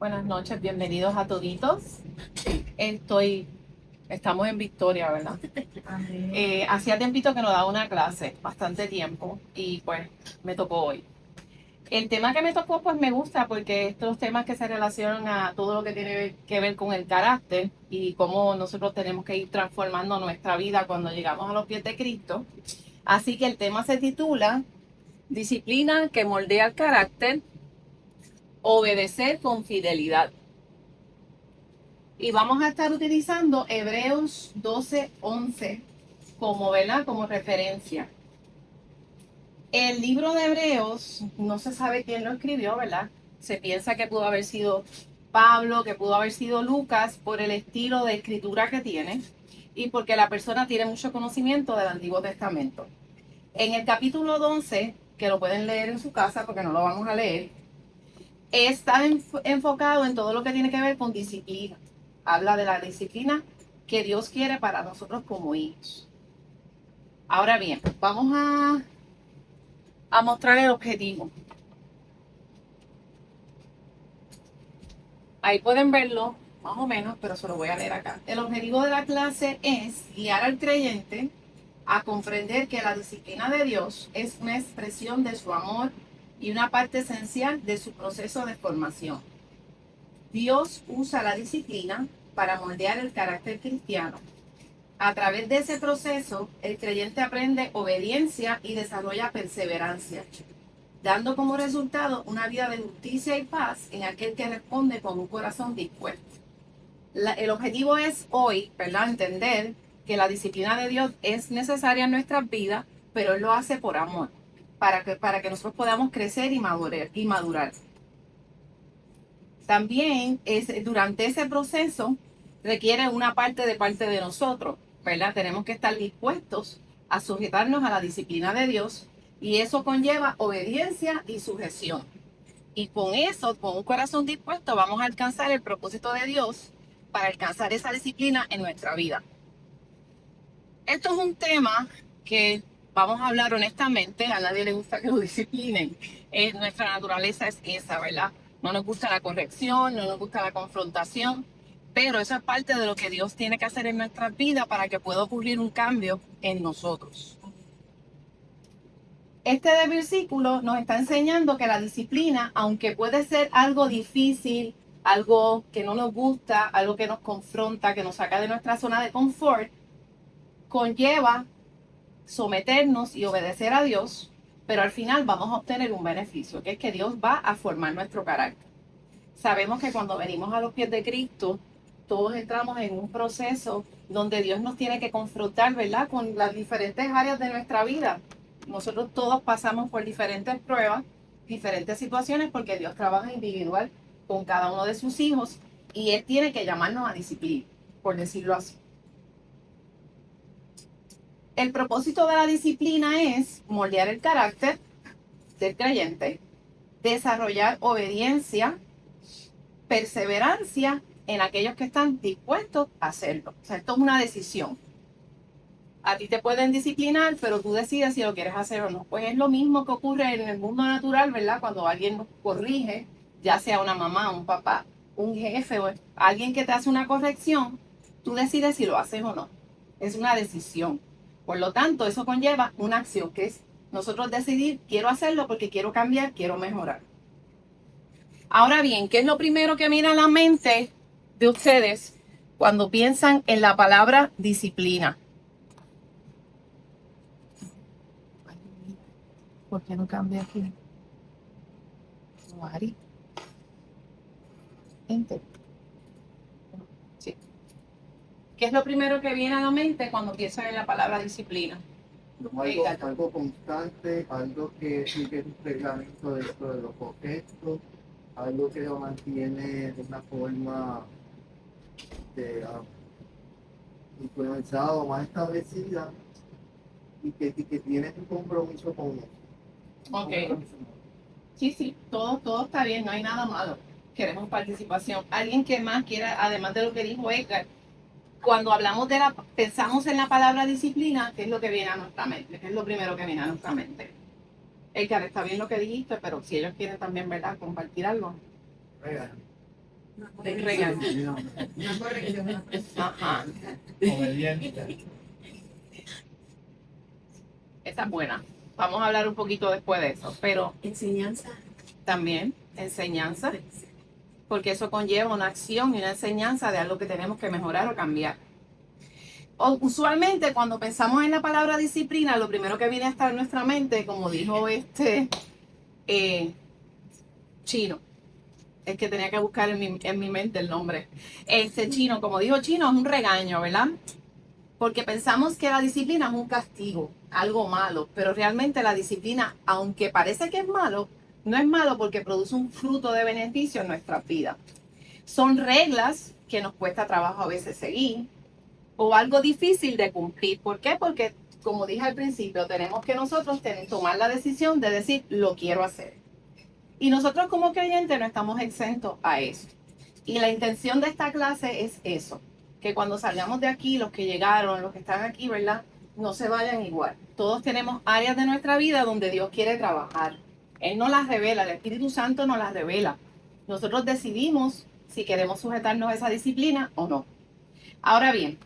Buenas noches, bienvenidos a toditos. Estamos en Victoria, ¿verdad? Hacía tiempito que nos daba una clase, bastante tiempo, y pues me tocó hoy. El tema que me tocó pues me gusta porque estos temas que se relacionan a todo lo que tiene que ver con el carácter y cómo nosotros tenemos que ir transformando nuestra vida cuando llegamos a los pies de Cristo. Así que el tema se titula Disciplina que moldea el carácter, obedecer con fidelidad. Y vamos a estar utilizando Hebreos 12:11 como, ¿verdad? Como referencia. El libro de Hebreos, no se sabe quién lo escribió, ¿verdad? Se piensa que pudo haber sido Pablo, que pudo haber sido Lucas, por el estilo de escritura que tiene y porque la persona tiene mucho conocimiento del Antiguo Testamento. En el capítulo 11, que lo pueden leer en su casa porque no lo vamos a leer, está enfocado en todo lo que tiene que ver con disciplina. Habla de la disciplina que Dios quiere para nosotros como hijos. Ahora bien, vamos a mostrar el objetivo. Ahí pueden verlo, más o menos, pero se lo voy a leer acá. El objetivo de la clase es guiar al creyente a comprender que la disciplina de Dios es una expresión de su amor y una parte esencial de su proceso de formación. Dios usa la disciplina para moldear el carácter cristiano. A través de ese proceso, el creyente aprende obediencia y desarrolla perseverancia, dando como resultado una vida de justicia y paz en aquel que responde con un corazón dispuesto. El objetivo es hoy, ¿verdad?, entender que la disciplina de Dios es necesaria en nuestras vidas, pero Él lo hace por amor, para que nosotros podamos crecer y madurar. También durante ese proceso requiere una parte de nosotros, ¿verdad? Tenemos que estar dispuestos a sujetarnos a la disciplina de Dios y eso conlleva obediencia y sujeción. Y con eso, con un corazón dispuesto, vamos a alcanzar el propósito de Dios para alcanzar esa disciplina en nuestra vida. Esto es un tema que vamos a hablar honestamente, a nadie le gusta que lo disciplinen. Nuestra naturaleza es esa, ¿verdad? No nos gusta la corrección, no nos gusta la confrontación, pero eso es parte de lo que Dios tiene que hacer en nuestras vidas para que pueda ocurrir un cambio en nosotros. Este versículo nos está enseñando que la disciplina, aunque puede ser algo difícil, algo que no nos gusta, algo que nos confronta, que nos saca de nuestra zona de confort, conlleva someternos y obedecer a Dios, pero al final vamos a obtener un beneficio, que es que Dios va a formar nuestro carácter. Sabemos que cuando venimos a los pies de Cristo, todos entramos en un proceso donde Dios nos tiene que confrontar, ¿verdad?, con las diferentes áreas de nuestra vida. Nosotros todos pasamos por diferentes pruebas, diferentes situaciones, porque Dios trabaja individual con cada uno de sus hijos y Él tiene que llamarnos a disciplina, por decirlo así. El propósito de la disciplina es moldear el carácter del creyente, desarrollar obediencia, perseverancia en aquellos que están dispuestos a hacerlo. O sea, esto es una decisión. A ti te pueden disciplinar, pero tú decides si lo quieres hacer o no. Pues es lo mismo que ocurre en el mundo natural, ¿verdad? Cuando alguien nos corrige, ya sea una mamá, un papá, un jefe o alguien que te hace una corrección, tú decides si lo haces o no. Es una decisión. Por lo tanto, eso conlleva una acción, que es nosotros decidir, quiero hacerlo porque quiero cambiar, quiero mejorar. Ahora bien, ¿qué es lo primero que viene a la mente de ustedes cuando piensan en la palabra disciplina? ¿Por qué no cambia aquí? Mari. Enter. Sí. ¿Qué es lo primero que viene a la mente cuando piensan en la palabra disciplina? Algo constante, algo que sigue un reglamento dentro de lo correcto, algo que lo mantiene de una forma influenciada o más establecida y que tiene un compromiso con eso. Ok. Sí, todo está bien, no hay nada malo. Queremos participación. Alguien que más quiera, además de lo que dijo Edgar, cuando hablamos pensamos en la palabra disciplina, ¿qué es lo que viene a nuestra mente? ¿Qué es lo primero que viene a nuestra mente? Edgar, está bien lo que dijiste, pero si ellos quieren también, ¿verdad?, compartir algo. El regaño. Ajá. Obediente. Esa es buena. Vamos a hablar un poquito después de eso, pero Enseñanza. también enseñanza, porque eso conlleva una acción y una enseñanza de algo que tenemos que mejorar o cambiar. Usualmente cuando pensamos en la palabra disciplina, lo primero que viene a estar en nuestra mente, como dijo Chino, es que tenía que buscar en mi mente el nombre. Chino, como dijo Chino, es un regaño, ¿verdad? Porque pensamos que la disciplina es un castigo, algo malo, pero realmente la disciplina, aunque parece que es malo, no es malo porque produce un fruto de beneficio en nuestras vidas. Son reglas que nos cuesta trabajo a veces seguir o algo difícil de cumplir. ¿Por qué? Porque, como dije al principio, tenemos que nosotros tomar la decisión de decir, lo quiero hacer. Y nosotros como creyentes no estamos exentos a eso. Y la intención de esta clase es eso, que cuando salgamos de aquí, los que llegaron, los que están aquí, ¿verdad? No se vayan igual. Todos tenemos áreas de nuestra vida donde Dios quiere trabajar. Él nos las revela, el Espíritu Santo nos las revela. Nosotros decidimos si queremos sujetarnos a esa disciplina o no. Ahora bien,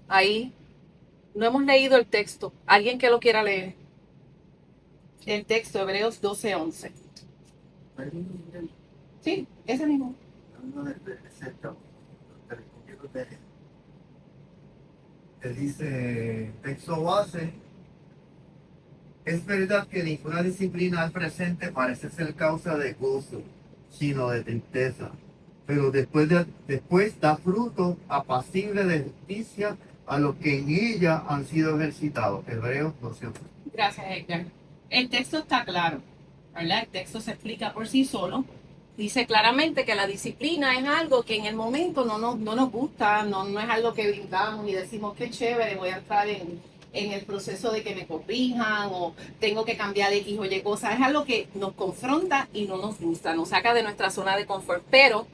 ahí no hemos leído el texto. ¿Alguien que lo quiera leer? El texto, Hebreos 12:11. Sí, ese mismo. Que dice, texto base, es verdad que ninguna disciplina al presente parece ser causa de gozo, sino de tristeza, pero después da fruto apacible de justicia a los que en ella han sido ejercitados. Hebreos 12. Gracias, Edgar. El texto está claro, ¿verdad? El texto se explica por sí solo. Dice claramente que la disciplina es algo que en el momento no nos gusta, no es algo que brincamos y decimos qué chévere, voy a entrar en el proceso de que me corrijan o tengo que cambiar X o Y cosas. Es algo que nos confronta y no nos gusta, nos saca de nuestra zona de confort. Pero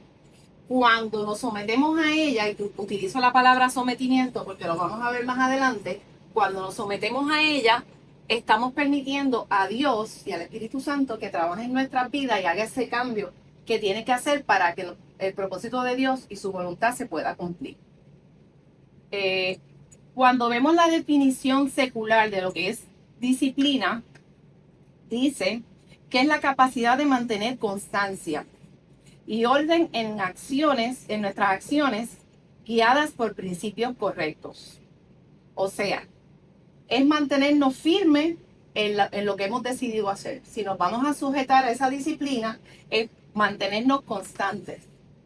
cuando nos sometemos a ella, y utilizo la palabra sometimiento porque lo vamos a ver más adelante, cuando nos sometemos a ella, estamos permitiendo a Dios y al Espíritu Santo que trabaje en nuestra vida y haga ese cambio que tiene que hacer para que el propósito de Dios y su voluntad se pueda cumplir. Cuando vemos la definición secular de lo que es disciplina, dice que es la capacidad de mantener constancia y orden en acciones, en nuestras acciones, guiadas por principios correctos. O sea, es mantenernos firmes en lo que hemos decidido hacer. Si nos vamos a sujetar a esa disciplina, es mantenernos constantes.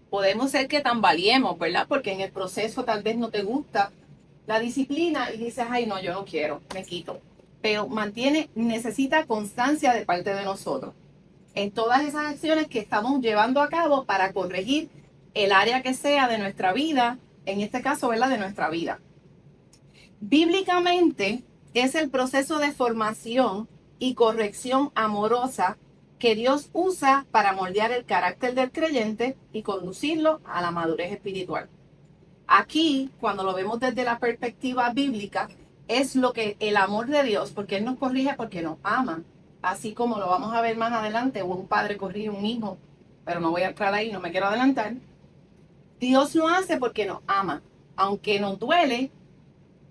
Podemos ser que tambaleemos, ¿verdad? Porque en el proceso tal vez no te gusta la disciplina y dices, ay, no, yo no quiero, me quito. Pero necesita constancia de parte de nosotros en todas esas acciones que estamos llevando a cabo para corregir el área que sea de nuestra vida, en este caso, ¿verdad? De nuestra vida. Bíblicamente es el proceso de formación y corrección amorosa que Dios usa para moldear el carácter del creyente y conducirlo a la madurez espiritual. Aquí, cuando lo vemos desde la perspectiva bíblica, es lo que el amor de Dios, porque Él nos corrige porque nos ama, así como lo vamos a ver más adelante, un padre corrige a un hijo, pero no voy a entrar ahí, no me quiero adelantar. Dios lo hace porque nos ama, aunque nos duele,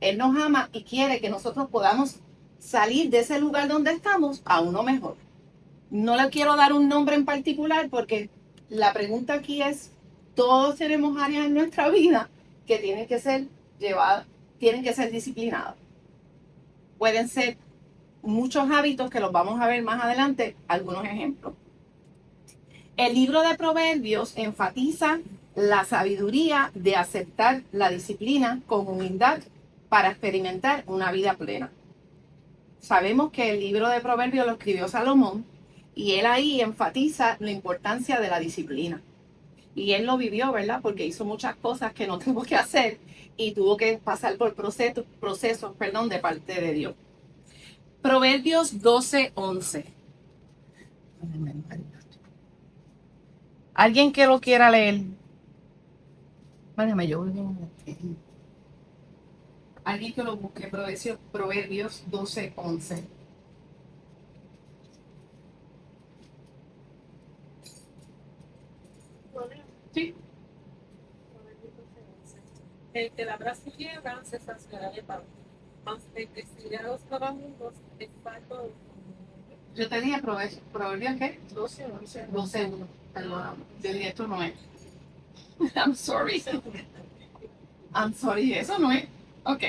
Él nos ama y quiere que nosotros podamos salir de ese lugar donde estamos a uno mejor. No le quiero dar un nombre en particular porque la pregunta aquí es, todos tenemos áreas en nuestra vida que tienen que ser llevadas, tienen que ser disciplinadas. Pueden ser muchos hábitos que los vamos a ver más adelante, algunos ejemplos. El libro de Proverbios enfatiza la sabiduría de aceptar la disciplina con humildad para experimentar una vida plena. Sabemos que el libro de Proverbios lo escribió Salomón y él ahí enfatiza la importancia de la disciplina. Y él lo vivió, ¿verdad? Porque hizo muchas cosas que no tuvo que hacer y tuvo que pasar por procesos de parte de Dios. Proverbios 12:11. ¿Alguien que lo quiera leer? Mándame yo. Alguien que lo busque, Proverbios 12:11. Sí. El que la braza quiebra se saciará de pan. Mas el que sigue a los vagabundos es falto de Yo te dije proverbios, ¿qué? 12, 11. 12:1. Perdóname. Yo dije, esto no es. I'm sorry. I'm sorry, eso no es. Ok.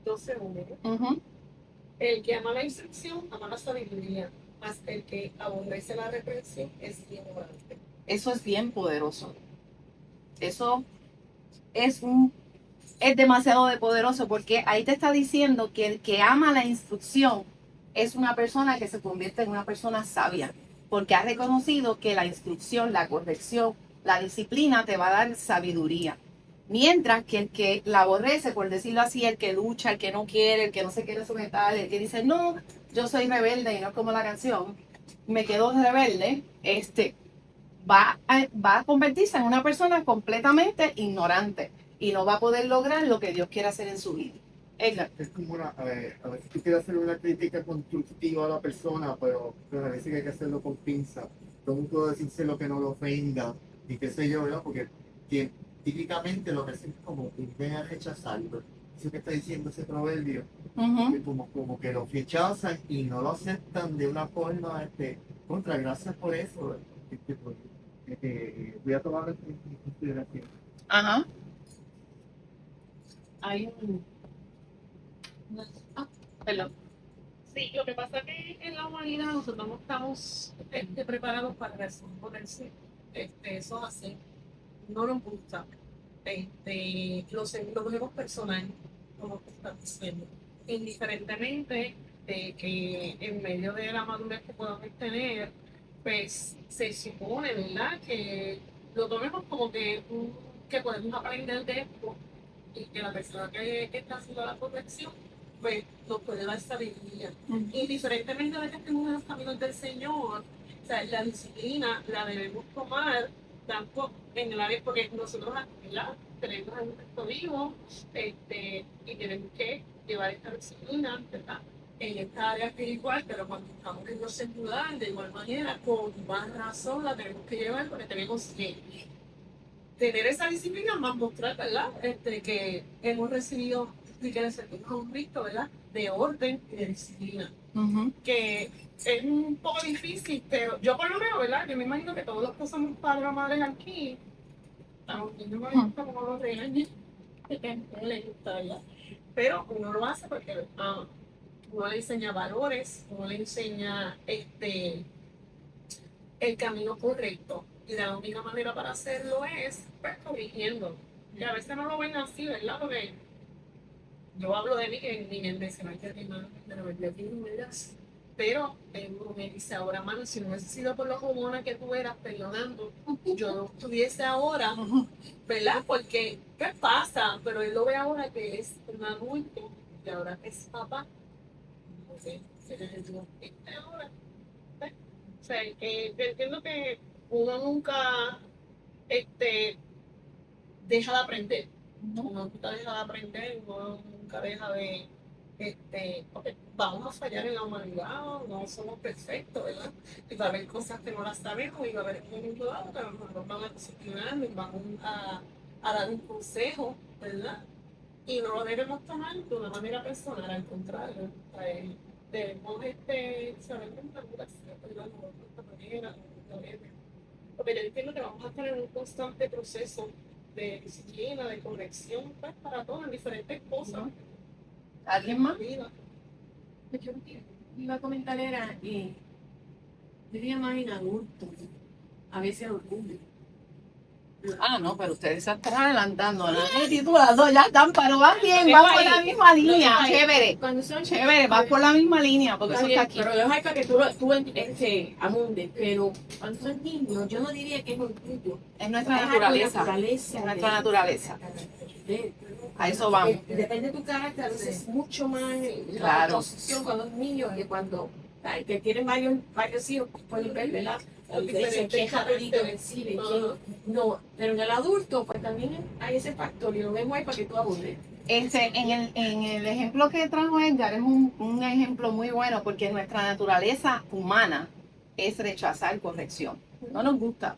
12:1. Ujú. El que ama la instrucción ama la sabiduría, mas el que aborrece la reprensión es ignorante. Eso es bien poderoso. Eso es es demasiado de poderoso porque ahí te está diciendo que el que ama la instrucción es una persona que se convierte en una persona sabia, porque ha reconocido que la instrucción, la corrección, la disciplina te va a dar sabiduría. Mientras que el que la aborrece, por decirlo así, el que lucha, el que no quiere, el que no se quiere sujetar, el que dice, no, yo soy rebelde y no es como la canción, me quedo rebelde, va a convertirse en una persona completamente ignorante y no va a poder lograr lo que Dios quiere hacer en su vida. Edgar. Es como a veces tú quieres hacer una crítica constructiva a la persona, pero a veces hay que hacerlo con pinza. Todo puedo decirse lo que no lo ofenda y qué sé yo, ¿verdad? Porque típicamente lo que hacen es como irme a rechazarlo. Eso que está diciendo ese proverbio, que como que lo rechazan y no lo aceptan de una forma, contra, gracias por eso. Pues, voy a tomar en consideración. Ajá. Hay un... Perdón. Sí, lo que pasa es que en la humanidad nosotros no estamos preparados para responder. Eso es así. No nos gusta. Lo vemos personal, como te estás diciendo. Indiferentemente de que en medio de la madurez que podamos tener, pues se supone, ¿verdad? Que lo tomemos como que podemos aprender de esto y que la persona que está haciendo la corrección, pues nos puede dar sabiduría. Indiferentemente de que estemos en los caminos del Señor, o sea, la disciplina la debemos tomar tanto en el área, porque nosotros ¿verdad? Tenemos un Cristo vivo y tenemos que llevar esta disciplina, ¿verdad? En esta área espiritual, pero cuando estamos en lo secular, de igual manera, con más razón la tenemos que llevar porque tenemos que tener esa disciplina, más mostrar, ¿verdad? Que hemos recibido y que le servimos a un Cristo, ¿verdad? De orden y de disciplina. Que es un poco difícil, pero yo por lo menos, ¿verdad? Yo me imagino que todos los que somos padres o madres aquí, aunque no me gusta como los regañen, que no les gusta, ¿verdad? Pero uno lo hace porque uno le enseña valores, uno le enseña el camino correcto. Y la única manera para hacerlo es pues, corrigiendo. Y a veces no lo ven así, ¿verdad? Porque yo hablo de mí que ni me mencioné que de la verdad, pero uno me dice ahora, mano, si no hubiese sido por lo común que tú eras perdonando, yo no estuviese ahora, ¿verdad? Porque, ¿qué pasa? Pero él lo ve ahora que es un adulto y ahora es papá. Entonces, se le digo, ahora. O sea, yo entiendo que uno nunca deja de aprender. Uno nunca deja de aprender, uno nunca deja de. Porque vamos a fallar en la humanidad, no somos perfectos, ¿verdad? Y va a haber cosas que no las sabemos y va a haber un momento dado que a lo mejor nos van a disciplinar, nos van a dar un consejo, ¿verdad? Y no lo debemos tomar de una manera personal, al contrario. O sea, debemos saber contarlas, ¿verdad? De otra manera, porque yo entiendo que vamos a estar en un constante proceso de disciplina, de corrección, pues para todo, en diferentes cosas. ¿Alguien más? Yo iba a comentar era, yo diría más en adultos, a veces orgullo. Ah, no, pero ustedes se están adelantando. ¿No? Titulado, ya están, pero van bien, van por la misma línea. Chévere, Cuando son chévere, van por la misma línea, porque eso está aquí. Pero yo hay para que tú amundes, pero cuando son niños, yo no diría que es orgullo. Es nuestra naturaleza. Es Nuestra naturaleza. A eso vamos. Depende de tu carácter, a veces es mucho más Claro. la posición cuando es niño que cuando que tienen varios hijos pueden ver, ¿verdad? Se queja de sí, de que no, pero en el adulto pues también hay ese factor y lo vemos ahí para que tú abordes. En el ejemplo que trajo Edgar es un ejemplo muy bueno porque nuestra naturaleza humana es rechazar corrección. No nos gusta.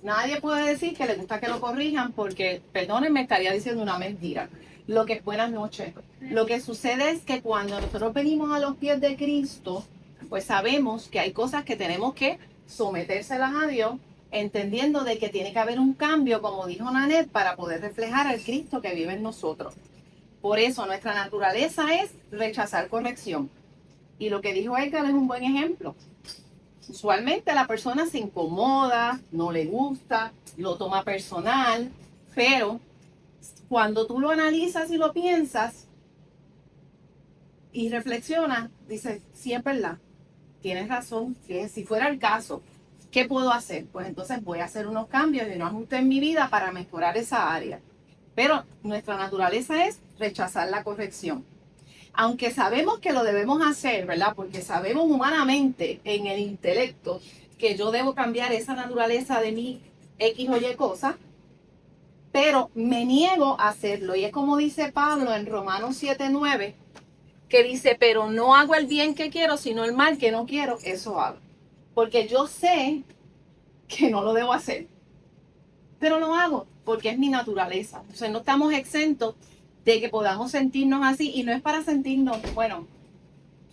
Nadie puede decir que le gusta que lo corrijan porque, perdónenme, estaría diciendo una mentira. Lo que es buenas noches. Lo que sucede es que cuando nosotros venimos a los pies de Cristo, pues sabemos que hay cosas que tenemos que sometérselas a Dios, entendiendo de que tiene que haber un cambio, como dijo Nanet, para poder reflejar al Cristo que vive en nosotros. Por eso nuestra naturaleza es rechazar corrección. Y lo que dijo Edgar es un buen ejemplo. Usualmente la persona se incomoda, no le gusta, lo toma personal, pero cuando tú lo analizas y lo piensas y reflexionas, dices, sí es verdad, tienes razón, si fuera el caso, ¿qué puedo hacer? Pues entonces voy a hacer unos cambios y unos ajustes en mi vida para mejorar esa área. Pero nuestra naturaleza es rechazar la corrección. Aunque sabemos que lo debemos hacer, ¿verdad? Porque sabemos humanamente, en el intelecto, que yo debo cambiar esa naturaleza de mi X o Y cosa, pero me niego a hacerlo. Y es como dice Pablo en Romanos 7:9, que dice, pero no hago el bien que quiero, sino el mal que no quiero, eso hago. Porque yo sé que no lo debo hacer, pero lo hago porque es mi naturaleza. Entonces no estamos exentos de que podamos sentirnos así y no es para sentirnos, bueno,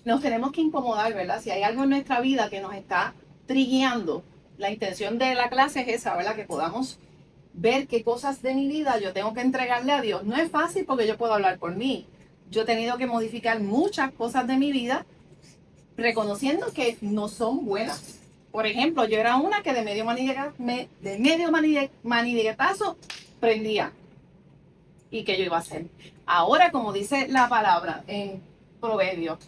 nos tenemos que incomodar, ¿verdad? Si hay algo en nuestra vida que nos está trigueando, la intención de la clase es esa, ¿verdad? Que podamos ver qué cosas de mi vida yo tengo que entregarle a Dios. No es fácil porque yo puedo hablar por mí. Yo he tenido que modificar muchas cosas de mi vida reconociendo que no son buenas. Por ejemplo, yo era una que de medio maniguetazo prendía. ¿Y qué yo iba a hacer? Ahora, como dice la palabra en Proverbios,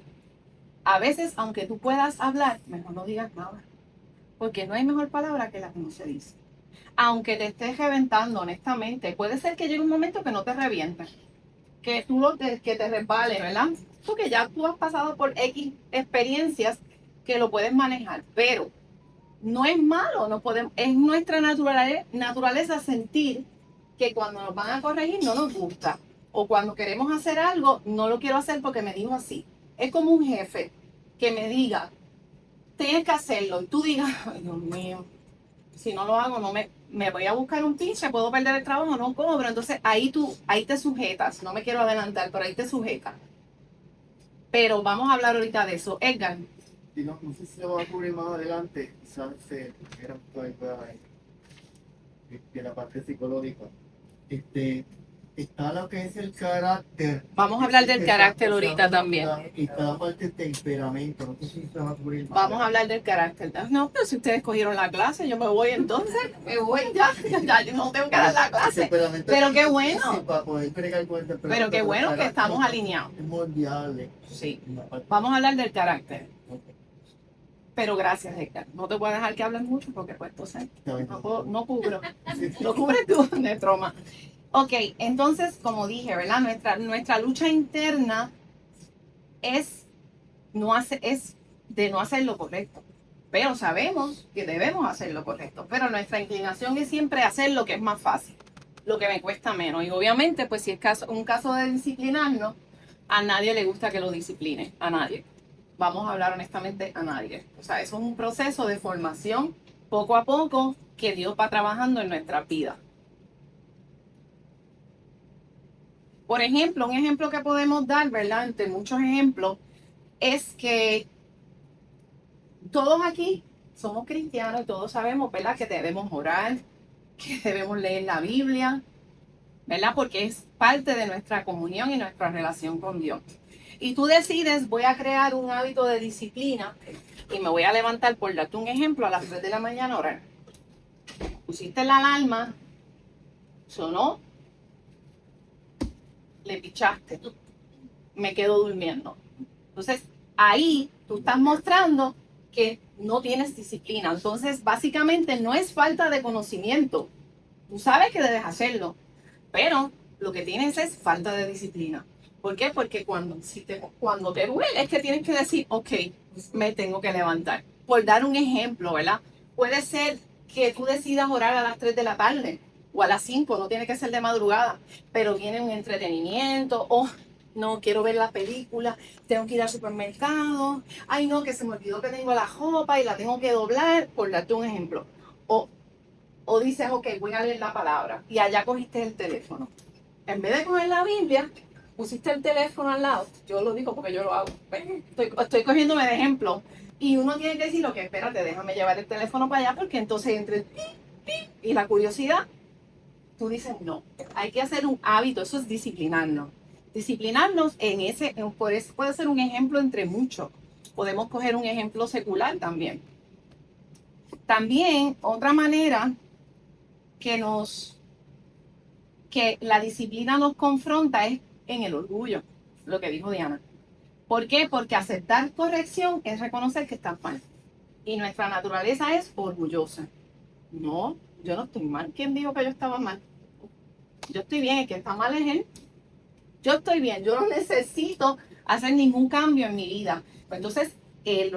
a veces, aunque tú puedas hablar, mejor no digas nada. Porque no hay mejor palabra que la que no se dice. Aunque te estés reventando, honestamente, puede ser que llegue un momento que no te revientes. Que que te resbale, ¿verdad? Porque ya tú has pasado por X experiencias que lo puedes manejar. Pero no es malo, no podemos, es nuestra naturaleza sentir que cuando nos van a corregir no nos gusta. O cuando queremos hacer algo, no lo quiero hacer porque me dijo así. Es como un jefe que me diga, tienes que hacerlo. Y tú digas, ay Dios mío, si no lo hago, me voy a buscar un pinche, puedo perder el trabajo, no cobro. Entonces ahí te sujetas. No me quiero adelantar, pero ahí te sujetas. Pero vamos a hablar ahorita de eso. Edgar. Y no sé si se va a cubrir más adelante, quizás se era de la parte psicológica. Está lo que es el carácter. Vamos a hablar del carácter ahorita también. Y está la parte del temperamento. No sé si se va a cubrir más. Vamos a hablar del carácter. No, pero si ustedes cogieron la clase, yo me voy entonces. Me voy ya. Ya yo no tengo que dar la clase. Pero qué bueno. Para poder bregar con el temperamento. Pero qué bueno que estamos alineados. Es moldeable. Sí. Vamos a hablar del carácter. Pero gracias, Héctor. No te voy a dejar que hables mucho porque pues entonces no cubro. Lo cubres tú de troma. Ok, entonces, como dije, ¿verdad? Nuestra lucha interna es de no hacer lo correcto. Pero sabemos que debemos hacer lo correcto. Pero nuestra inclinación es siempre hacer lo que es más fácil, lo que me cuesta menos. Y obviamente, pues si es un caso de disciplinarnos, a nadie le gusta que lo discipline, a nadie. Vamos a hablar honestamente, a nadie. O sea, eso es un proceso de formación poco a poco que Dios va trabajando en nuestra vida. Por ejemplo, un ejemplo que podemos dar, ¿verdad? Entre muchos ejemplos, es que todos aquí somos cristianos y todos sabemos, ¿verdad? Que debemos orar, que debemos leer la Biblia, ¿verdad? Porque es parte de nuestra comunión y nuestra relación con Dios. Y tú decides, voy a crear un hábito de disciplina y me voy a levantar, por darte un ejemplo, a las 3 de la mañana a orar. Pusiste la alarma, sonó, le pichaste, me quedo durmiendo. Entonces, ahí tú estás mostrando que no tienes disciplina. Entonces, básicamente no es falta de conocimiento. Tú sabes que debes hacerlo, pero lo que tienes es falta de disciplina. ¿Por qué? Porque cuando te duele es que tienes que decir, ok, me tengo que levantar. Por dar un ejemplo, ¿verdad? Puede ser que tú decidas orar a las 3 de la tarde o o a las 5, no tiene que ser de madrugada, pero viene un entretenimiento, o no, quiero ver la película, tengo que ir al supermercado, ay no, que se me olvidó que tengo la ropa y la tengo que doblar, por darte un ejemplo. O dices, ok, voy a leer la palabra, y allá cogiste el teléfono. En vez de coger la Biblia, pusiste el teléfono al lado. Yo lo digo porque yo lo hago. Estoy cogiéndome de ejemplo. Y uno tiene que decir, ok, espérate, déjame llevar el teléfono para allá, porque entonces entre el pi, pi y la curiosidad, tú dices, no, hay que hacer un hábito, eso es disciplinarnos. Disciplinarnos por eso puede ser un ejemplo entre muchos. Podemos coger un ejemplo secular también. También, otra manera que la disciplina nos confronta es en el orgullo, lo que dijo Diana. ¿Por qué? Porque aceptar corrección es reconocer que estás mal. Y nuestra naturaleza es orgullosa. No, yo no estoy mal. ¿Quién dijo que yo estaba mal? Yo estoy bien, el que está mal es él. Yo estoy bien, yo no necesito hacer ningún cambio en mi vida. Pues entonces,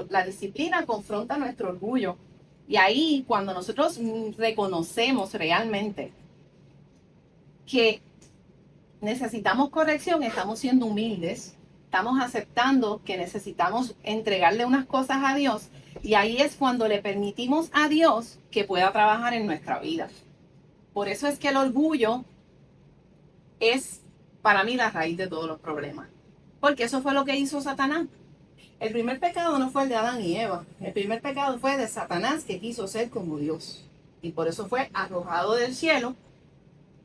la disciplina confronta nuestro orgullo. Y ahí, cuando nosotros reconocemos realmente que necesitamos corrección, estamos siendo humildes, estamos aceptando que necesitamos entregarle unas cosas a Dios, y ahí es cuando le permitimos a Dios que pueda trabajar en nuestra vida. Por eso es que el orgullo es para mí la raíz de todos los problemas, porque eso fue lo que hizo Satanás. El primer pecado no fue el de Adán y Eva, el primer pecado fue de Satanás, que quiso ser como Dios, y por eso fue arrojado del cielo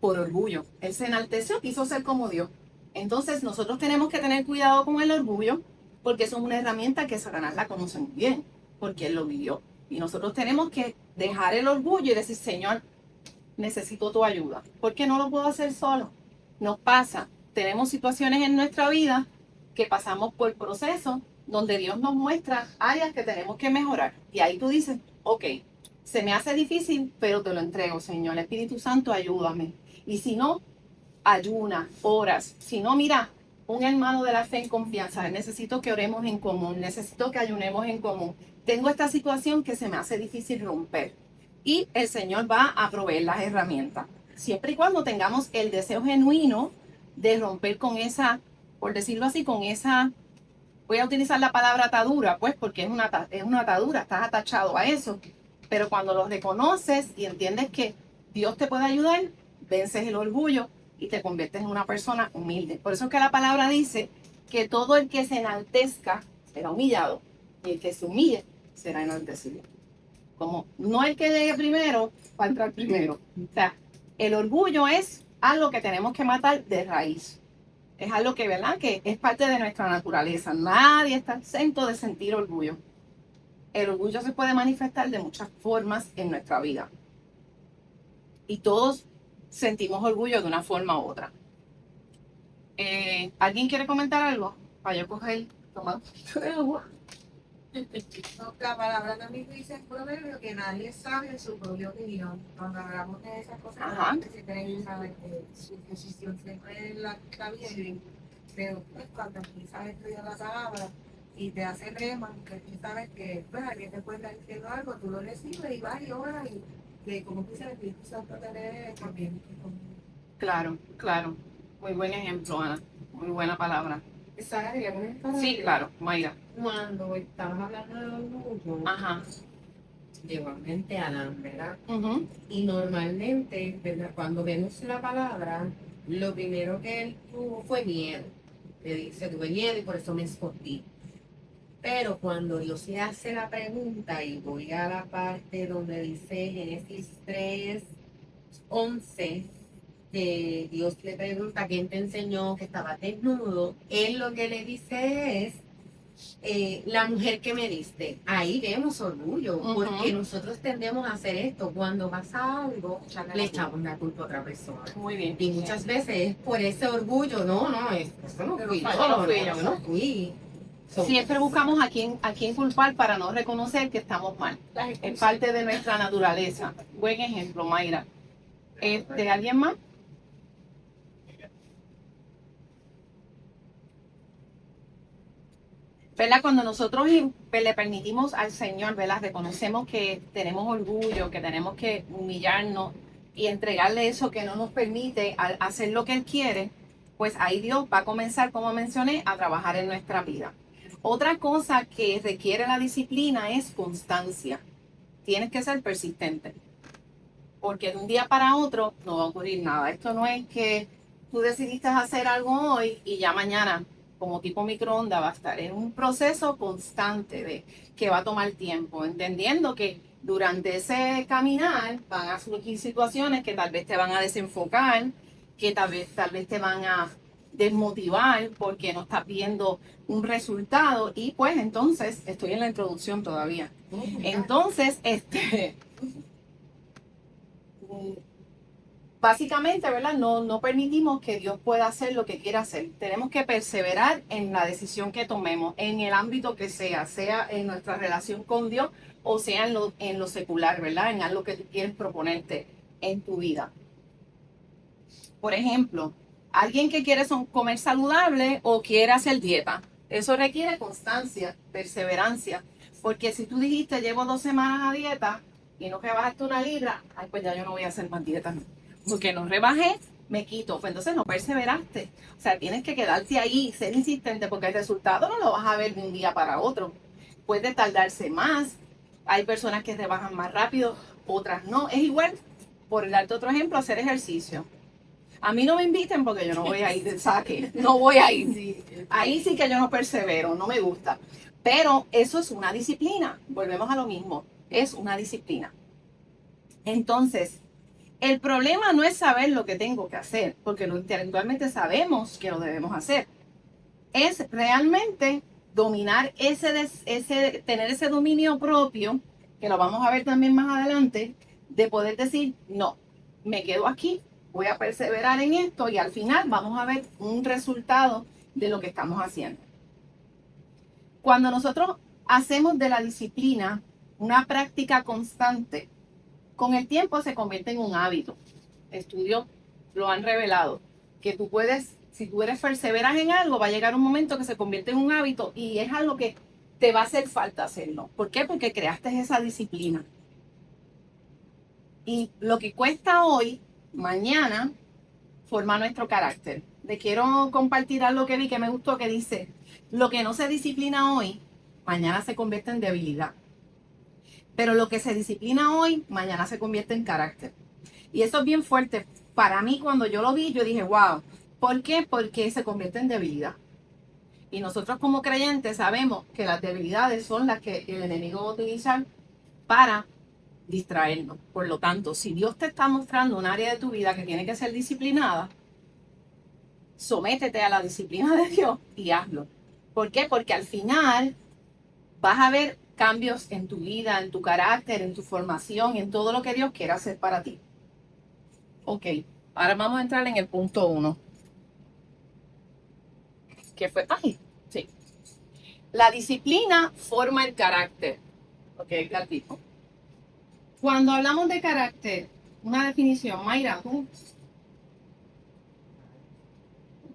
por orgullo. Él se enalteció, quiso ser como Dios. Entonces nosotros tenemos que tener cuidado con el orgullo, porque eso es una herramienta que Satanás la conoce muy bien, porque él lo vivió. Y nosotros tenemos que dejar el orgullo y decir, Señor, necesito tu ayuda, porque no lo puedo hacer solo. Nos pasa, tenemos situaciones en nuestra vida que pasamos por procesos donde Dios nos muestra áreas que tenemos que mejorar. Y ahí tú dices, ok, se me hace difícil, pero te lo entrego, Señor. Espíritu Santo, ayúdame. Y si no, ayuna, oras. Si no, mira, un hermano de la fe en confianza. Necesito que oremos en común. Necesito que ayunemos en común. Tengo esta situación que se me hace difícil romper. Y el Señor va a proveer las herramientas. Siempre y cuando tengamos el deseo genuino de romper con esa, por decirlo así, con esa, voy a utilizar la palabra atadura, pues porque es una atadura, estás atachado a eso. Pero cuando lo reconoces y entiendes que Dios te puede ayudar, vences el orgullo y te conviertes en una persona humilde. Por eso es que la palabra dice que todo el que se enaltezca será humillado y el que se humille será enaltecido. Como no el que llegue primero va a entrar primero. O sea, el orgullo es algo que tenemos que matar de raíz. Es algo que, ¿verdad? Que es parte de nuestra naturaleza. Nadie está exento de sentir orgullo. El orgullo se puede manifestar de muchas formas en nuestra vida. Y todos sentimos orgullo de una forma u otra. ¿Alguien quiere comentar algo? Para yo tomar un poquito de agua. La palabra también dice en Proverbio que nadie sabe su propia opinión. Cuando hablamos de esas cosas, Ajá. que se creen saber que su posición siempre está bien, pero pues, cuando empiezas a estudiar la palabra y te hace rema, que tú sabes que pues, alguien te puede estar diciendo algo, tú lo recibes y vas y oras y que como dice el Espíritu Santo te lee también. Claro, claro. Muy buen ejemplo, Ana. Muy buena palabra. Sara, quería comentar Sí, algo. claro, Mayra. Cuando estabas hablando de orgullo, Ajá. llegó a mente Adán, ¿verdad? Ujú. Y normalmente, ¿verdad? Cuando vemos la palabra, lo primero que él tuvo fue miedo. Le dice, tuve miedo y por eso me escondí. Pero cuando Dios le hace la pregunta, y voy a la parte donde dice Génesis 3:11, que Dios le pregunta quién te enseñó que estabas desnudo, él lo que le dice es, la mujer que me diste. Ahí vemos orgullo, Ujú. porque nosotros tendemos a hacer esto. Cuando pasa algo, le echamos la culpa a otra persona. Muy bien. Y muchas veces es por ese orgullo, eso no fui yo, no fui yo. yo no fui. Siempre buscamos a quién culpar para no reconocer que estamos mal. Es parte de nuestra naturaleza. Buen ejemplo, Mayra. ¿Alguien más? ¿Verdad? Cuando nosotros le permitimos al Señor, ¿verdad? Reconocemos que tenemos orgullo, que tenemos que humillarnos y entregarle eso que no nos permite hacer lo que Él quiere, pues ahí Dios va a comenzar, como mencioné, a trabajar en nuestra vida. Otra cosa que requiere la disciplina es constancia. Tienes que ser persistente, porque de un día para otro no va a ocurrir nada. Esto no es que tú decidiste hacer algo hoy y ya mañana, como tipo microondas, va a estar en un proceso constante de que va a tomar tiempo, entendiendo que durante ese caminar van a surgir situaciones que tal vez te van a desenfocar, que tal vez te van a desmotivar porque no estás viendo un resultado y pues entonces, estoy en la introducción todavía, entonces, básicamente, ¿verdad? No permitimos que Dios pueda hacer lo que quiera hacer. Tenemos que perseverar en la decisión que tomemos, en el ámbito que sea en nuestra relación con Dios o sea en lo secular, ¿verdad? En algo que tú quieres proponerte en tu vida. Por ejemplo, alguien que quiere comer saludable o quiere hacer dieta, eso requiere constancia, perseverancia, porque si tú dijiste llevo 2 semanas a dieta y no rebajaste 1 libra, ay, pues ya yo no voy a hacer más dieta, porque no rebajé, me quito, pues entonces no perseveraste. O sea, tienes que quedarte ahí, ser insistente, porque el resultado no lo vas a ver de un día para otro. Puede tardarse más, hay personas que rebajan más rápido, otras no. Es igual, por darte otro ejemplo, hacer ejercicio. A mí no me inviten porque yo no voy a ir de saque, no voy a ir. Ahí sí que yo no persevero, no me gusta. Pero eso es una disciplina, volvemos a lo mismo, es una disciplina. Entonces, el problema no es saber lo que tengo que hacer, porque intelectualmente sabemos que lo debemos hacer. Es realmente dominar tener ese dominio propio, que lo vamos a ver también más adelante, de poder decir, no, me quedo aquí, voy a perseverar en esto y al final vamos a ver un resultado de lo que estamos haciendo. Cuando nosotros hacemos de la disciplina una práctica constante, con el tiempo se convierte en un hábito. Estudios lo han revelado, que tú puedes, si tú eres perseveras en algo, va a llegar un momento que se convierte en un hábito y es algo que te va a hacer falta hacerlo. ¿Por qué? Porque creaste esa disciplina. Y lo que cuesta hoy, mañana, forma nuestro carácter. Te quiero compartir algo que vi que me gustó, que dice, lo que no se disciplina hoy, mañana se convierte en debilidad. Pero lo que se disciplina hoy, mañana se convierte en carácter. Y eso es bien fuerte. Para mí, cuando yo lo vi, yo dije, wow. ¿Por qué? Porque se convierte en debilidad. Y nosotros como creyentes sabemos que las debilidades son las que el enemigo va a utilizar para distraernos. Por lo tanto, si Dios te está mostrando un área de tu vida que tiene que ser disciplinada, sométete a la disciplina de Dios y hazlo. ¿Por qué? Porque al final vas a ver cambios en tu vida, en tu carácter, en tu formación, en todo lo que Dios quiere hacer para ti. Ok, ahora vamos a entrar en el punto 1. Que fue, sí. La disciplina forma el carácter. Ok, gatito. Cuando hablamos de carácter, una definición, Mayra, tú.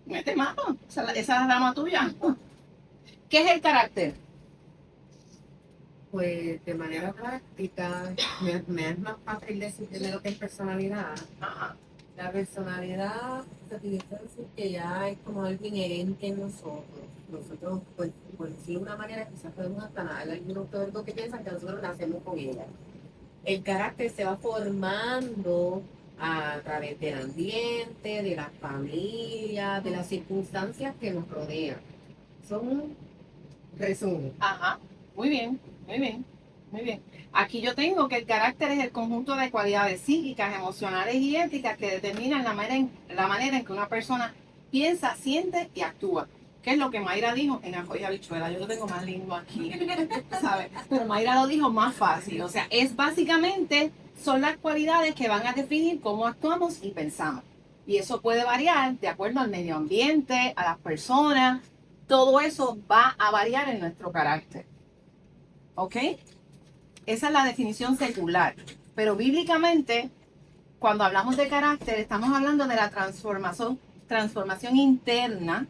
Mete mano, esa es la rama tuya. ¿Qué es el carácter? Pues de manera práctica, me es más fácil decirte lo que es personalidad. Ajá. La personalidad se utiliza decir que ya es como algo inherente en nosotros. Nosotros, pues, por decirlo de una manera, quizás podemos hasta nada. Hay algunos teóricos que piensan que nosotros nacemos con ella. El carácter se va formando a través del ambiente, de la familia, de las circunstancias que nos rodean. Son un resumen. Ajá, muy bien, muy bien, muy bien. Aquí yo tengo que el carácter es el conjunto de cualidades psíquicas, emocionales y éticas que determinan la manera en que una persona piensa, siente y actúa. ¿Qué es lo que Mayra dijo en Ajo y Habichuela? Yo lo tengo más lindo aquí, ¿sabes? Pero Mayra lo dijo más fácil. O sea, es básicamente, son las cualidades que van a definir cómo actuamos y pensamos. Y eso puede variar de acuerdo al medio ambiente, a las personas. Todo eso va a variar en nuestro carácter. ¿Ok? Esa es la definición secular. Pero bíblicamente, cuando hablamos de carácter, estamos hablando de la transformación interna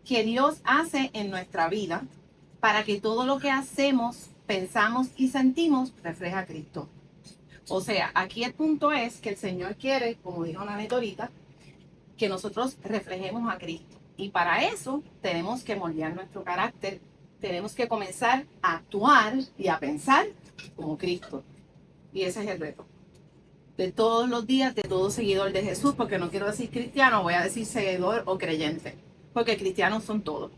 que Dios hace en nuestra vida para que todo lo que hacemos, pensamos y sentimos refleje a Cristo. O sea, aquí el punto es que el Señor quiere, como dijo Nanette ahorita, que nosotros reflejemos a Cristo. Y para eso tenemos que moldear nuestro carácter, tenemos que comenzar a actuar y a pensar como Cristo. Y ese es el reto de todos los días, de todo seguidor de Jesús, porque no quiero decir cristiano, voy a decir seguidor o creyente, porque cristianos son todos.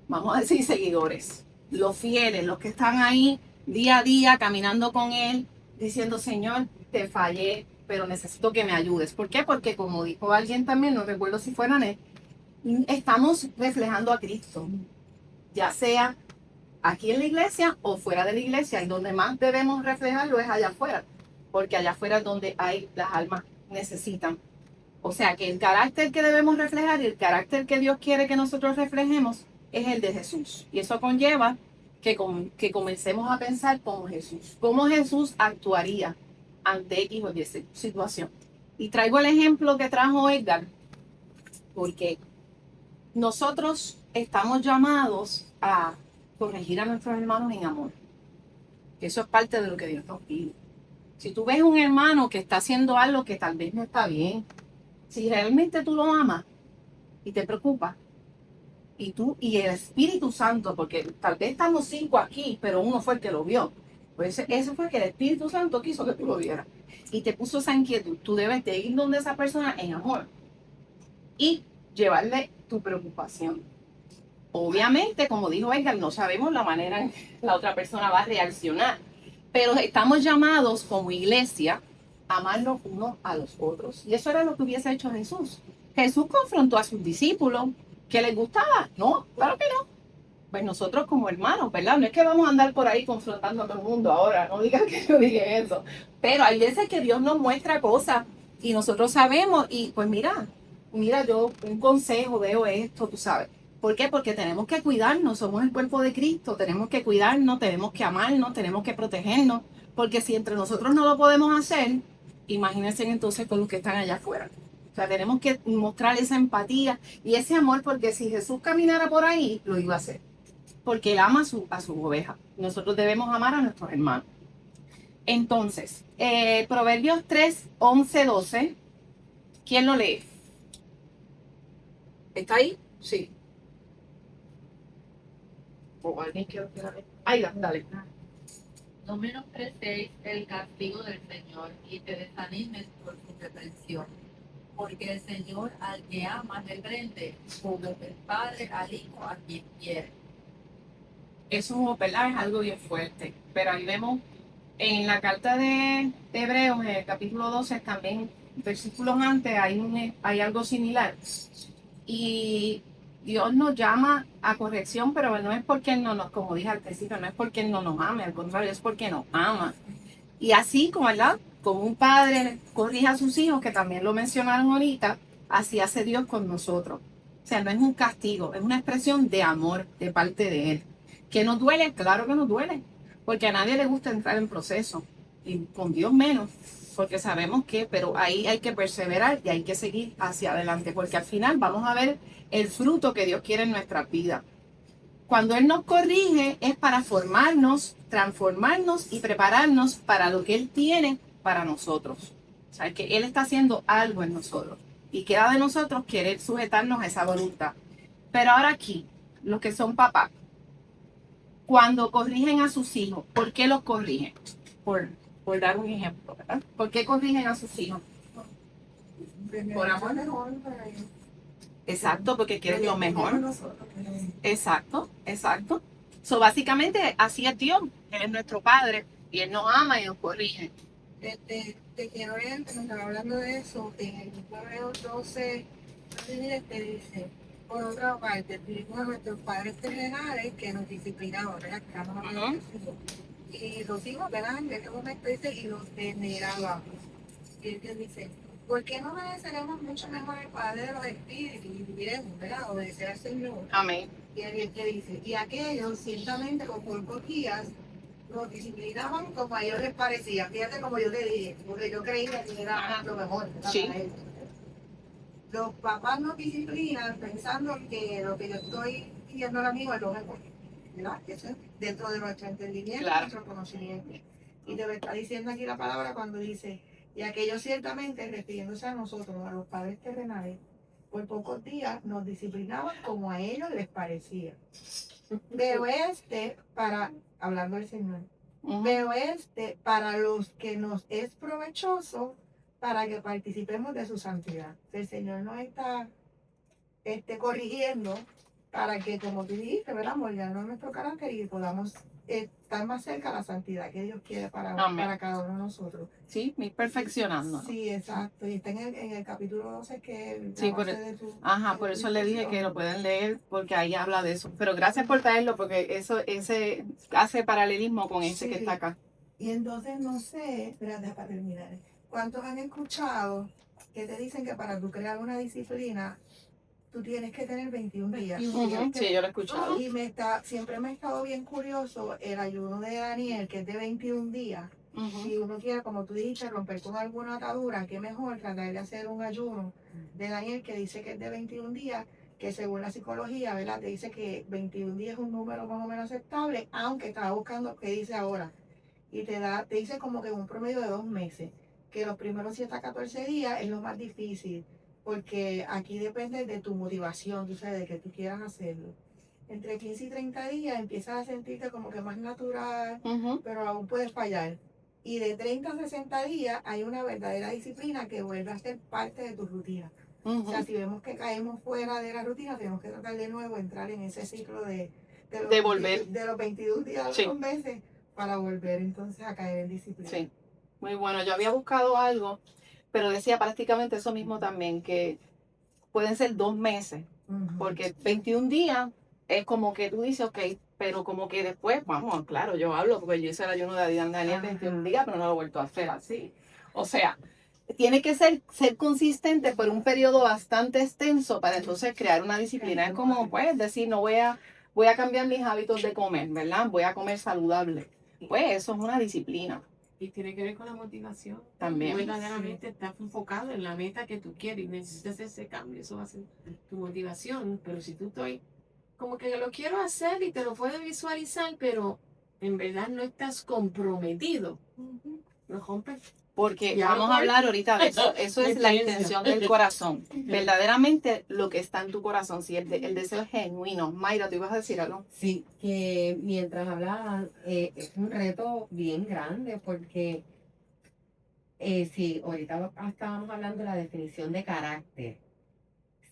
Vamos a decir seguidores, los fieles, los que están ahí día a día caminando con Él, diciendo, Señor, te fallé, pero necesito que me ayudes. ¿Por qué? Porque como dijo alguien también, no recuerdo si fue Nanette, estamos reflejando a Cristo, ya sea aquí en la iglesia o fuera de la iglesia, y donde más debemos reflejarlo es allá afuera, porque allá afuera es donde hay las almas necesitan. O sea que el carácter que debemos reflejar y el carácter que Dios quiere que nosotros reflejemos es el de Jesús. Y eso conlleva que comencemos a pensar como Jesús. ¿Cómo Jesús actuaría ante X o Y situación? Y traigo el ejemplo que trajo Edgar, porque nosotros estamos llamados a corregir a nuestros hermanos en amor. Eso es parte de lo que Dios nos pide. Si tú ves un hermano que está haciendo algo que tal vez no está bien, si realmente tú lo amas y te preocupa, y tú y el Espíritu Santo, porque tal vez estamos 5 aquí, pero uno fue el que lo vio. Pues eso fue que el Espíritu Santo quiso que tú lo vieras y te puso esa inquietud. Tú debes de ir donde esa persona en amor y llevarle tu preocupación. Obviamente, como dijo Edgar, no sabemos la manera en que la otra persona va a reaccionar, pero estamos llamados como iglesia a amarnos unos a los otros. Y eso era lo que hubiese hecho Jesús. Jesús confrontó a sus discípulos. ¿Que les gustaba? No, claro que no. Pues nosotros como hermanos, ¿verdad? No es que vamos a andar por ahí confrontando a todo el mundo ahora, no digan que yo diga eso. Pero hay veces que Dios nos muestra cosas y nosotros sabemos y pues mira, yo un consejo, veo esto, tú sabes. ¿Por qué? Porque tenemos que cuidarnos, somos el cuerpo de Cristo, tenemos que cuidarnos, tenemos que amarnos, tenemos que protegernos, porque si entre nosotros no lo podemos hacer, imagínense entonces con los que están allá afuera. O sea, tenemos que mostrar esa empatía y ese amor, porque si Jesús caminara por ahí, lo iba a hacer. Porque Él ama a su oveja. Nosotros debemos amar a nuestros hermanos. Entonces, Proverbios 3, 11, 12. ¿Quién lo lee? ¿Está ahí? Sí. O alguien quiere leer. Ahí, dale. No menosprecies el castigo del Señor y te desanimes por su reprensión, porque el Señor al que ama reprende, como el Padre al Hijo a quien quiere. Eso, ¿verdad? Es algo bien fuerte. Pero ahí vemos en la carta de Hebreos, en el capítulo 12, también versículos antes, hay algo similar. Y Dios nos llama a corrección, pero no es porque Él no nos, como dije al principio, no es porque Él no nos ame, al contrario, es porque nos ama. Y así, como, ¿verdad? Como un padre corrige a sus hijos, que también lo mencionaron ahorita, así hace Dios con nosotros. O sea, no es un castigo, es una expresión de amor de parte de Él. ¿Que nos duele? Claro que nos duele, porque a nadie le gusta entrar en proceso, y con Dios menos, porque sabemos que, pero ahí hay que perseverar y hay que seguir hacia adelante, porque al final vamos a ver el fruto que Dios quiere en nuestra vida. Cuando Él nos corrige es para formarnos, transformarnos y prepararnos para lo que Él tiene para nosotros. O sea, que Él está haciendo algo en nosotros y queda de nosotros querer sujetarnos a esa voluntad. Pero ahora aquí, los que son papás, cuando corrigen a sus hijos, ¿por qué los corrigen? Por dar un ejemplo, ¿verdad? ¿Por qué corrigen a sus hijos? Por amor. Exacto, porque quieren lo mejor. Exacto. So, básicamente, así es Dios. Él es nuestro Padre y Él nos ama y nos corrige. Te quiero ver, que me estaba hablando de eso, en el Proverbio 12, te dice, por otra parte, tuvimos a nuestros padres terrenales que nos disciplinaban, ¿verdad? Que éramos a los hijos. Y los hijos, ¿verdad? En ese momento dice, y los venerábamos. Y él dice, ¿por qué no mereceremos mucho mejor el Padre de los Espíritus y viviremos, ¿verdad? Obedecer al Señor. Amén. Y él te dice, y aquellos, ciertamente, con pocos días, los disciplinaban como a ellos les parecía. Fíjate como yo te dije, porque yo creía que era lo mejor. Sí. Para ellos. Los papás nos disciplinan pensando que lo que yo estoy pidiendo ahora mismo es lo mejor, ¿verdad? Eso es dentro de nuestro entendimiento, Claro. nuestro conocimiento. Y te lo está diciendo aquí la palabra cuando dice, y aquellos ciertamente, refiriéndose a nosotros, a los padres terrenales, por pocos días nos disciplinaban como a ellos les parecía. Pero hablando del Señor, Ujú. pero para los que nos es provechoso, para que participemos de su santidad. El Señor nos está corrigiendo para que, como tú dijiste, ¿verdad? Moldearnos nuestro carácter y podamos estar más cerca de la santidad que Dios quiere Amén. para cada uno de nosotros. Sí, ir perfeccionando. Sí, exacto. Y está en el capítulo 12 que es Sí, la por, base de tu... ajá, de por tu eso le dije que discusión. lo pueden leer porque ahí habla de eso. Pero gracias por traerlo porque ese hace paralelismo con ese que Sí. está acá. Y entonces no sé, espérate para terminar. ¿Cuántos han escuchado que te dicen que para tú crear una disciplina, tú tienes que tener 21 días? Ujú, sí, yo lo he escuchado. Y siempre me ha estado bien curioso el ayuno de Daniel, que es de 21 días. Ujú. Si uno quiere, como tú dijiste, romper con alguna atadura, qué mejor tratar de hacer un ayuno de Daniel que dice que es de 21 días, que según la psicología, ¿verdad? Te dice que 21 días es un número más o menos aceptable, aunque estaba buscando qué dice ahora. Y te dice como que un promedio de 2 meses, que los primeros 7 a 14 días es lo más difícil, porque aquí depende de tu motivación, tú sabes, de que tú quieras hacerlo. Entre 15 y 30 días empiezas a sentirte como que más natural, Ujú. pero aún puedes fallar. Y de 30 a 60 días hay una verdadera disciplina que vuelve a ser parte de tu rutina. O sea, Ujú. si vemos que caemos fuera de la rutina, tenemos que tratar de nuevo entrar en ese ciclo De volver. de los 22 días a los Sí. 2 meses para volver entonces a caer en disciplina. Sí, muy bueno. Yo había buscado algo, pero decía prácticamente eso mismo también, que pueden ser 2 meses, Ujú. porque 21 días es como que tú dices, ok, pero como que después, vamos, claro, yo hablo, porque yo hice el ayuno de Daniel 21 días, pero no lo he vuelto a hacer así. O sea, tiene que ser consistente por un periodo bastante extenso para entonces crear una disciplina. Es como, pues, decir, no voy a cambiar mis hábitos de comer, ¿verdad? Voy a comer saludable. Pues eso es una disciplina. Y tiene que ver con la motivación. También. Tú verdaderamente estás enfocado en la meta que tú quieres y necesitas ese cambio. Eso va a ser tu motivación. Pero si tú estoy como que lo quiero hacer y te lo puedes visualizar, pero en verdad no estás comprometido, lo rompes. Porque Ya vamos lo a voy. hablar ahorita de eso. Eso Mi es la experiencia. intención del corazón. Verdaderamente lo que está en tu corazón. Si el deseo es genuino. Mayra, ¿tú ibas a decir algo? Sí, que mientras hablaban, es un reto bien grande porque si ahorita estábamos hablando de la definición de carácter,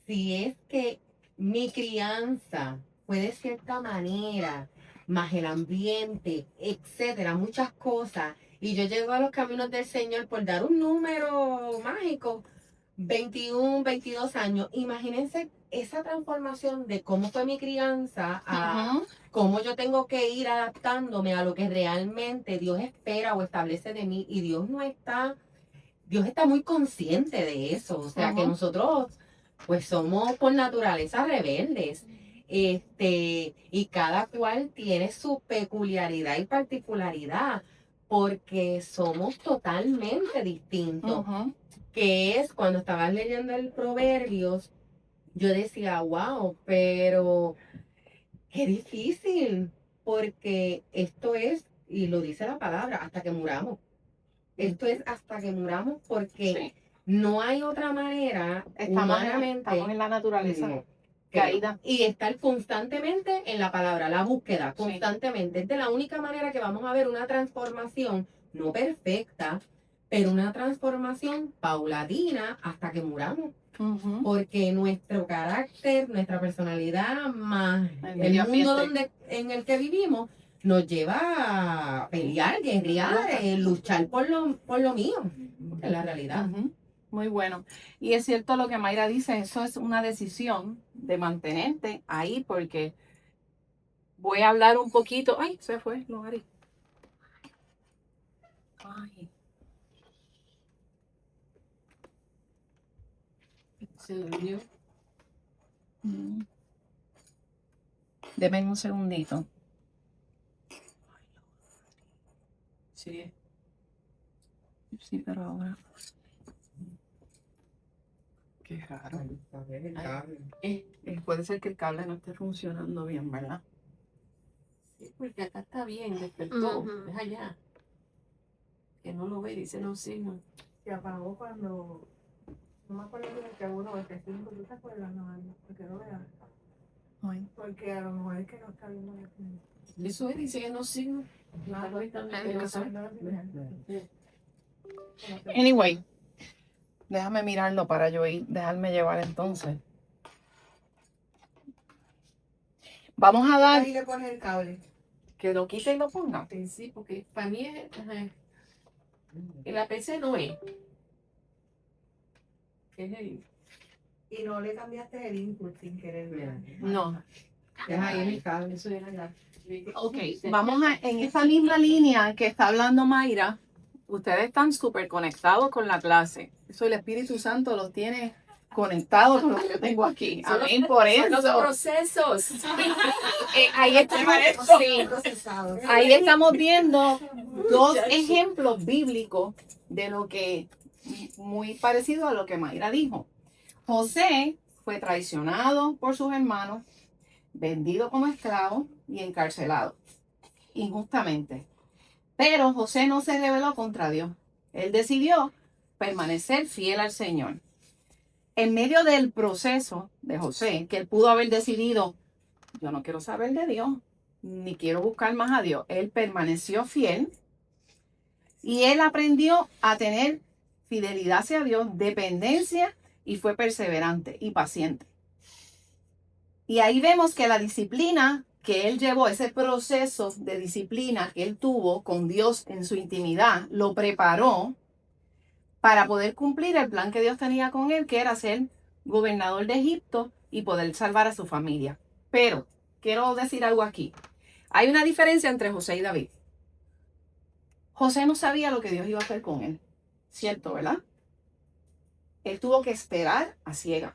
si es que mi crianza fue de cierta manera, más el ambiente, etcétera, muchas cosas, y yo llego a los caminos del Señor por dar un número mágico, 21, 22 años, imagínense esa transformación de cómo fue mi crianza a Ujú. cómo yo tengo que ir adaptándome a lo que realmente Dios espera o establece de mí, y Dios está muy consciente de eso, o sea que Ujú. nosotros pues somos por naturaleza rebeldes, y cada cual tiene su peculiaridad y particularidad, porque somos totalmente distintos, Ujú. que es cuando estabas leyendo el Proverbios, yo decía, wow, pero qué difícil, porque esto es, y lo dice la palabra, hasta que muramos. Esto es hasta que muramos porque Sí. no hay otra manera humanamente. Estamos en la naturaleza No, caída. y estar constantemente en la palabra, la búsqueda, Sí. constantemente. Es de la única manera que vamos a ver una transformación, no perfecta, pero una transformación paulatina hasta que muramos. Ujú. Porque nuestro carácter, nuestra personalidad, más El el medio mundo ambiente. en el que vivimos, nos lleva a pelear, guerrear, luchar por lo mío, en la realidad. Ujú. Muy bueno. Y es cierto lo que Mayra dice, eso es una decisión de mantenerte ahí porque voy a hablar un poquito. Ay, se fue, Logari. Ay. Se durmió. Mm. Deme un segundito. Sí. Sí, pero ahora. Qué raro. Puede ser que el cable no esté funcionando bien, ¿verdad? Sí, porque acá está bien, despertó, Ujú. es allá. que no lo ve, dice no signos. Se apagó cuando, no me acuerdo si el seguro o el testigo, ¿tú te acuerdas, no? Porque no veas. Ay. Porque a lo mejor es que no está viendo el Eso es, dice que no signos. Anyway, déjame mirarlo para yo ir, dejarme llevar entonces. Vamos a dar Ahí le pones el cable. que lo quite y lo ponga. Sí, porque para mí es, en la PC no es. Es el, Y no le cambiaste el input sin querer, ¿verdad? No. es ahí en el cable, eso era la. Ok, vamos a, en esa misma línea que está hablando Mayra, ustedes están súper conectados con la clase. Eso el Espíritu Santo los tiene conectados con lo que yo tengo aquí. Amén, por Son los eso. procesos. Ahí estamos, sí, Procesados. ahí estamos viendo dos ejemplos bíblicos de lo que, muy parecido a lo que Mayra dijo. José fue traicionado por sus hermanos, vendido como esclavo y encarcelado injustamente. Pero José no se rebeló contra Dios. Él decidió permanecer fiel al Señor. En medio del proceso de José, que él pudo haber decidido, yo no quiero saber de Dios, ni quiero buscar más a Dios. Él permaneció fiel y él aprendió a tener fidelidad hacia Dios, dependencia, y fue perseverante y paciente. Y ahí vemos que la disciplina que él llevó, ese proceso de disciplina que él tuvo con Dios en su intimidad, lo preparó para poder cumplir el plan que Dios tenía con él, que era ser gobernador de Egipto y poder salvar a su familia. Pero quiero decir algo aquí. Hay una diferencia entre José y David. José no sabía lo que Dios iba a hacer con él. Cierto, ¿verdad? Él tuvo que esperar a ciegas.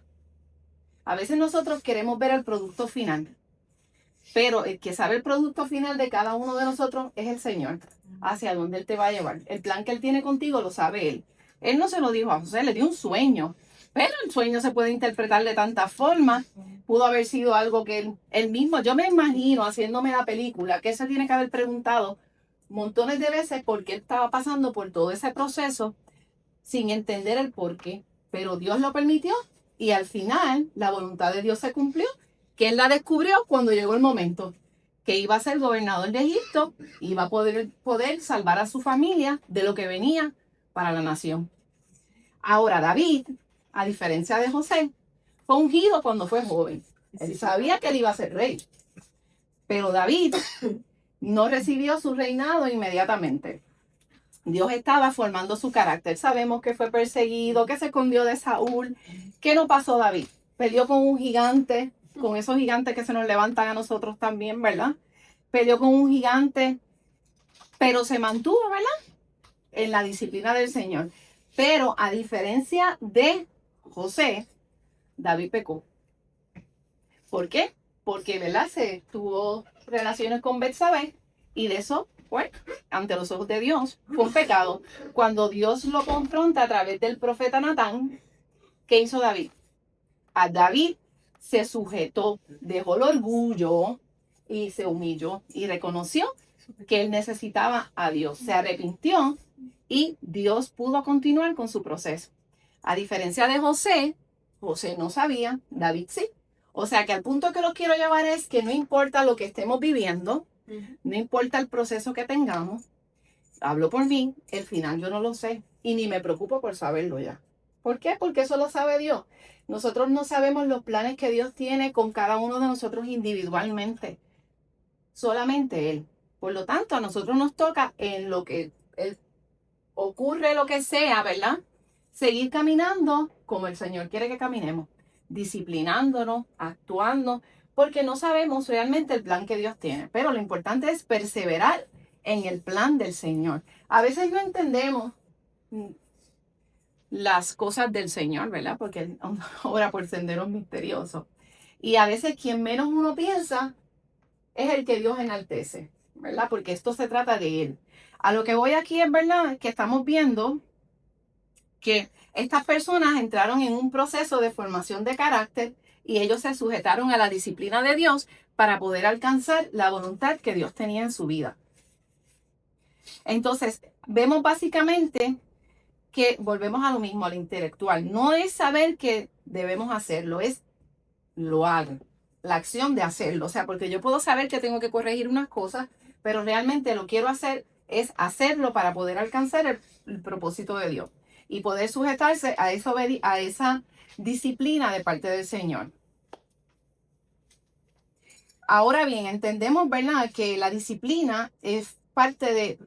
A veces nosotros queremos ver el producto final, pero el que sabe el producto final de cada uno de nosotros es el Señor, hacia dónde Él te va a llevar. El plan que Él tiene contigo lo sabe Él. Él no se lo dijo a José, le dio un sueño, pero el sueño se puede interpretar de tantas formas. Pudo haber sido algo que él mismo, yo me imagino haciéndome la película, que él se tiene que haber preguntado montones de veces por qué estaba pasando por todo ese proceso sin entender el por qué. Pero Dios lo permitió y al final la voluntad de Dios se cumplió, que él la descubrió cuando llegó el momento, que iba a ser gobernador de Egipto, iba a poder salvar a su familia de lo que venía para la nación. Ahora David, a diferencia de José, fue ungido cuando fue joven. Él sabía que él iba a ser rey. Pero David no recibió su reinado inmediatamente. Dios estaba formando su carácter. Sabemos que fue perseguido, que se escondió de Saúl. ¿Qué no pasó David? Peleó con un gigante, con esos gigantes que se nos levantan a nosotros también, ¿verdad? Peleó con un gigante, pero se mantuvo, ¿verdad? En la disciplina del Señor. Pero a diferencia de José, David pecó. ¿Por qué? Porque, ¿verdad? Se tuvo relaciones con Betsabé y de eso, pues, ante los ojos de Dios, fue un pecado. Cuando Dios lo confronta a través del profeta Natán, ¿qué hizo David? A David se sujetó, dejó el orgullo y se humilló y reconoció que él necesitaba a Dios. Se arrepintió y Dios pudo continuar con su proceso. A diferencia de José, José no sabía, David sí. O sea que al punto que los quiero llevar es que no importa lo que estemos viviendo, no importa el proceso que tengamos, hablo por mí, el final yo no lo sé y ni me preocupo por saberlo ya. ¿Por qué? Porque eso lo sabe Dios. Nosotros no sabemos los planes que Dios tiene con cada uno de nosotros individualmente. Solamente Él. Por lo tanto, a nosotros nos toca en lo que ocurre, lo que sea, ¿verdad? Seguir caminando como el Señor quiere que caminemos. Disciplinándonos, actuando, porque no sabemos realmente el plan que Dios tiene. Pero lo importante es perseverar en el plan del Señor. A veces no entendemos las cosas del Señor, ¿verdad? Porque Él obra por senderos misteriosos. Y a veces quien menos uno piensa es el que Dios enaltece, ¿verdad? Porque esto se trata de Él. A lo que voy aquí es, ¿verdad?, que estamos viendo que estas personas entraron en un proceso de formación de carácter y ellos se sujetaron a la disciplina de Dios para poder alcanzar la voluntad que Dios tenía en su vida. Entonces, vemos básicamente que volvemos a lo mismo, al intelectual. No es saber que debemos hacerlo, es lo hago. La acción de hacerlo. O sea, porque yo puedo saber que tengo que corregir unas cosas, pero realmente lo quiero hacer es hacerlo para poder alcanzar el propósito de Dios y poder sujetarse a esa disciplina de parte del Señor. Ahora bien, entendemos, ¿verdad?, que la disciplina es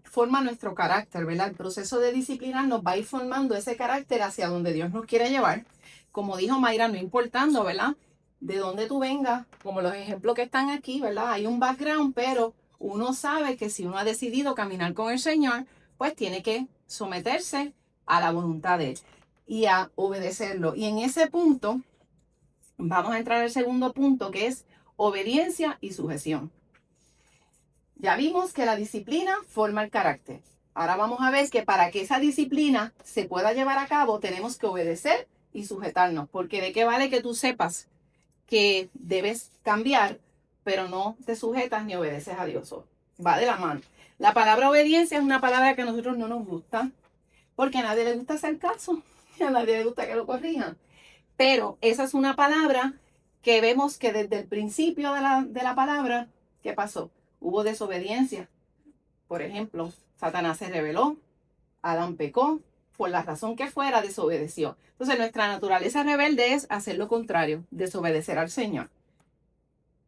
forma nuestro carácter, ¿verdad? El proceso de disciplina nos va a ir formando ese carácter hacia donde Dios nos quiere llevar. Como dijo Mayra, no importando, ¿verdad?, de dónde tú vengas, como los ejemplos que están aquí, ¿verdad? Hay un background, pero uno sabe que si uno ha decidido caminar con el Señor, pues tiene que someterse a la voluntad de Él y a obedecerlo. Y en ese punto, vamos a entrar al segundo punto, que es obediencia y sujeción. Ya vimos que la disciplina forma el carácter. Ahora vamos a ver que para que esa disciplina se pueda llevar a cabo, tenemos que obedecer y sujetarnos. Porque de qué vale que tú sepas que debes cambiar, pero no te sujetas ni obedeces a Dios. Va de la mano. La palabra obediencia es una palabra que a nosotros no nos gusta, porque a nadie le gusta hacer caso, a nadie le gusta que lo corrijan. Pero esa es una palabra que vemos que desde el principio de la palabra, ¿qué pasó? Hubo desobediencia. Por ejemplo, Satanás se rebeló, Adán pecó, por la razón que fuera, desobedeció. Entonces, nuestra naturaleza rebelde es hacer lo contrario, desobedecer al Señor.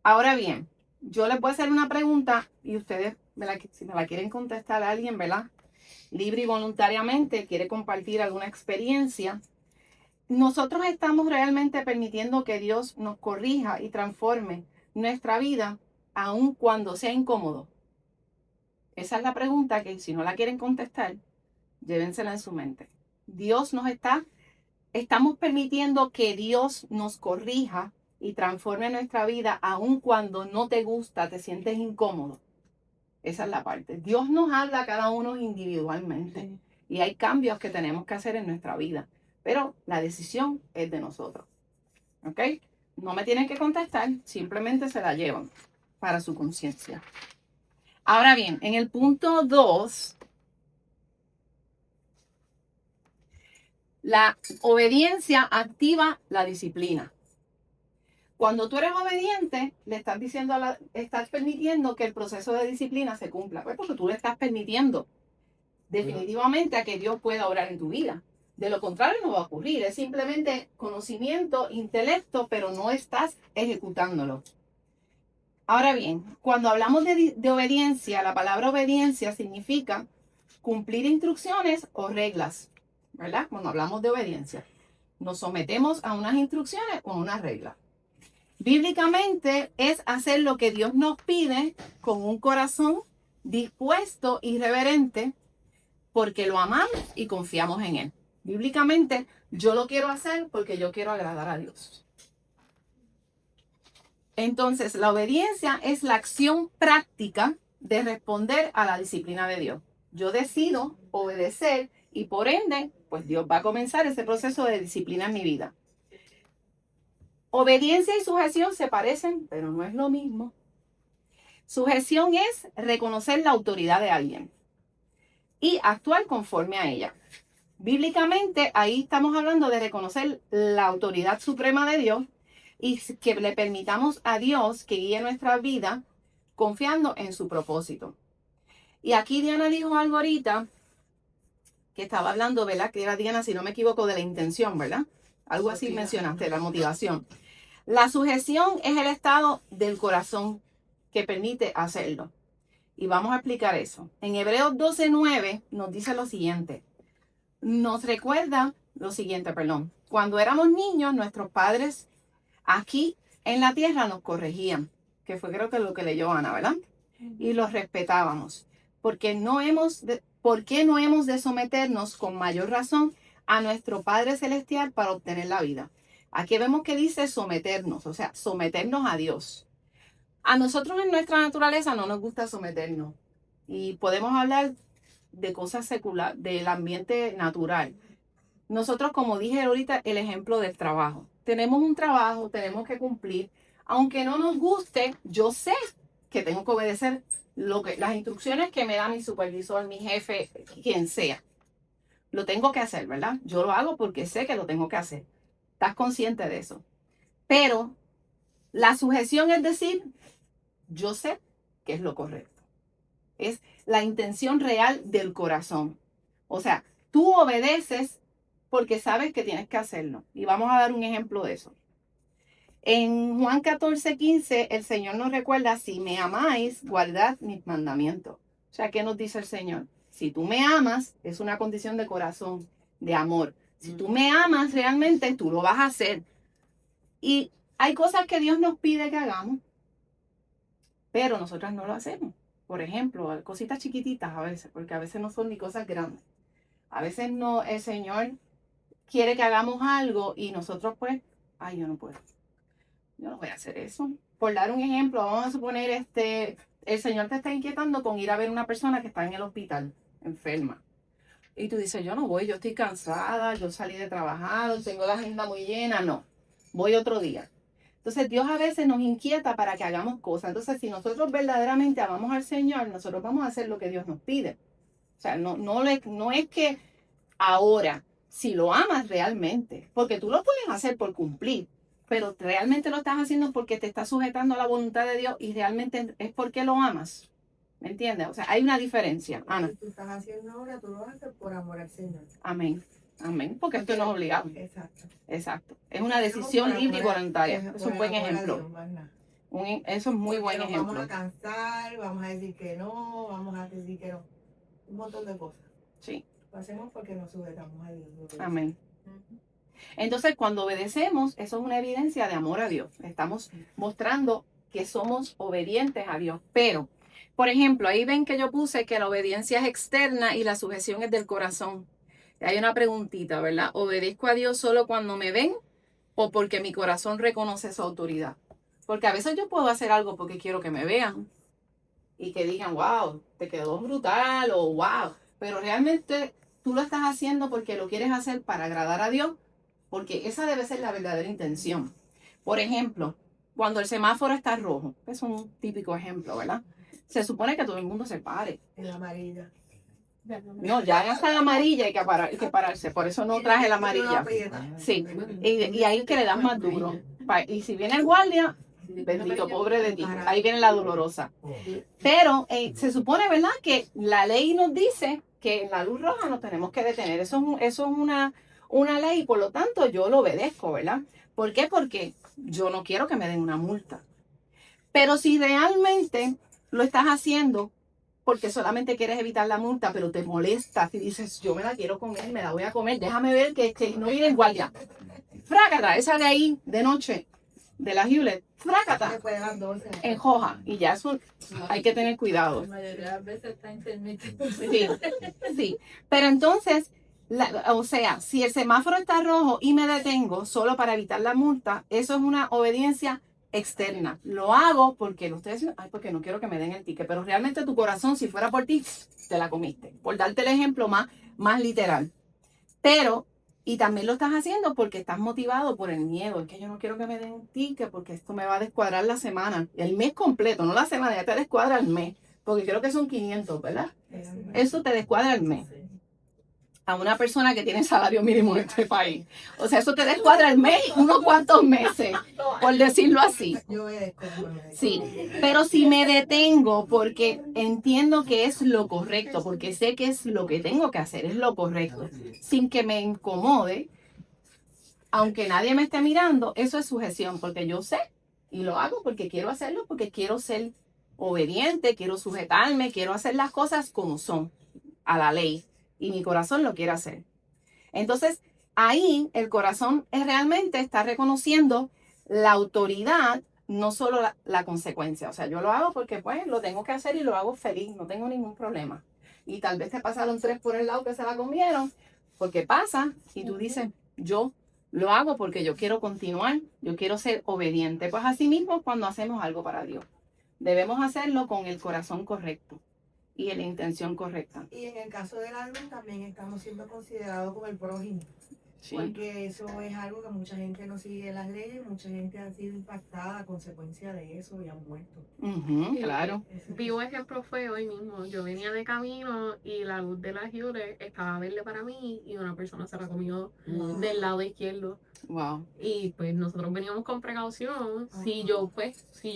Ahora bien, yo les voy a hacer una pregunta y ustedes, si me la quieren contestar a alguien, ¿verdad?, libre y voluntariamente, quiere compartir alguna experiencia. ¿Nosotros estamos realmente permitiendo que Dios nos corrija y transforme nuestra vida, aun cuando sea incómodo? Esa es la pregunta que, si no la quieren contestar, llévensela en su mente. Estamos permitiendo que Dios nos corrija y transforme nuestra vida, aun cuando no te gusta, te sientes incómodo. Esa es la parte. Dios nos habla a cada uno individualmente y hay cambios que tenemos que hacer en nuestra vida, pero la decisión es de nosotros. ¿Ok? No me tienen que contestar, simplemente se la llevan para su conciencia. Ahora bien, en el punto 2, la obediencia activa la disciplina. Cuando tú eres obediente, le estás diciendo estás permitiendo que el proceso de disciplina se cumpla. Pues porque tú le estás permitiendo definitivamente a que Dios pueda obrar en tu vida. De lo contrario no va a ocurrir. Es simplemente conocimiento, intelecto, pero no estás ejecutándolo. Ahora bien, cuando hablamos de obediencia, la palabra obediencia significa cumplir instrucciones o reglas, ¿verdad? Cuando hablamos de obediencia, nos sometemos a unas instrucciones o a unas reglas. Bíblicamente es hacer lo que Dios nos pide con un corazón dispuesto y reverente, porque lo amamos y confiamos en Él. Bíblicamente, yo lo quiero hacer porque yo quiero agradar a Dios. Entonces, la obediencia es la acción práctica de responder a la disciplina de Dios. Yo decido obedecer y por ende, pues Dios va a comenzar ese proceso de disciplina en mi vida. Obediencia y sujeción se parecen, pero no es lo mismo. Sujeción es reconocer la autoridad de alguien y actuar conforme a ella. Bíblicamente, ahí estamos hablando de reconocer la autoridad suprema de Dios y que le permitamos a Dios que guíe nuestra vida confiando en su propósito. Y aquí Diana dijo algo ahorita, que estaba hablando, ¿verdad? Que era Diana, si no me equivoco, de la intención, ¿verdad? Algo así mencionaste, la motivación. La sujeción es el estado del corazón que permite hacerlo. Y vamos a explicar eso. En Hebreos 12:9 nos dice lo siguiente. Nos recuerda lo siguiente, perdón. Cuando éramos niños, nuestros padres aquí en la tierra nos corregían, que fue creo que lo que leyó Ana, ¿verdad? Y los respetábamos. ¿Por qué no hemos de someternos con mayor razón a nuestro Padre Celestial para obtener la vida? Aquí vemos que dice someternos, o sea, someternos a Dios. A nosotros en nuestra naturaleza no nos gusta someternos. Y podemos hablar de cosas seculares, del ambiente natural. Nosotros, como dije ahorita, el ejemplo del trabajo. Tenemos un trabajo, tenemos que cumplir. Aunque no nos guste, yo sé que tengo que obedecer las instrucciones que me da mi supervisor, mi jefe, quien sea. Lo tengo que hacer, ¿verdad? Yo lo hago porque sé que lo tengo que hacer. ¿Estás consciente de eso? Pero la sujeción es decir, yo sé que es lo correcto. Es la intención real del corazón. O sea, tú obedeces porque sabes que tienes que hacerlo. Y vamos a dar un ejemplo de eso. En Juan 14:15, el Señor nos recuerda, si me amáis, guardad mis mandamientos. O sea, ¿qué nos dice el Señor? Si tú me amas, es una condición de corazón, de amor. Si tú me amas realmente, tú lo vas a hacer. Y hay cosas que Dios nos pide que hagamos, pero nosotras no lo hacemos. Por ejemplo, cositas chiquititas a veces, porque a veces no son ni cosas grandes. A veces no, el Señor quiere que hagamos algo y nosotros pues, ay, yo no puedo. Yo no voy a hacer eso. Por dar un ejemplo, vamos a suponer, el Señor te está inquietando con ir a ver a una persona que está en el hospital, enferma. Y tú dices, yo no voy, yo estoy cansada, yo salí de trabajar, tengo la agenda muy llena. No, voy otro día. Entonces Dios a veces nos inquieta para que hagamos cosas. Entonces si nosotros verdaderamente amamos al Señor, nosotros vamos a hacer lo que Dios nos pide. O sea, no es que ahora, si lo amas realmente, porque tú lo puedes hacer por cumplir, pero realmente lo estás haciendo porque te estás sujetando a la voluntad de Dios y realmente es porque lo amas. ¿Me entiendes? O sea, hay una diferencia. Ana. Lo que tú estás haciendo ahora, tú lo haces por amor al Señor. Amén. Amén. Porque esto no es obligado. Exacto. Exacto. Es una decisión libre y voluntaria. Es un buen Por amor a ejemplo. Dios, más nada. Eso es muy Porque buen nos ejemplo. Vamos a cansar, vamos a decir que no, vamos a decir que no. Un montón de cosas. Sí. Lo hacemos porque nos sujetamos a Dios. Amén. Entonces, cuando obedecemos, eso es una evidencia de amor a Dios. Estamos mostrando que somos obedientes a Dios. Pero, por ejemplo, ahí ven que yo puse que la obediencia es externa y la sujeción es del corazón. Hay una preguntita, ¿verdad? ¿Obedezco a Dios solo cuando me ven o porque mi corazón reconoce su autoridad? Porque a veces yo puedo hacer algo porque quiero que me vean y que digan, wow, te quedó brutal o wow. Pero realmente tú lo estás haciendo porque lo quieres hacer para agradar a Dios, porque esa debe ser la verdadera intención. Por ejemplo, cuando el semáforo está rojo, es un típico ejemplo, ¿verdad? Se supone que todo el mundo se pare. En la amarilla. No, ya hasta la amarilla hay que pararse, por eso no traje la amarilla. Sí, y ahí es que le das más duro. Y si viene el guardia, bendito, pobre de ti, ahí viene la dolorosa. Pero se supone, ¿verdad?, que la ley nos dice que en la luz roja nos tenemos que detener. Eso es una ley y por lo tanto yo lo obedezco, ¿verdad? ¿Por qué? Porque yo no quiero que me den una multa. Pero si realmente lo estás haciendo porque solamente quieres evitar la multa, pero te molestas y dices, yo me la quiero comer, me la voy a comer, déjame ver que no viene el guardia. Frácata, esa de ahí, de noche, de la Hewlett, frácata, Después de las 12. en hoja. Y ya eso hay que tener cuidado. La mayoría de las veces está intermitente. Sí, sí. Pero entonces, o sea, si el semáforo está rojo y me detengo solo para evitar la multa, eso es una obediencia externa. Lo hago porque lo estoy haciendo, porque no quiero que me den el ticket. Pero realmente tu corazón, si fuera por ti, te la comiste. Por darte el ejemplo más literal. Pero, y también lo estás haciendo porque estás motivado por el miedo. Es que yo no quiero que me den un ticket porque esto me va a descuadrar la semana. El mes completo, no la semana, ya te descuadra el mes. Porque creo que son 500, ¿verdad? Eso te descuadra el mes. A una persona que tiene salario mínimo en este país. O sea, eso te descuadra el mes, unos cuantos meses, por decirlo así. Yo obedezco. Sí, pero si me detengo porque entiendo que es lo correcto, porque sé que es lo que tengo que hacer, es lo correcto, sin que me incomode, aunque nadie me esté mirando, eso es sujeción, porque yo sé y lo hago porque quiero hacerlo, porque quiero ser obediente, quiero sujetarme, quiero hacer las cosas como son, a la ley, y mi corazón lo quiere hacer. Entonces, ahí el corazón realmente está reconociendo la autoridad, no solo la consecuencia. O sea, yo lo hago porque pues lo tengo que hacer y lo hago feliz, no tengo ningún problema. Y tal vez te pasaron 3 por el lado que se la comieron, porque pasa y tú dices, yo lo hago porque yo quiero continuar, yo quiero ser obediente. Pues así mismo cuando hacemos algo para Dios, debemos hacerlo con el corazón correcto y en la intención correcta. Y en el caso de la luz también estamos siendo considerados como el prójimo. Sí. Porque eso es algo que mucha gente no sigue las leyes, mucha gente ha sido impactada a consecuencia de eso y han muerto. Ujú, claro. Vivo ejemplo fue hoy mismo. Yo venía de camino y la luz de la Hyundai estaba verde para mí y una persona se la comió del lado izquierdo. Wow. Y pues nosotros veníamos con precaución. Si yo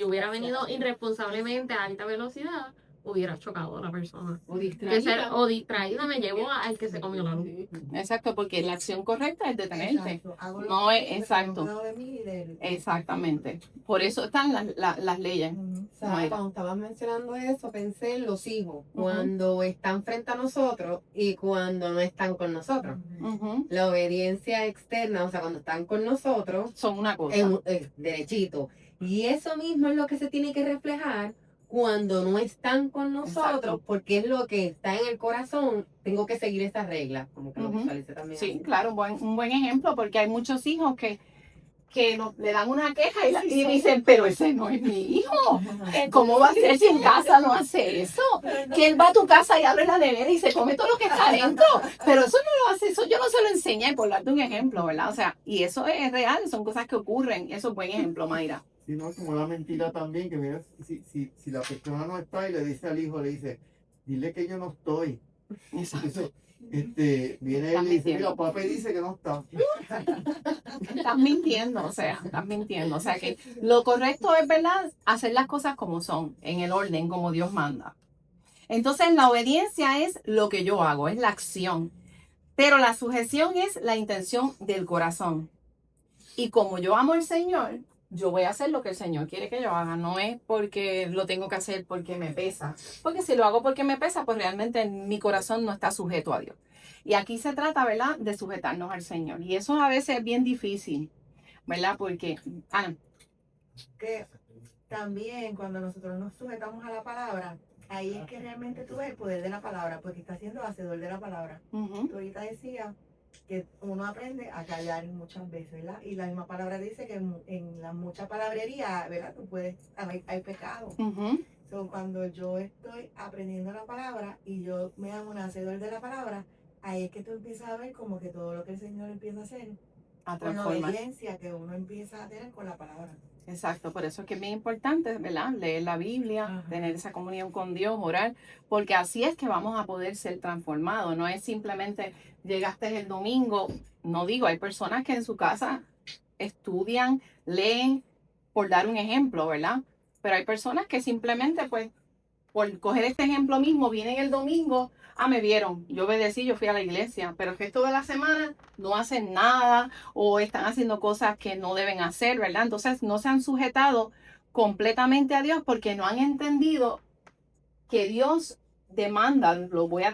hubiera venido irresponsablemente a alta velocidad, hubiera chocado a la persona. O distraída. O distraída me llevó al que se comió la luz. Exacto, porque la acción correcta es detenerte. Exacto. Hago lo No que es quiero, exacto. pero no puedo de mí y del- Exactamente. Por eso están las leyes. Ujú. ¿Sabes? Mayra. Cuando estabas mencionando eso, pensé en los hijos, cuando están frente a nosotros y cuando no están con nosotros. Ujú. La obediencia externa, o sea, cuando están con nosotros, Son una cosa. es derechito. Y eso mismo es lo que se tiene que reflejar cuando no están con nosotros, Exacto. porque es lo que está en el corazón. Tengo que seguir esta regla, como que lo Ujú. visualicé también. Sí, así. claro, un buen ejemplo, porque hay muchos hijos que le dan una queja y dicen, pero ese no es mi hijo. ¿Cómo va a ser si en casa no hace eso? Que él va a tu casa y abre la nevera y se come todo lo que está adentro. Pero eso no lo hace, eso yo no se lo enseñé, por darte un ejemplo, ¿verdad? O sea, y eso es real, son cosas que ocurren. Eso es buen ejemplo, Mayra. Sino como la mentira también, que mira, si la persona no está y le dice al hijo, le dice, dile que yo no estoy. Exacto. Entonces, viene él y dice, mira, papi dice que no está. Estás mintiendo, o sea, estás mintiendo. O sea que lo correcto es, ¿verdad? Hacer las cosas como son, en el orden, como Dios manda. Entonces, la obediencia es lo que yo hago, es la acción. Pero la sujeción es la intención del corazón. Y como yo amo al Señor, yo voy a hacer lo que el Señor quiere que yo haga. No es porque lo tengo que hacer porque me pesa. Porque si lo hago porque me pesa, pues realmente mi corazón no está sujeto a Dios. Y aquí se trata, ¿verdad?, de sujetarnos al Señor. Y eso a veces es bien difícil, ¿verdad? Porque, Ana, Que también cuando nosotros nos sujetamos a la palabra, ahí es que realmente tú ves el poder de la palabra, porque está siendo hacedor de la palabra. ujú, Tú ahorita decías que uno aprende a callar muchas veces, ¿verdad? Y la misma palabra dice que en la mucha palabrería, ¿verdad? Tú puedes, hay pecado. ujú, So, cuando yo estoy aprendiendo la palabra y yo me hago un hacedor de la palabra, ahí es que tú empiezas a ver como que todo lo que el Señor empieza a hacer a con la transformar. obediencia que uno empieza a tener con la palabra. Exacto, por eso es que es bien importante, ¿verdad? Leer la Biblia, Ajá. tener esa comunión con Dios, orar, porque así es que vamos a poder ser transformados. No es simplemente llegaste el domingo, no digo, hay personas que en su casa estudian, leen, por dar un ejemplo, ¿verdad? Pero hay personas que simplemente, pues, por coger este ejemplo mismo, vienen el domingo, me vieron, yo obedecí, yo fui a la iglesia, pero el resto de la semana no hacen nada o están haciendo cosas que no deben hacer, ¿verdad? Entonces no se han sujetado completamente a Dios porque no han entendido que Dios demanda, lo voy a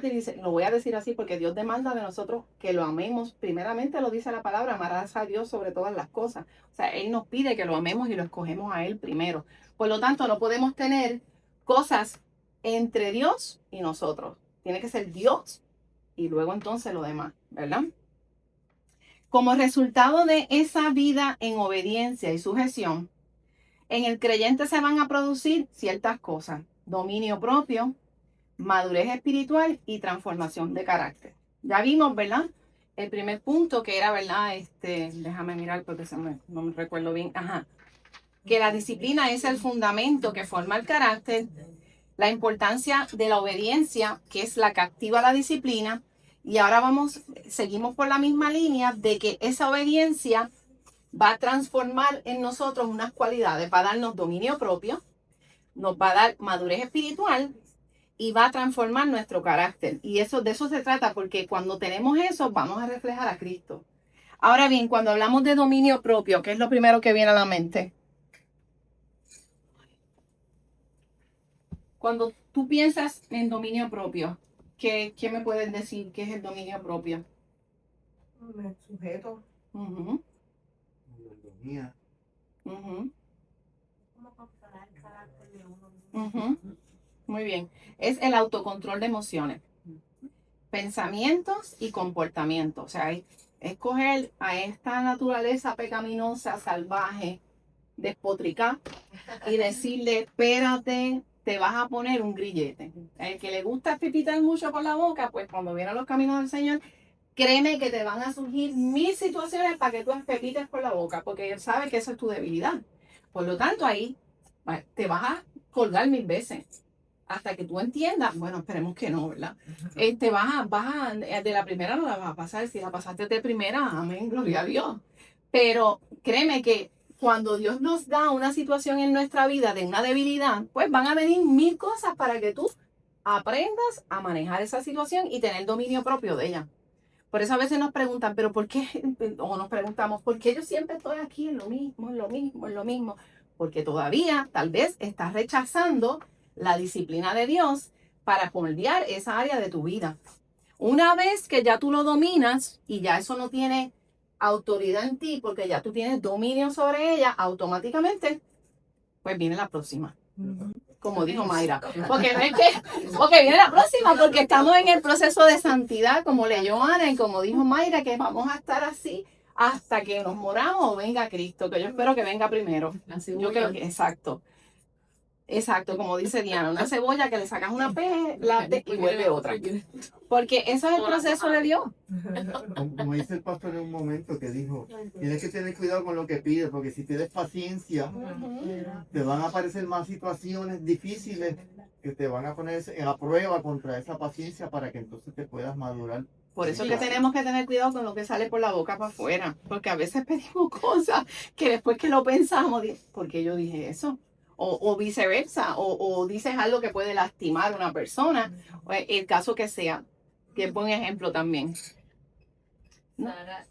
decir así porque Dios demanda de nosotros que lo amemos. Primeramente lo dice la palabra, amarás a Dios sobre todas las cosas. O sea, Él nos pide que lo amemos y lo escogemos a Él primero. Por lo tanto, no podemos tener cosas entre Dios y nosotros. Tiene que ser Dios y luego entonces lo demás, ¿verdad? Como resultado de esa vida en obediencia y sujeción, en el creyente se van a producir ciertas cosas: dominio propio, madurez espiritual y transformación de carácter. Ya vimos, ¿verdad? El primer punto que era, ¿verdad? Déjame mirar porque no me recuerdo bien. Ajá. Que la disciplina es el fundamento que forma el carácter, la importancia de la obediencia, que es la que activa la disciplina, y ahora seguimos por la misma línea de que esa obediencia va a transformar en nosotros unas cualidades, va a darnos dominio propio, nos va a dar madurez espiritual y va a transformar nuestro carácter. Y de eso se trata, porque cuando tenemos eso, vamos a reflejar a Cristo. Ahora bien, cuando hablamos de dominio propio, ¿qué es lo primero que viene a la mente? Cuando tú piensas en dominio propio, ¿qué me puedes decir? ¿Qué es el dominio propio? Me sujeto. Ujú, Monotonía. ujú, ¿Cómo controlar el carácter de uno? ujú. Muy bien. Es el autocontrol de emociones, pensamientos y comportamientos. O sea, es coger a esta naturaleza pecaminosa, salvaje, despotricada, y decirle, espérate, te vas a poner un grillete. El que le gusta pipitar mucho con la boca, pues cuando viene a los caminos del Señor, créeme que te van a surgir 1000 situaciones para que tú espepites por la boca, porque él sabe que esa es tu debilidad. Por lo tanto, ahí te vas a colgar 1000 veces. Hasta que tú entiendas, bueno, esperemos que no, ¿verdad? De la primera no la vas a pasar. Si la pasaste de primera, amén, gloria a Dios. Pero créeme que cuando Dios nos da una situación en nuestra vida de una debilidad, pues van a venir 1000 cosas para que tú aprendas a manejar esa situación y tener dominio propio de ella. Por eso a veces nos preguntan, pero ¿por qué? O nos preguntamos, ¿por qué yo siempre estoy aquí en lo mismo, en lo mismo, en lo mismo? Porque todavía tal vez estás rechazando la disciplina de Dios para moldear esa área de tu vida. Una vez que ya tú lo dominas y ya eso no tiene autoridad en ti, porque ya tú tienes dominio sobre ella, automáticamente, pues viene la próxima. Como dijo Mayra. Porque viene la próxima, porque estamos en el proceso de santidad, como leyó Ana y como dijo Mayra, que vamos a estar así hasta que nos moramos o venga Cristo, que yo espero que venga primero. Yo creo que, exacto, como dice Diana, una cebolla que le sacas una pelate y vuelve otra. Porque eso es el proceso de Dios. Como dice el pastor en un momento que dijo, tienes que tener cuidado con lo que pides, porque si tienes paciencia, te van a aparecer más situaciones difíciles que te van a poner en la prueba contra esa paciencia para que entonces te puedas madurar. Por eso es que tenemos que tener cuidado con lo que sale por la boca para afuera, porque a veces pedimos cosas que después que lo pensamos, ¿por qué yo dije eso? O viceversa, o dices algo que puede lastimar a una persona, o el caso que sea, que es buen ejemplo también. Sara,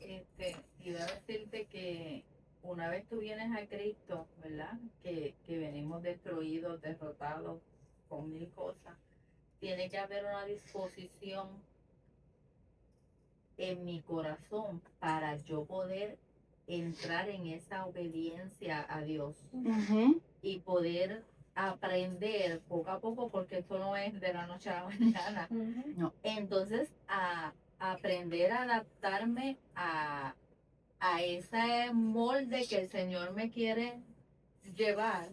iba a decirte que una vez tú vienes a Cristo, ¿verdad? Que venimos destruidos, derrotados con 1000 cosas, tiene que haber una disposición en mi corazón para yo poder entrar en esa obediencia a Dios y poder aprender poco a poco, porque esto no es de la noche a la mañana. No. Entonces, a aprender a adaptarme a ese molde que el Señor me quiere llevar.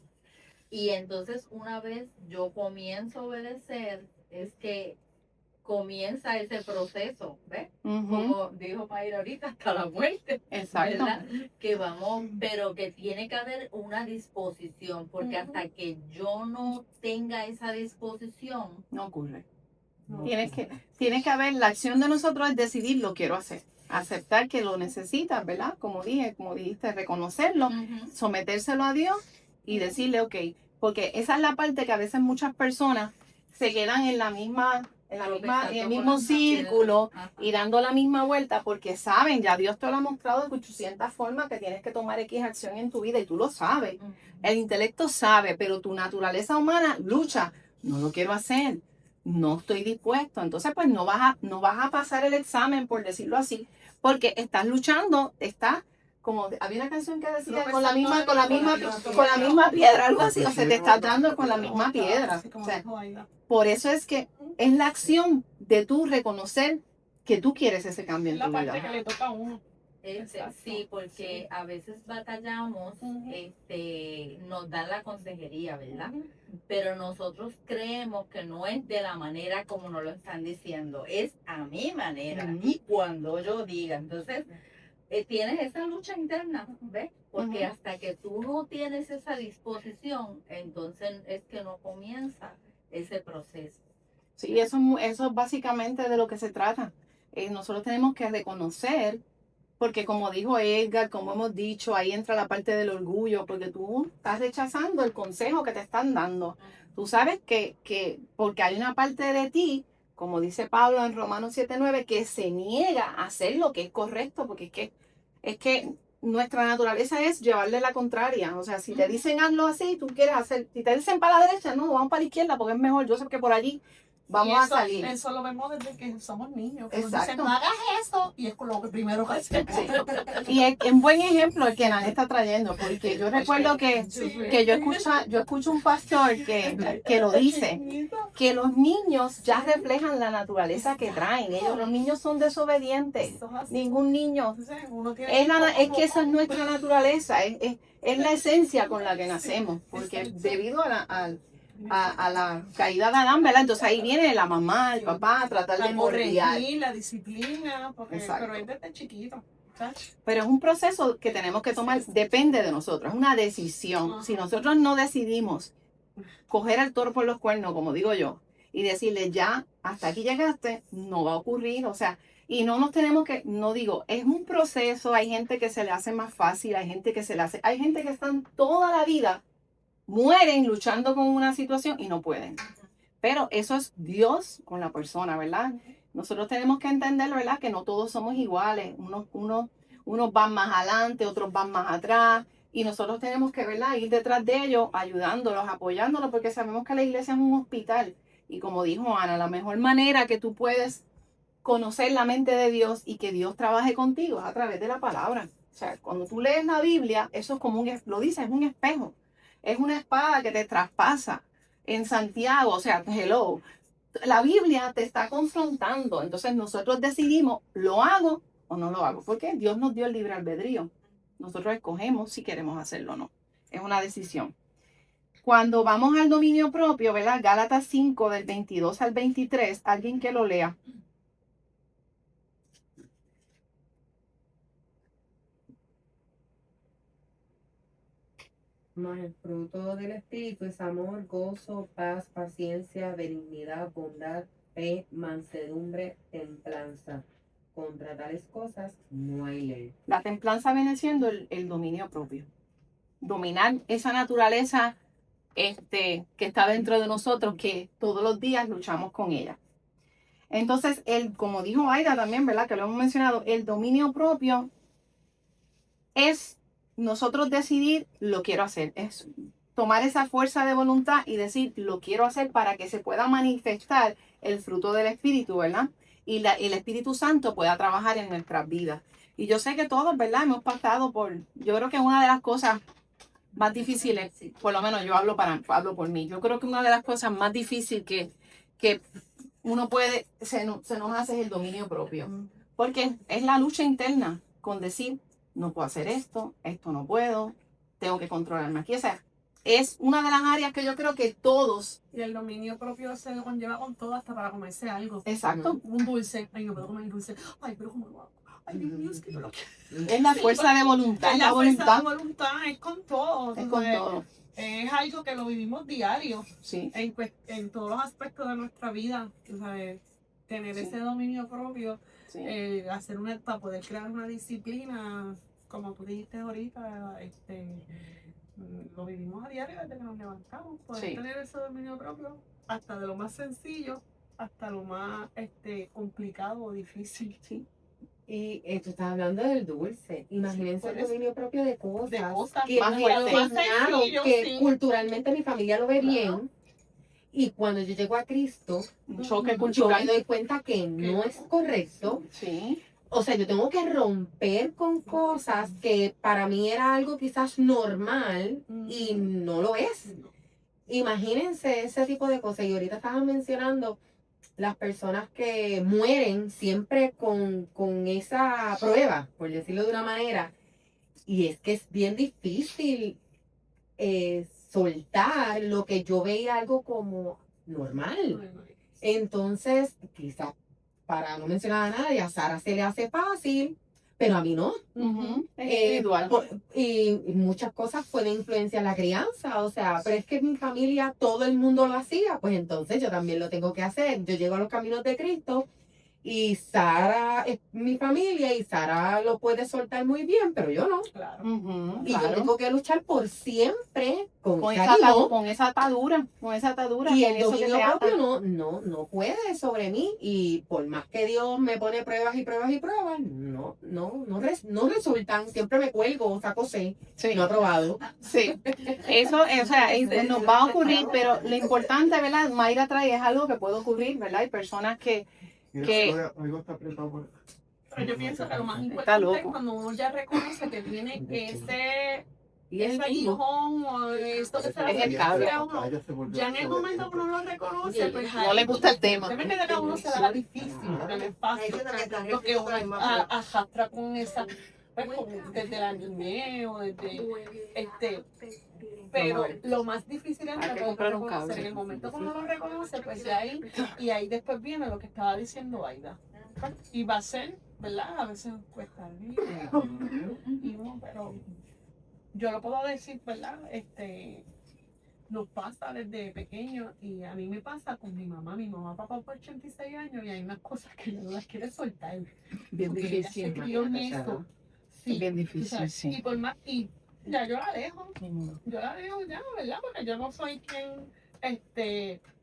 Y entonces, una vez yo comienzo a obedecer, es que comienza ese proceso, ¿ves? Como dijo Mayra ahorita, hasta la muerte. Exacto. ¿Verdad? Que vamos, pero que tiene que haber una disposición, porque hasta que yo no tenga esa disposición, no ocurre. No. Tienes que haber, la acción de nosotros es decidir, lo quiero hacer. Aceptar que lo necesitas, ¿verdad? Como dijiste, reconocerlo, sometérselo a Dios y decirle, ok, porque esa es la parte que a veces muchas personas se quedan en el mismo círculo y dando la misma vuelta porque saben, ya Dios te lo ha mostrado de 800 formas que tienes que tomar X acción en tu vida y tú lo sabes. El intelecto sabe, pero tu naturaleza humana lucha. No lo quiero hacer, no estoy dispuesto. Entonces, pues no vas a pasar el examen, por decirlo así, porque estás luchando, como había una canción que decía con la misma piedra, algo así, o sea, te estás dando con la misma piedra. O sea, por eso es que es la acción de tú reconocer que tú quieres ese cambio en tu vida. La parte que le toca a uno. Sí, porque a veces batallamos, nos dan la consejería, ¿verdad? Pero nosotros creemos que no es de la manera como nos lo están diciendo, es a mi manera y cuando yo diga. Entonces, tienes esa lucha interna, ¿ves? Porque hasta que tú no tienes esa disposición, entonces es que no comienza ese proceso. Sí, eso es básicamente de lo que se trata. Nosotros tenemos que reconocer, porque como dijo Edgar, como hemos dicho, ahí entra la parte del orgullo, porque tú estás rechazando el consejo que te están dando. Tú sabes que porque hay una parte de ti, como dice Pablo en Romanos 7:9, que se niega a hacer lo que es correcto, porque es que nuestra naturaleza es llevarle la contraria. O sea, si te dicen hazlo así, tú quieres hacer. Si te dicen para la derecha, no, vamos para la izquierda porque es mejor. Yo sé que por allí vamos a salir. Eso lo vemos desde que somos niños. Exacto. Dicen, no hagas eso, y es lo que primero que hacemos. Sí. Y es un buen ejemplo el que Nan está trayendo, porque yo recuerdo que yo escucho un pastor que lo dice, que los niños ya reflejan la naturaleza que traen. Los niños son desobedientes. Ningún niño. Es que esa es nuestra naturaleza, es la esencia con la que nacemos, porque debido a la caída de Adán, ¿verdad? Entonces ahí viene la mamá, el papá, a tratar de La corregiar. corregir, la disciplina, porque, Exacto. pero es desde chiquito. ¿Sabes? Pero es un proceso que tenemos que tomar, depende de nosotros, es una decisión. Ajá. Si nosotros no decidimos coger el toro por los cuernos, como digo yo, y decirle ya, hasta aquí llegaste, no va a ocurrir, o sea, y no nos tenemos que, no digo, es un proceso, hay gente que se le hace más fácil, hay gente que se le hace, hay gente que están toda la vida, mueren luchando con una situación y no pueden. Pero eso es Dios con la persona, ¿verdad? Nosotros tenemos que entender, ¿verdad? Que no todos somos iguales. Unos van más adelante, otros van más atrás. Y nosotros tenemos que, ¿verdad? Ir detrás de ellos, ayudándolos, apoyándolos, porque sabemos que la iglesia es un hospital. Y como dijo Ana, la mejor manera que tú puedes conocer la mente de Dios y que Dios trabaje contigo es a través de la palabra. O sea, cuando tú lees la Biblia, eso es como lo dice, es un espejo. Es una espada que te traspasa. En Santiago, o sea, hello, la Biblia te está confrontando. Entonces nosotros decidimos, ¿lo hago o no lo hago? Porque Dios nos dio el libre albedrío. Nosotros escogemos si queremos hacerlo o no. Es una decisión. Cuando vamos al dominio propio, ¿verdad? Gálatas 5 del 22 al 23, alguien que lo lea. Mas el fruto del Espíritu es amor, gozo, paz, paciencia, benignidad, bondad, fe, mansedumbre, templanza. Contra tales cosas no hay ley. La templanza viene siendo el dominio propio. Dominar esa naturaleza que está dentro de nosotros, que todos los días luchamos con ella. Entonces, como dijo Aida también, ¿verdad? Que lo hemos mencionado, el dominio propio es nosotros decidir, lo quiero hacer. Es tomar esa fuerza de voluntad y decir, lo quiero hacer para que se pueda manifestar el fruto del Espíritu, ¿verdad? Y el Espíritu Santo pueda trabajar en nuestras vidas. Y yo sé que todos, ¿verdad? Hemos pasado yo creo que una de las cosas más difíciles, por lo menos yo hablo por mí, yo creo que una de las cosas más difíciles que uno se nos hace es el dominio propio. Porque es la lucha interna con decir, no puedo hacer esto no puedo, tengo que controlarme aquí. O sea, es una de las áreas que yo creo que todos. Y el dominio propio se conlleva con todo, hasta para comerse algo. Exacto. Un dulce. Ay, no puedo comer el dulce. Ay, pero ¿cómo lo hago? Ay, Dios mío, es que yo lo quiero. Es la fuerza de voluntad. Es la fuerza de voluntad, es con todo. Es con todo. Es algo que lo vivimos diario. Sí. En todos los aspectos de nuestra vida. O sea, tener Sí. ese dominio propio, Sí. para poder crear una disciplina, como tú dijiste ahorita, lo vivimos a diario desde que nos levantamos. Poder Sí. tener ese dominio propio, hasta de lo más sencillo, hasta lo más complicado o difícil. Sí. Y tú estás hablando del dulce. Imagínense por el eso. dominio propio de cosas, De cosas que más me fuertes. enseñaron, Sencillo, que sí. culturalmente mi familia lo ve bien. Y cuando yo llego a Cristo, Un choque yo me cultural. doy cuenta que no es correcto. Sí. O sea, yo tengo que romper con cosas que para mí era algo quizás normal y no lo es. Imagínense ese tipo de cosas. Y ahorita estaban mencionando las personas que mueren siempre con esa prueba, por decirlo de una manera. Y es que es bien difícil soltar lo que yo veía algo como normal. Entonces, quizás, para no mencionar a nadie, a Sara se le hace fácil, pero a mí no. Ujú. Es individual. Y muchas cosas pueden influenciar la crianza, o sea, pero es que en mi familia todo el mundo lo hacía, pues entonces yo también lo tengo que hacer. Yo llego a los caminos de Cristo y Sara es mi familia y Sara lo puede soltar muy bien, pero yo no. Claro. Ujú, Y yo claro. tengo que luchar por siempre con Con esa esa atadura, y con el eso que dominio te ata. propio no puede sobre mí. Y por más que Dios me pone pruebas y pruebas y pruebas, no resultan. Siempre me cuelgo, saco C, Sí. no aprobado. Sí, eso, o sea, nos va a ocurrir, pero lo importante, ¿verdad? Mayra trae es algo que puede ocurrir, ¿verdad? Hay personas que Algo está apretado por... Pero yo pienso que lo más Está importante es loco. cuando uno ya reconoce que tiene ese Y es ese el mismo. aguijón o esto que se le Es el hace cable. a uno, ya en el momento que uno lo reconoce, pues No le gusta el tema. debe que a uno se da la difícil, porque no es fácil, porque uno arrastra con esa, pues, desde la niñez o desde Pero lo más difícil es Hay que poder comprar un reconocer. cable. En el momento que uno lo reconoce, pues de ahí, y ahí después viene lo que estaba diciendo Aida. Y va a ser, ¿verdad? A veces cuesta y uno, pero yo lo puedo decir, ¿verdad? Nos pasa desde pequeño y a mí me pasa con mi mamá. Mi mamá papá por 86 años y hay unas cosas que yo no las quiero soltar. Bien Porque ella se crió en eso. Sí, Bien tú difícil, sabes. sí. Y por más, y ya yo la dejo. Yo la dejo ya, ¿verdad? Porque yo no soy quien,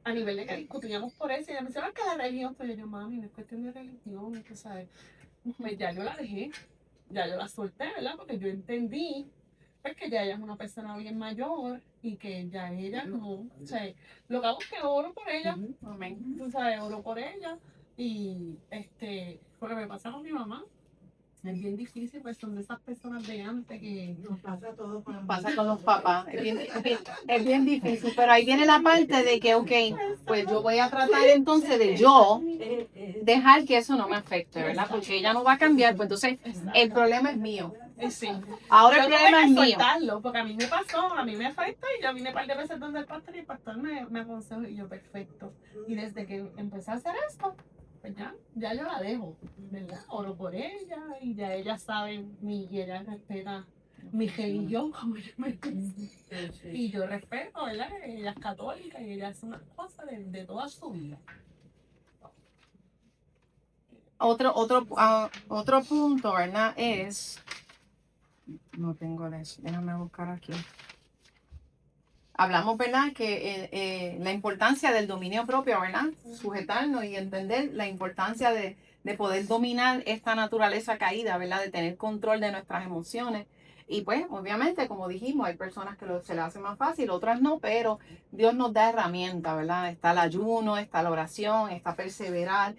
a nivel de que discutíamos por eso. Y ella me decía, "Ah, que la religión". Pero yo, mami, no es cuestión de religión, tú sabes. Pues ya yo la dejé, ya yo la solté, ¿verdad? Porque yo entendí pues, que ya ella es una persona bien mayor y que ya ella no, o sea, lo que hago es que oro por ella, Amén. tú sabes, oro por ella y porque me pasa con mi mamá. Es bien difícil, pues son de esas personas de antes que Nos pasa todo con las Pasa con los papás, es bien difícil, pero ahí viene la parte de que, ok, pues yo voy a tratar entonces de yo dejar que eso no me afecte, ¿verdad? Porque ella no va a cambiar, pues entonces el problema es mío. sí. Ahora el Yo tuve problema que es mío. soltarlo, porque a mí me pasó, a mí me afecta y yo vine un par de veces donde el pastor y el pastor me aconsejó y yo, perfecto. Y desde que empecé a hacer esto, pues ya yo la dejo, ¿verdad? Oro por ella y ya ella sabe y ella respeta mi religión, como yo me dice. Y yo respeto, ¿verdad? Ella es católica y ella hace unas cosas de toda su vida. Otro punto, ¿verdad? Es, no tengo eso, déjame buscar aquí. Hablamos, ¿verdad? Que la importancia del dominio propio, ¿verdad? Sujetarnos y entender la importancia de poder dominar esta naturaleza caída, ¿verdad? De tener control de nuestras emociones. Y pues, obviamente, como dijimos, hay personas que se les hace más fácil, otras no, pero Dios nos da herramientas, ¿verdad? Está el ayuno, está la oración, está perseverar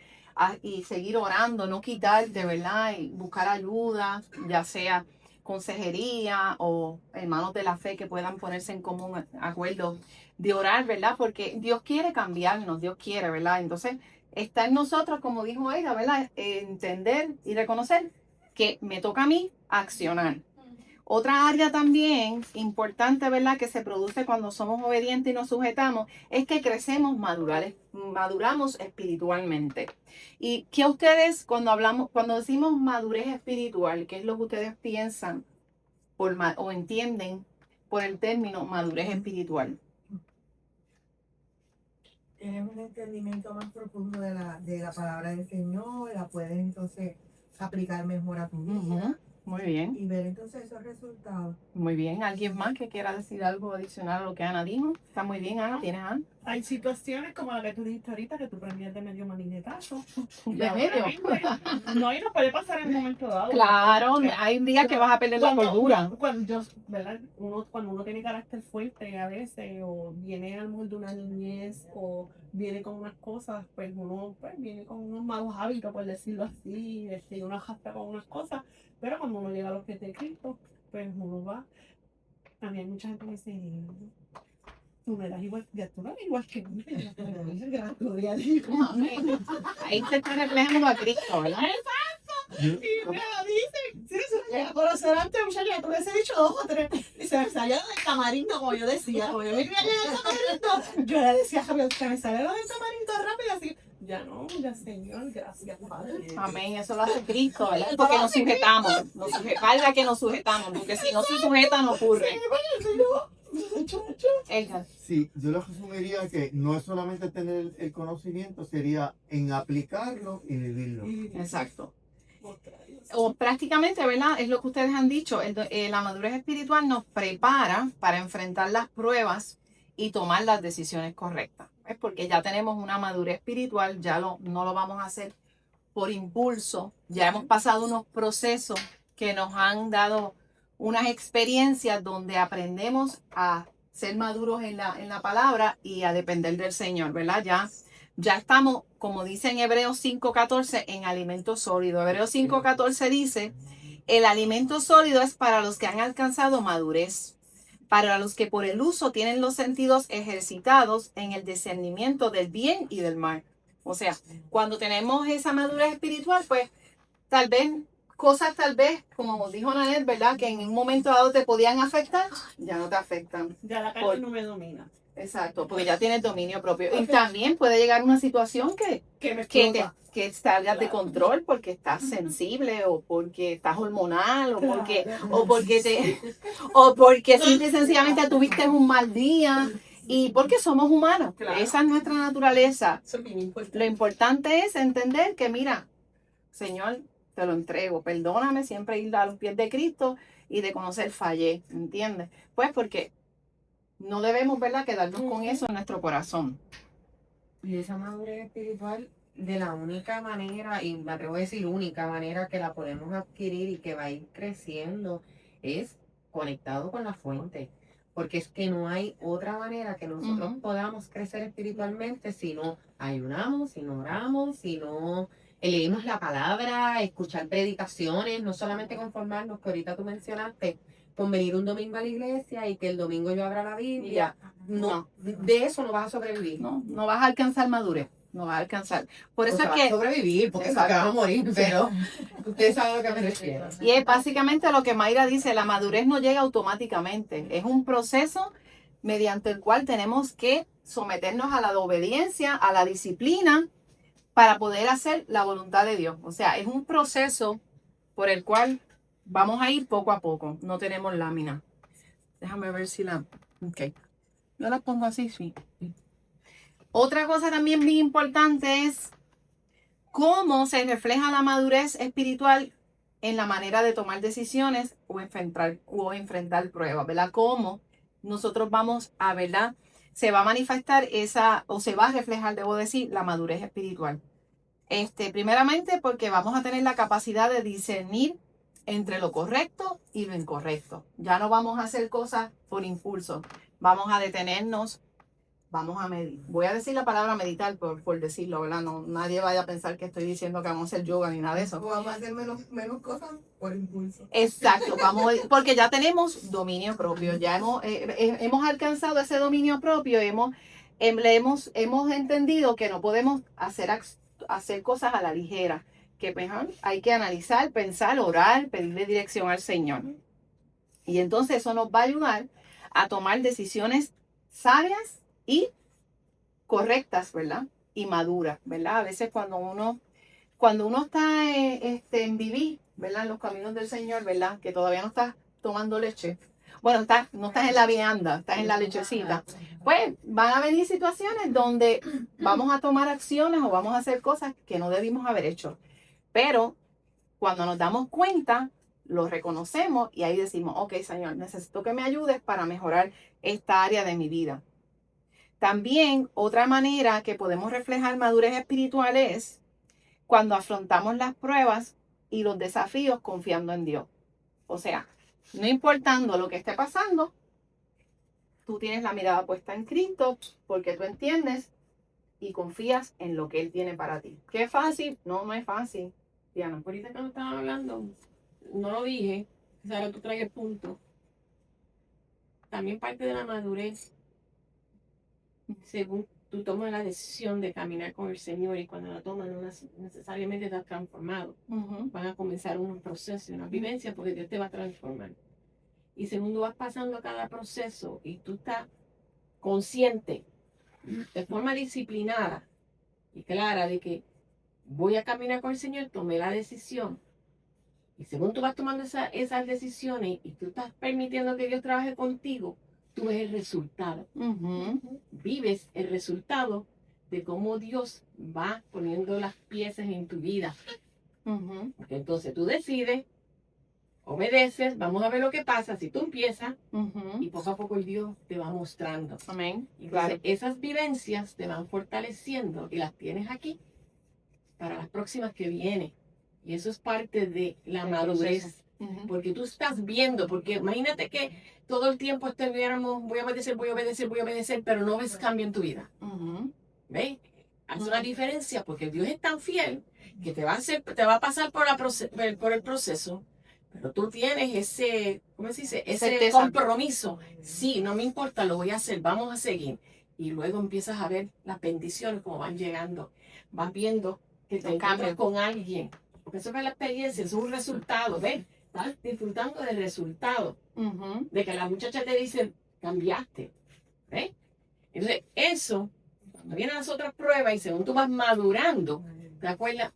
y seguir orando, no quitarte, ¿verdad? Y buscar ayuda, ya sea consejería o hermanos de la fe que puedan ponerse en común acuerdo de orar, ¿verdad? Porque Dios quiere cambiarnos, Dios quiere, ¿verdad? Entonces, está en nosotros, como dijo ella, ¿verdad? Entender y reconocer que me toca a mí accionar. Otra área también importante, ¿verdad? Que se produce cuando somos obedientes y nos sujetamos, es que crecemos, maduramos espiritualmente. ¿Y qué ustedes, cuando decimos madurez espiritual, qué es lo que ustedes piensan o entienden por el término madurez espiritual? Tienes un entendimiento más profundo de la palabra del Señor, la puedes entonces aplicar mejor a tu vida Muy bien, y ver entonces esos resultados. muy bien. ¿Alguien más que quiera decir algo adicional a lo que Ana dijo? Está muy bien, Ana. ¿Tienes Ana? Hay situaciones como la que tú dijiste ahorita, que tú prendías de medio maninetazo. ¿De medio? No, y nos puede pasar en un momento dado. Claro, hay un día que vas a perder la cordura. ¿Verdad? Cuando uno tiene carácter fuerte a veces, o viene a lo mejor de una niñez, o viene con unas cosas, pues uno viene con unos malos hábitos, por decirlo así, uno jasta con unas cosas, pero cuando uno llega a los pies de Cristo, pues uno va. A mí hay mucha gente que me dice, tú me das igual, ya tú no eres igual que mí, gloria a Dios. Ahí se está reflejando a Cristo, ¿verdad? Y me lo dicen, sí, se lo llega a conocer antes, muchacha, tú les he dicho 2 o 3, y se me salió del tamarindo, como yo decía, como yo me crié en el tamarindo, yo le decía a Javier, se me salió del tamarindo rápido, así, ya no, ya Señor, gracias, Padre. Amén, eso lo hace Cristo, ¿verdad? Porque nos sujetamos, valga que nos sujetamos, porque si no se sujeta no ocurre. Edgar. Sí, yo lo resumiría que no es solamente tener el conocimiento, sería en aplicarlo y vivirlo. Exacto. O prácticamente, ¿verdad? Es lo que ustedes han dicho, la madurez espiritual nos prepara para enfrentar las pruebas y tomar las decisiones correctas. Es porque ya tenemos una madurez espiritual, ya no lo vamos a hacer por impulso, ya hemos pasado unos procesos que nos han dado unas experiencias donde aprendemos a ser maduros en la palabra y a depender del Señor, ¿verdad? Ya estamos, como dice en Hebreos 5:14, en alimento sólido. Hebreos 5:14 dice, el alimento sólido es para los que han alcanzado madurez, para los que por el uso tienen los sentidos ejercitados en el discernimiento del bien y del mal. O sea, cuando tenemos esa madurez espiritual, pues tal vez cosas tal vez, como dijo Nanette, ¿verdad? Que en un momento dado te podían afectar, ya no te afectan. Ya la carne no me domina. Exacto, porque ya tienes dominio propio. Y también puede llegar una situación Que me que explota. que salgas de Claro. control porque estás sensible o porque estás hormonal o Claro. porque simple y sencillamente tuviste un mal día y porque somos humanos. Claro. Esa es nuestra naturaleza. Eso es bien importante. Lo importante es entender que, mira, Señor, te lo entrego, perdóname, siempre ir a los pies de Cristo y de conocer fallé, ¿entiendes? Pues porque no debemos, ¿verdad?, quedarnos con eso en nuestro corazón. Y esa madurez espiritual, de la única manera, y me atrevo a decir única manera que la podemos adquirir y que va a ir creciendo, es conectado con la fuente. Porque es que no hay otra manera que nosotros Ujú. podamos crecer espiritualmente si no ayunamos, si no oramos, si no leemos la palabra, escuchar predicaciones, no solamente conformarnos, que ahorita tú mencionaste, con venir un domingo a la iglesia y que el domingo yo abra la Biblia. No, de eso no vas a sobrevivir. No vas a alcanzar madurez, no vas a alcanzar. Por eso O sea, es vas a que, sobrevivir, porque Exacto. se acaba de morir, pero ustedes saben a lo que me refiero. y es básicamente lo que Mayra dice, la madurez no llega automáticamente, es un proceso mediante el cual tenemos que someternos a la obediencia, a la disciplina, para poder hacer la voluntad de Dios. O sea, es un proceso por el cual vamos a ir poco a poco, no tenemos lámina. Déjame ver si la... Ok. Yo la pongo así, sí. Otra cosa también bien importante es cómo se refleja la madurez espiritual en la manera de tomar decisiones o enfrentar pruebas, ¿verdad? Cómo nosotros vamos a, ¿verdad? Se va a manifestar o se va a reflejar, debo decir, la madurez espiritual. Primeramente porque vamos a tener la capacidad de discernir entre lo correcto y lo incorrecto. Ya no vamos a hacer cosas por impulso. Vamos a detenernos, vamos a medir. Voy a decir la palabra meditar por decirlo, ¿verdad? No, nadie vaya a pensar que estoy diciendo que vamos a hacer yoga ni nada de eso. O vamos a hacer menos cosas por impulso. Exacto, porque ya tenemos dominio propio, ya hemos alcanzado ese dominio propio, hemos entendido que no podemos hacer cosas a la ligera, que mejor hay que analizar, pensar, orar, pedirle dirección al Señor. Y entonces eso nos va a ayudar a tomar decisiones sabias y correctas, ¿verdad? Y maduras, ¿verdad? A veces cuando uno está en vivir, ¿verdad? En los caminos del Señor, ¿verdad? Que todavía no estás tomando leche. Bueno, no estás en la vianda, estás en la lechecita. Pues van a venir situaciones donde vamos a tomar acciones o vamos a hacer cosas que no debimos haber hecho. Pero cuando nos damos cuenta, lo reconocemos y ahí decimos, ok, Señor, necesito que me ayudes para mejorar esta área de mi vida. También otra manera que podemos reflejar madurez espiritual es cuando afrontamos las pruebas y los desafíos confiando en Dios. O sea, no importando lo que esté pasando, tú tienes la mirada puesta en Cristo porque tú entiendes y confías en lo que Él tiene para ti. ¿Qué es fácil? No, no es fácil. Diana. Ahorita cuando estaba hablando, no lo dije, ahora tú traes el punto. También parte de la madurez, según tú tomas la decisión de caminar con el Señor y cuando la tomas no necesariamente estás transformado. Uh-huh. Van a comenzar un proceso, una vivencia porque Dios te va a transformar. Y segundo, vas pasando cada proceso y tú estás consciente, de forma disciplinada y clara de que voy a caminar con el Señor, tomé la decisión. Y según tú vas tomando esas decisiones y tú estás permitiendo que Dios trabaje contigo, tú ves el resultado. Uh-huh. Vives el resultado de cómo Dios va poniendo las piezas en tu vida. Uh-huh. Porque entonces tú decides, obedeces, vamos a ver lo que pasa si tú empiezas Uh-huh. y poco a poco el Dios te va mostrando. Amén. Y Claro. esas vivencias te van fortaleciendo y las tienes aquí para las próximas que vienen. Y eso es parte de la El madurez. Uh-huh. Porque tú estás viendo, porque imagínate que todo el tiempo estuviéramos, voy a obedecer, pero no ves cambio en tu vida. Uh-huh. ¿Ves? Hace una diferencia porque Dios es tan fiel que te va a pasar por el proceso, pero tú tienes ese, ¿cómo se dice? Ese Certeza. compromiso. Sí, no me importa, lo voy a hacer, vamos a seguir. Y luego empiezas a ver las bendiciones como van llegando. Vas viendo que te Los encuentras cambios. con alguien porque eso es la experiencia, eso es un resultado, ¿ves? Estás disfrutando del resultado, Ujú. de que la muchacha te dice, cambiaste, ¿ves? Entonces, eso, cuando vienen las otras pruebas y según tú vas madurando, ¿te acuerdas?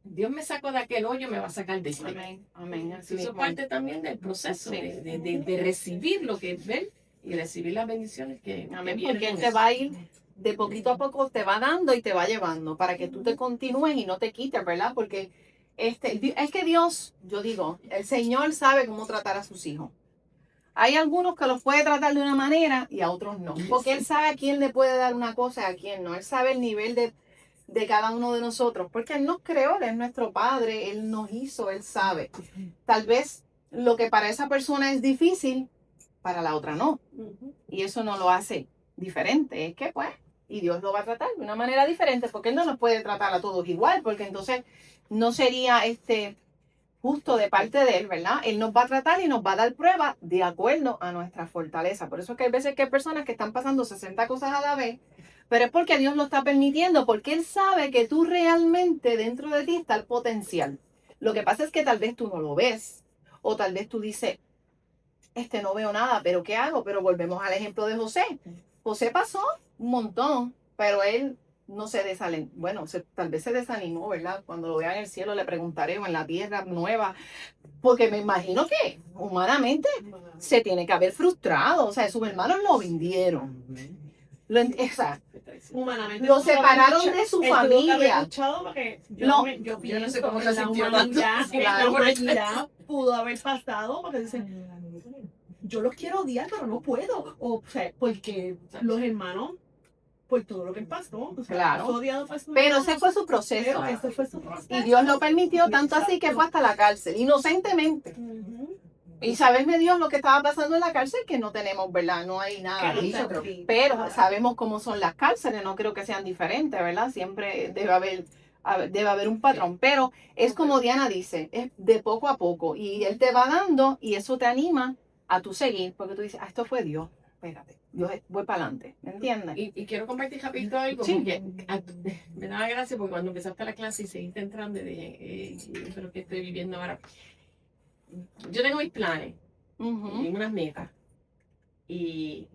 Dios me sacó de aquel hoyo, me va a sacar de este. Amén, amén. Así Eso es mismo. parte también del proceso Sí. de recibir lo que ven y recibir las bendiciones que Amén, vienen porque Él con te eso. va a ir de poquito a poco, te va dando y te va llevando para que tú te continúes y no te quites, ¿verdad? Porque es que Dios, yo digo, el Señor sabe cómo tratar a sus hijos. Hay algunos que los puede tratar de una manera y a otros no, porque Él sabe a quién le puede dar una cosa y a quién no. Él sabe el nivel de cada uno de nosotros, porque Él nos creó, Él es nuestro Padre, Él nos hizo, Él sabe. Tal vez lo que para esa persona es difícil, para la otra no. Y eso no lo hace diferente. Es que pues, y Dios lo va a tratar de una manera diferente, porque Él no nos puede tratar a todos igual, porque entonces no sería justo de parte de Él, ¿verdad? Él nos va a tratar y nos va a dar pruebas de acuerdo a nuestra fortaleza. Por eso es que hay veces que hay personas que están pasando 60 cosas a la vez, pero es porque Dios lo está permitiendo, porque Él sabe que tú realmente dentro de ti está el potencial. Lo que pasa es que tal vez tú no lo ves, o tal vez tú dices, no veo nada, pero ¿qué hago? Pero volvemos al ejemplo de José. José pasó un montón, pero él no se desalentó. Bueno, tal vez se desanimó, ¿verdad? Cuando lo vea en el cielo le preguntaré, o en la tierra nueva, porque me imagino que humanamente se tiene que haber frustrado. O sea, sus hermanos lo vendieron. O sea, Humanamente lo él tuvo que haber separaron luchado- de su él tuvo que haber familia. luchado porque No, yo yo no sé pienso cómo que se la sintió humanidad, tanto. en la Claro. humanidad pudo haber pasado porque dicen, yo los quiero odiar, pero no puedo. O sea, porque los hermanos, por todo lo que pasó, o sea, Claro. fue odiado por sus Pero hermanos, ese fue su proceso. pero ese fue su proceso. Y Dios lo permitió tanto así que fue hasta la cárcel, inocentemente. Ujú. Y sabesme Dios lo que estaba pasando en la cárcel, que no tenemos, ¿verdad? No hay nada Que no dicho. está escrito. Pero sabemos cómo son las cárceles, no creo que sean diferentes, ¿verdad? Siempre debe haber un patrón. Pero es como Diana dice, es de poco a poco. Y Él te va dando y eso te anima a tú seguir, porque tú dices, esto fue Dios. Espérate, voy para adelante, ¿me entiendes? Y quiero compartir rapidito algo, Sí. porque me daba gracia porque cuando empezaste la clase y seguiste entrando, dije, eso es lo que estoy viviendo ahora. Yo tengo mis planes, Ujú. tengo unas metas, y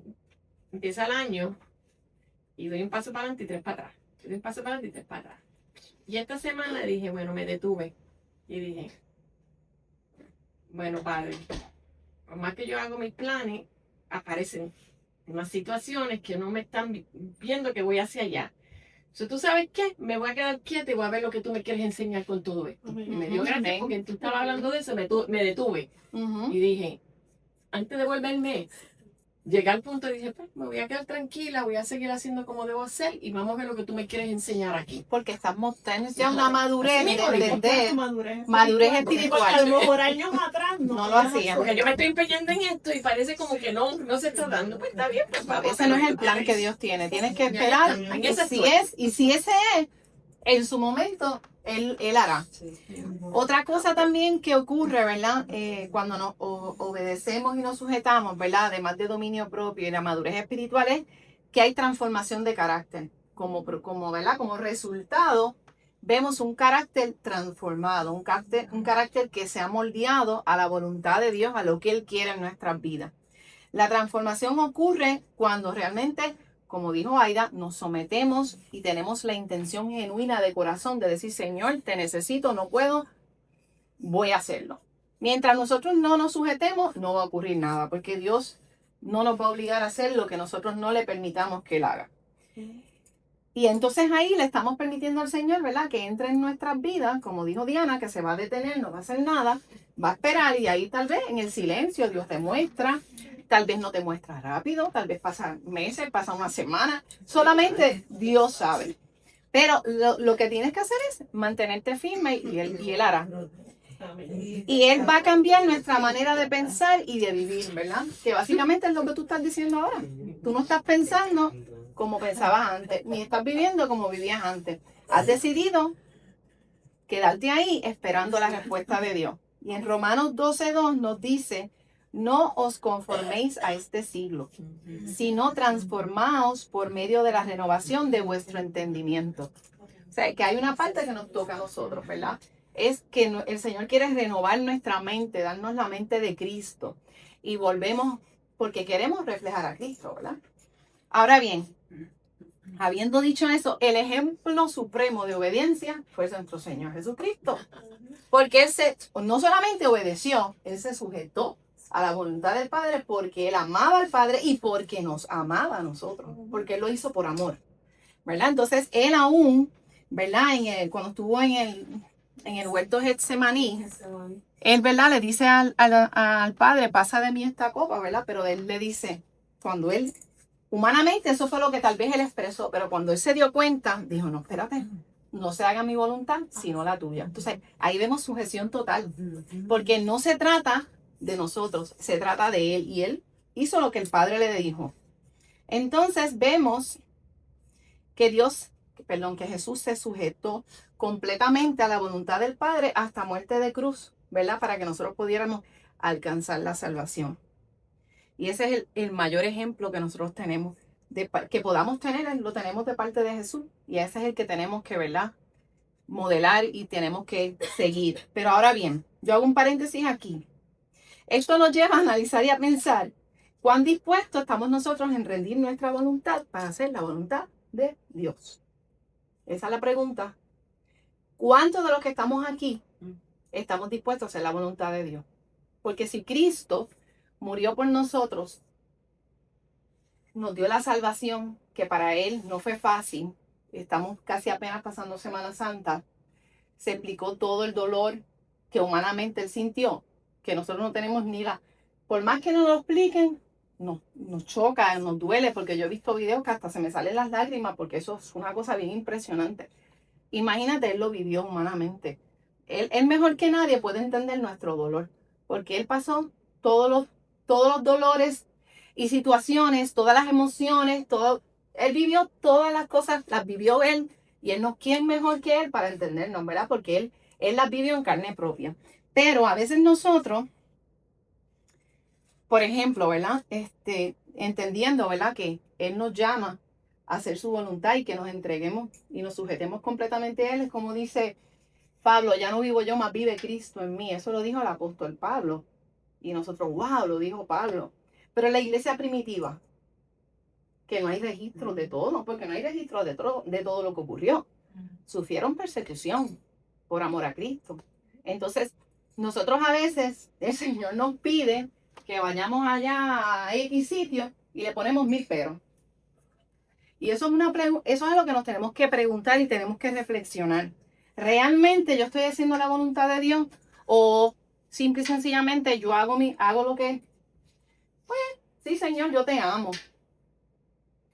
empieza el año y doy un paso para adelante y tres para atrás. Doy un paso para adelante y tres para atrás. Y esta semana dije, bueno, me detuve y dije, bueno, padre, por más que yo hago mis planes, aparecen unas situaciones que no me están viendo que voy hacia allá. Entonces, ¿tú sabes qué? Me voy a quedar quieta y voy a ver lo que tú me quieres enseñar con todo esto. Y me dio gracia Amén. porque tú estabas hablando de eso, me detuve Ujú. y dije, antes de volverme, llegué al punto y dije, pues me voy a quedar tranquila, voy a seguir haciendo como debo hacer y vamos a ver lo que tú me quieres enseñar aquí. Porque tienes ya una madurez Así mismo de digo. entender. Madurez Madurez Porque espiritual. a lo mejor años atrás No lo hacía. Porque yo me estoy empeñando en esto y parece como que no se está dando. Pues está bien, pues vamos. Ese no es el plan que Dios tiene. Tienes que esperar. Hay Y que si ese es, en su momento, Él hará. Otra cosa también que ocurre, ¿verdad? Cuando nos obedecemos y nos sujetamos, ¿verdad? Además de dominio propio y la madurez espiritual, es que hay transformación de carácter. ¿Verdad? Como resultado, vemos un carácter transformado, un carácter que se ha moldeado a la voluntad de Dios, a lo que Él quiere en nuestras vidas. La transformación ocurre cuando realmente, como dijo Aida, nos sometemos y tenemos la intención genuina de corazón de decir, Señor, te necesito, no puedo, voy a hacerlo. Mientras nosotros no nos sujetemos, no va a ocurrir nada, porque Dios no nos va a obligar a hacer lo que nosotros no le permitamos que Él haga. Y entonces ahí le estamos permitiendo al Señor, ¿verdad? Que entre en nuestras vidas, como dijo Diana, que se va a detener, no va a hacer nada, va a esperar y ahí tal vez en el silencio Dios te muestra, tal vez no te muestra rápido, tal vez pasan meses, pasa una semana, solamente Dios sabe. Pero lo que tienes que hacer es mantenerte firme y Él hará. Y Él va a cambiar nuestra manera de pensar y de vivir, ¿verdad? Que básicamente es lo que tú estás diciendo ahora. Tú no estás pensando como pensabas antes, ni estás viviendo como vivías antes. Has decidido quedarte ahí esperando la respuesta de Dios. Y en Romanos 12:2 nos dice, no os conforméis a este siglo, sino transformaos por medio de la renovación de vuestro entendimiento. O sea, que hay una parte que nos toca a nosotros, ¿verdad? es que el Señor quiere renovar nuestra mente, darnos la mente de Cristo. Y volvemos porque queremos reflejar a Cristo, ¿verdad? Ahora bien, habiendo dicho eso, el ejemplo supremo de obediencia fue nuestro Señor Jesucristo. Porque Él no solamente obedeció, Él se sujetó a la voluntad del Padre porque Él amaba al Padre y porque nos amaba a nosotros, porque Él lo hizo por amor, ¿verdad? Entonces, Él aún, ¿verdad? Cuando estuvo en el huerto de Getsemaní, Él, ¿verdad? Le dice al Padre, pasa de mí esta copa, ¿verdad? Pero Él le dice, cuando Él, humanamente, eso fue lo que tal vez Él expresó, pero cuando Él se dio cuenta, dijo, no, espérate, no se haga mi voluntad, sino la tuya. Entonces, ahí vemos sujeción total, porque no se trata de nosotros, se trata de Él, y Él hizo lo que el Padre le dijo. Entonces, vemos que Jesús se sujetó completamente a la voluntad del Padre hasta muerte de cruz, ¿verdad? Para que nosotros pudiéramos alcanzar la salvación. Y ese es el mayor ejemplo que nosotros tenemos, que podamos tener, lo tenemos de parte de Jesús. Y ese es el que tenemos que, ¿verdad? Modelar y tenemos que seguir. Pero ahora bien, yo hago un paréntesis aquí. Esto nos lleva a analizar y a pensar cuán dispuestos estamos nosotros en rendir nuestra voluntad para hacer la voluntad de Dios. Esa es la pregunta. ¿Cuántos de los que estamos aquí estamos dispuestos a hacer la voluntad de Dios? Porque si Cristo murió por nosotros, nos dio la salvación, que para Él no fue fácil, estamos casi apenas pasando Semana Santa, se explicó todo el dolor que humanamente Él sintió, que nosotros no tenemos por más que nos lo expliquen, nos choca, nos duele, porque yo he visto videos que hasta se me salen las lágrimas, porque eso es una cosa bien impresionante. Imagínate, Él lo vivió humanamente. Él mejor que nadie puede entender nuestro dolor, porque Él pasó todos los dolores y situaciones, todas las emociones, Él vivió todas las cosas, las vivió Él, y Él no quién mejor que Él para entendernos, ¿verdad? Porque Él las vivió en carne propia. Pero a veces nosotros, por ejemplo, ¿verdad? Entendiendo, ¿verdad? Que Él nos llama a hacer su voluntad y que nos entreguemos y nos sujetemos completamente a Él. Es como dice Pablo, ya no vivo yo, más vive Cristo en mí. Eso lo dijo el apóstol Pablo. Y nosotros, wow, lo dijo Pablo. Pero en la iglesia primitiva, que no hay registro de todo, ¿no? Porque no hay registro de todo lo que ocurrió. Sufrieron persecución por amor a Cristo. Entonces, nosotros a veces, el Señor nos pide que vayamos allá a X sitio y le ponemos 1000 peros. Y eso es lo que nos tenemos que preguntar y tenemos que reflexionar. ¿Realmente yo estoy haciendo la voluntad de Dios? ¿O simple y sencillamente yo hago lo que... Pues, sí, Señor, yo te amo.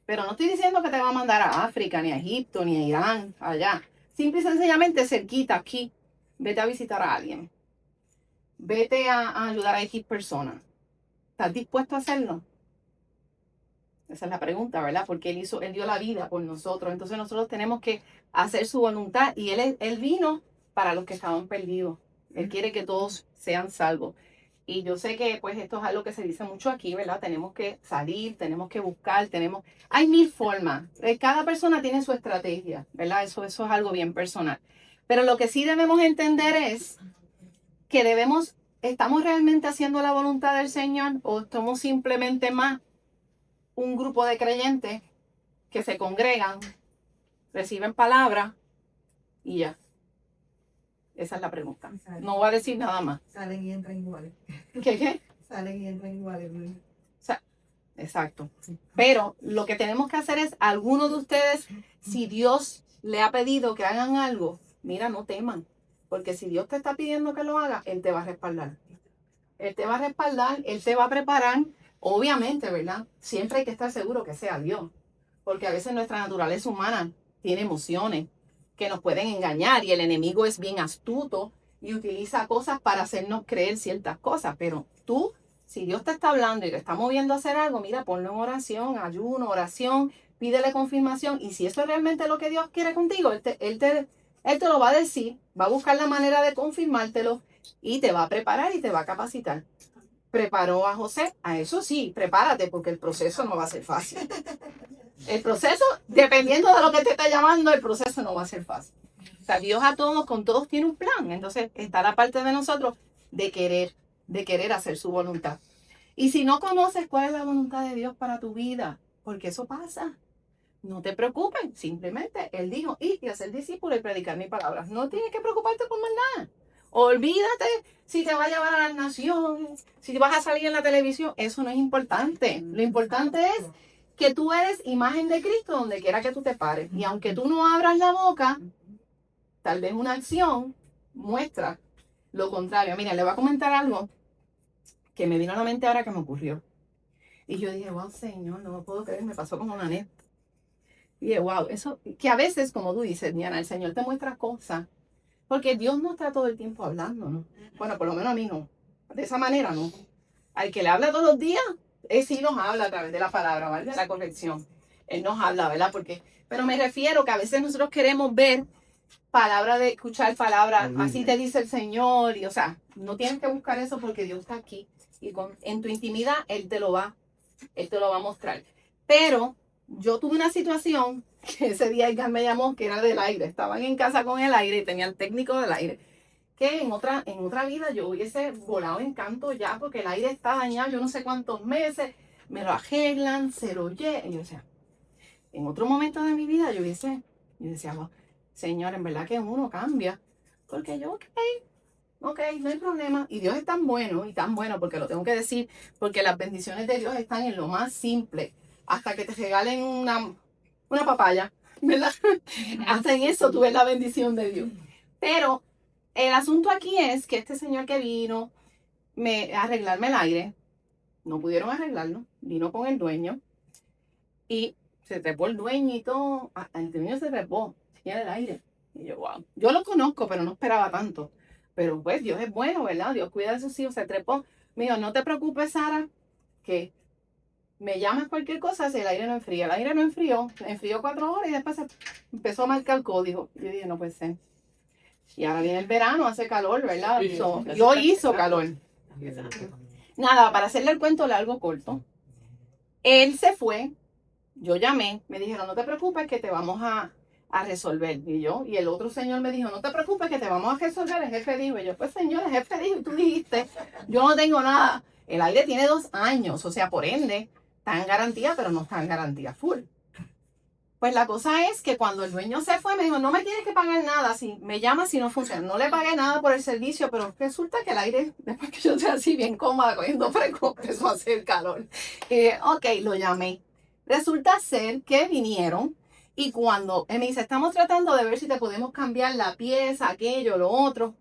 Pero no estoy diciendo que te va a mandar a África, ni a Egipto, ni a Irán, allá. Simple y sencillamente cerquita, aquí. Vete a visitar a alguien. Vete a ayudar a X personas. ¿Estás dispuesto a hacerlo? Esa es la pregunta, ¿verdad? Porque Él dio la vida por nosotros. Entonces nosotros tenemos que hacer su voluntad. Y Él vino para los que estaban perdidos. Él quiere que todos sean salvos. Y yo sé que pues esto es algo que se dice mucho aquí, ¿verdad? Tenemos que salir, tenemos que buscar, hay 1000 formas. Cada persona tiene su estrategia, ¿verdad? Eso es algo bien personal. Pero lo que sí debemos entender es que ¿estamos realmente haciendo la voluntad del Señor o somos simplemente más un grupo de creyentes que se congregan, reciben palabra y ya? Esa es la pregunta. No voy a decir nada más. Salen y entran iguales. ¿Qué? Salen y entran iguales. Exacto. Pero lo que tenemos que hacer es, algunos de ustedes, si Dios le ha pedido que hagan algo, mira, no teman. Porque si Dios te está pidiendo que lo haga, Él te va a respaldar. Él te va a respaldar, Él te va a preparar. Obviamente, ¿verdad? Siempre hay que estar seguro que sea Dios. Porque a veces nuestra naturaleza humana tiene emociones que nos pueden engañar y el enemigo es bien astuto y utiliza cosas para hacernos creer ciertas cosas. Pero tú, si Dios te está hablando y te está moviendo a hacer algo, mira, ponlo en oración, ayuno, oración, pídele confirmación. Y si eso es realmente lo que Dios quiere contigo, Él te lo va a decir, va a buscar la manera de confirmártelo y te va a preparar y te va a capacitar. Preparó a José, a eso sí, prepárate porque el proceso no va a ser fácil. El proceso, dependiendo de lo que te está llamando, el proceso no va a ser fácil. sea, Dios con todos tiene un plan. Entonces está la parte de nosotros de querer hacer su voluntad. Y si no conoces cuál es la voluntad de Dios para tu vida, porque eso pasa, no te preocupes. Simplemente Él dijo, ir y hacer discípulos y predicar mis palabras. No tienes que preocuparte por más nada. Olvídate si te va a llevar a las naciones, si vas a salir en la televisión. Eso no es importante. Lo importante es que tú eres imagen de Cristo donde quiera que tú te pares. Y aunque tú no abras la boca, tal vez una acción muestra lo contrario. Mira, le voy a comentar algo que me vino a la mente ahora que me ocurrió. Y yo dije, wow, Señor, no me puedo creer, me pasó como una neta. Y dije, wow, eso, que a veces, como tú dices, Diana, el Señor te muestra cosas, porque Dios no está todo el tiempo hablando, ¿no? Bueno, por lo menos a mí no. De esa manera, ¿no? Al que le habla todos los días, Él sí nos habla a través de la palabra, ¿vale? De la corrección. Él nos habla, ¿verdad? Pero me refiero que a veces nosotros queremos ver escuchar palabras, así te dice el Señor, y o sea, no tienes que buscar eso porque Dios está aquí. Y en tu intimidad, Él te lo va a mostrar. Pero yo tuve una situación que ese día Edgar me llamó, que era del aire. Estaban en casa con el aire y tenían técnico del aire. Que en otra vida yo hubiese volado en canto ya porque el aire está dañado, yo no sé cuántos meses, me lo arreglan, se lo llevan. Y yo decía, en otro momento de mi vida yo decía, wow, Señor, en verdad que uno cambia. Porque yo, ok, no hay problema. Y Dios es tan bueno y tan bueno, porque lo tengo que decir, porque las bendiciones de Dios están en lo más simple. Hasta que te regalen una papaya, ¿verdad? Hasta en eso tú ves la bendición de Dios. Pero el asunto aquí es que este señor que vino a arreglarme el aire, no pudieron arreglarlo, vino con el dueño y se trepó el dueño y todo. El dueño se trepó, tenía el aire. Y yo, wow, yo lo conozco, pero no esperaba tanto. Pero pues Dios es bueno, ¿verdad? Dios cuida de sus hijos, se trepó. Me dijo, no te preocupes, Sara, que me llamas cualquier cosa si el aire no enfría. El aire no enfrió 4 horas y después empezó a marcar el código. Yo dije, no puede ser. Y ahora viene el verano, hace calor, ¿verdad? Yo hizo calor. Nada, para hacerle el cuento largo, corto. Él se fue, yo llamé, me dijeron, no te preocupes que te vamos a resolver. Y el otro señor me dijo, no te preocupes que te vamos a resolver, el jefe dijo. Y yo, pues señor, el jefe dijo, y tú dijiste, yo no tengo nada. El aire tiene 2 años, o sea, por ende, está en garantía, pero no está en garantía full. Pues la cosa es que cuando el dueño se fue, me dijo, no me tienes que pagar nada, si me llamas si no funciona. No le pagué nada por el servicio, pero resulta que el aire, después que yo estoy así bien cómoda cogiendo fresco, empezó a hacer calor. Ok, lo llamé. Resulta ser que vinieron y cuando él me dice, estamos tratando de ver si te podemos cambiar la pieza, aquello, lo otro.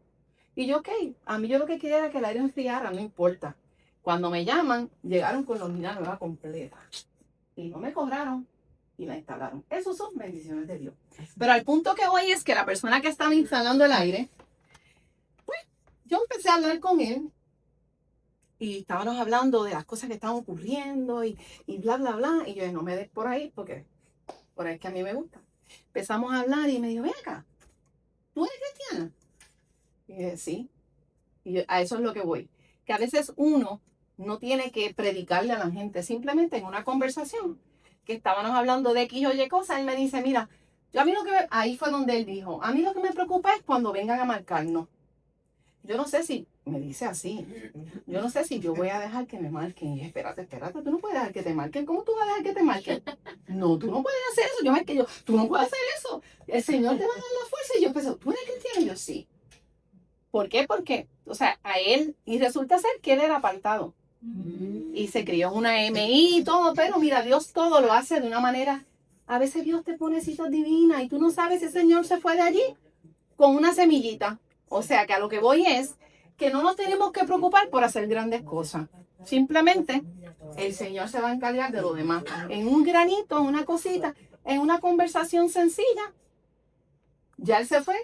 Y yo, ok, a mí yo lo que quería era que el aire enfriara, no importa. Cuando me llaman, llegaron con la unidad nueva completa. Y no me cobraron. Y la instalaron. Esas son bendiciones de Dios. Pero al punto que voy es que la persona que estaba instalando el aire, pues yo empecé a hablar con él y estábamos hablando de las cosas que estaban ocurriendo y bla, bla, bla. Y yo dije, no me des por ahí porque por ahí es que a mí me gusta. Empezamos a hablar y me dijo, ven acá, ¿tú eres cristiana? Y dije, sí. Y a eso es lo que voy. Que a veces uno no tiene que predicarle a la gente, simplemente en una conversación que estábamos hablando de X o Y cosas, él me dice, mira, ahí fue donde él dijo, a mí lo que me preocupa es cuando vengan a marcarnos. Yo no sé si, me dice así, yo no sé si yo voy a dejar que me marquen. Y espérate, tú no puedes dejar que te marquen. ¿Cómo tú vas a dejar que te marquen? No, tú no puedes hacer eso. Tú no puedes hacer eso. El Señor te va a dar la fuerza. Y yo empecé, ¿tú eres cristiano? Y yo, sí. ¿Por qué? Porque, o sea, a él, y resulta ser que él era apartado. Y se crió en una MI y todo, pero mira, Dios todo lo hace de una manera. A veces Dios te pone citas divinas y tú no sabes si el Señor se fue de allí con una semillita. O sea que a lo que voy es que no nos tenemos que preocupar por hacer grandes cosas. Simplemente el Señor se va a encargar de lo demás. En un granito, en una cosita, en una conversación sencilla, ya Él se fue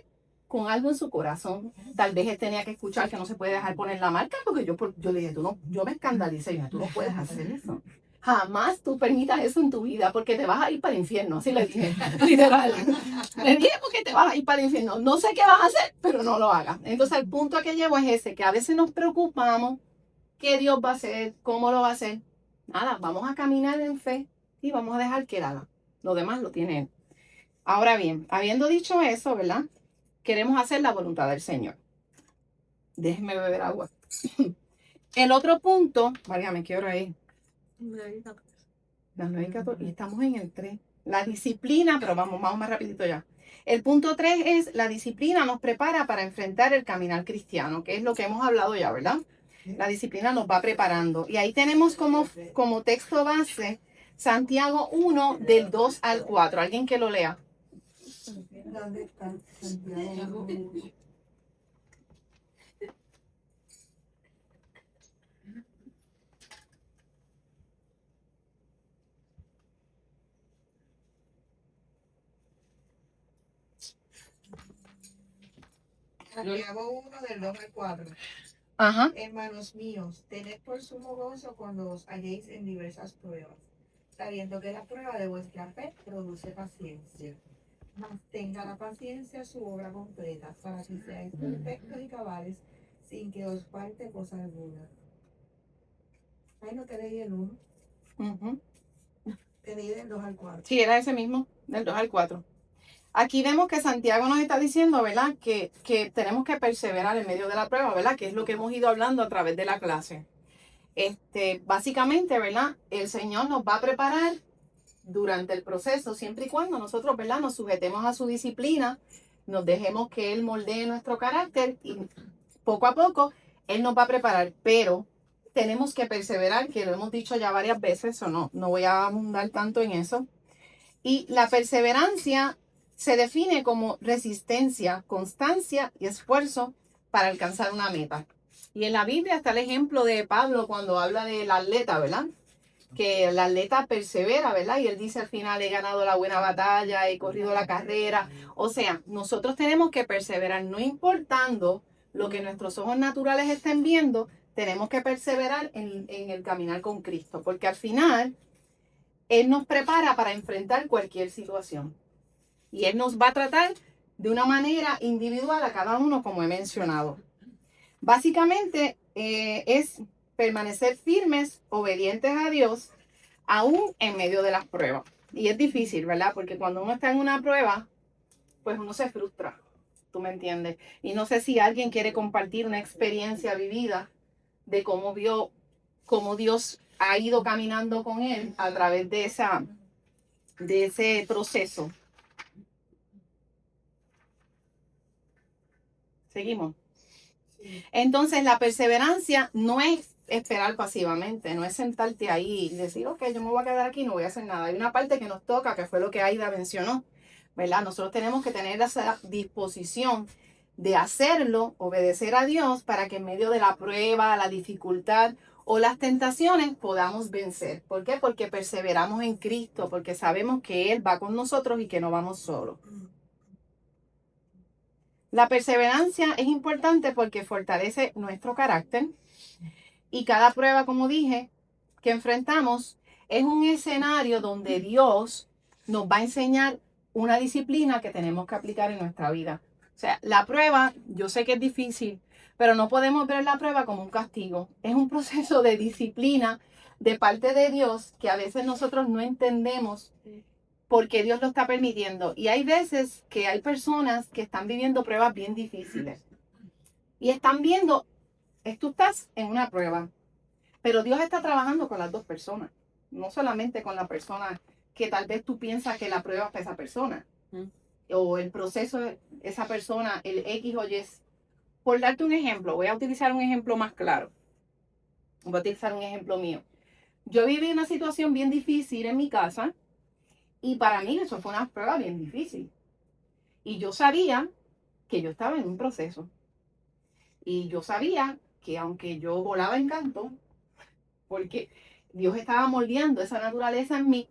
con algo en su corazón. Tal vez él tenía que escuchar que no se puede dejar poner la marca, porque yo le dije, yo me escandalicé, y dije, tú no puedes hacer eso. Jamás tú permitas eso en tu vida, porque te vas a ir para el infierno. Así le dije, literal. Le dije, porque te vas a ir para el infierno. No sé qué vas a hacer, pero no lo hagas. Entonces, el punto a que llevo es ese, que a veces nos preocupamos qué Dios va a hacer, cómo lo va a hacer. Nada, vamos a caminar en fe y vamos a dejar que Él haga. Lo demás lo tiene Él. Ahora bien, habiendo dicho eso, ¿verdad? queremos hacer la voluntad del Señor. Déjenme beber agua. El otro punto, válgame, ¿qué hora es? Las 9:14, y estamos en el 3. La disciplina, pero vamos más rapidito ya. El punto 3 es la disciplina nos prepara para enfrentar el caminar cristiano, que es lo que hemos hablado ya, ¿verdad? La disciplina nos va preparando. Y ahí tenemos como texto base Santiago 1 del 2 al 4. ¿Alguien que lo lea? ¿Dónde está Santiago? Santiago 1 del 2 al 4. Ajá. Hermanos míos, tened por sumo gozo cuando os halléis en diversas pruebas, sabiendo que la prueba de vuestra fe produce paciencia. Mas tenga la paciencia su obra completa, para que seáis perfectos y cabales, sin que os falte cosa alguna. Ay, no te leí el 1, Ujú. te leí del 2 al 4. Sí, era ese mismo, del 2 al 4. Aquí vemos que Santiago nos está diciendo, ¿verdad? Que tenemos que perseverar en medio de la prueba, ¿verdad? Que es lo que hemos ido hablando a través de la clase. Básicamente, ¿verdad? El Señor nos va a preparar durante el proceso, siempre y cuando nosotros, ¿verdad? Nos sujetemos a su disciplina, nos dejemos que Él moldee nuestro carácter y poco a poco Él nos va a preparar, pero tenemos que perseverar, que lo hemos dicho ya varias veces, o no voy a abundar tanto en eso. Y la perseverancia se define como resistencia, constancia y esfuerzo para alcanzar una meta. Y en la Biblia está el ejemplo de Pablo cuando habla del atleta, ¿verdad? Que el atleta persevera, ¿verdad? Y él dice al final, he ganado la buena batalla, he corrido la carrera. O sea, nosotros tenemos que perseverar, no importando lo que nuestros ojos naturales estén viendo, tenemos que perseverar en el caminar con Cristo, porque al final Él nos prepara para enfrentar cualquier situación. Y Él nos va a tratar de una manera individual a cada uno, como he mencionado. Básicamente es permanecer firmes, obedientes a Dios, aún en medio de las pruebas. Y es difícil, ¿verdad? Porque cuando uno está en una prueba, pues uno se frustra. ¿Tú me entiendes? Y no sé si alguien quiere compartir una experiencia vivida de cómo Dios ha ido caminando con él a través de ese proceso. Seguimos. Entonces, la perseverancia no es esperar pasivamente, no es sentarte ahí y decir, ok, yo me voy a quedar aquí y no voy a hacer nada. Hay una parte que nos toca, que fue lo que Aida mencionó, ¿verdad? Nosotros tenemos que tener esa disposición de hacerlo, obedecer a Dios, para que en medio de la prueba, la dificultad o las tentaciones podamos vencer. ¿Por qué? Porque perseveramos en Cristo, porque sabemos que Él va con nosotros y que no vamos solos. La perseverancia es importante porque fortalece nuestro carácter y cada prueba, como dije, que enfrentamos es un escenario donde Dios nos va a enseñar una disciplina que tenemos que aplicar en nuestra vida. O sea, la prueba, yo sé que es difícil, pero no podemos ver la prueba como un castigo. Es un proceso de disciplina de parte de Dios que a veces nosotros no entendemos porque Dios lo está permitiendo. Y hay veces que hay personas que están viviendo pruebas bien difíciles. Y están viendo, tú estás en una prueba, pero Dios está trabajando con las dos personas. No solamente con la persona que tal vez tú piensas que la prueba es para esa persona. O el proceso de esa persona, el X o Y. Por darte un ejemplo, voy a utilizar un ejemplo más claro. Voy a utilizar un ejemplo mío. Yo viví una situación bien difícil en mi casa. Y para mí eso fue una prueba bien difícil. Y yo sabía que yo estaba en un proceso. Y yo sabía que aunque yo volaba en canto, porque Dios estaba moldeando esa naturaleza en mí,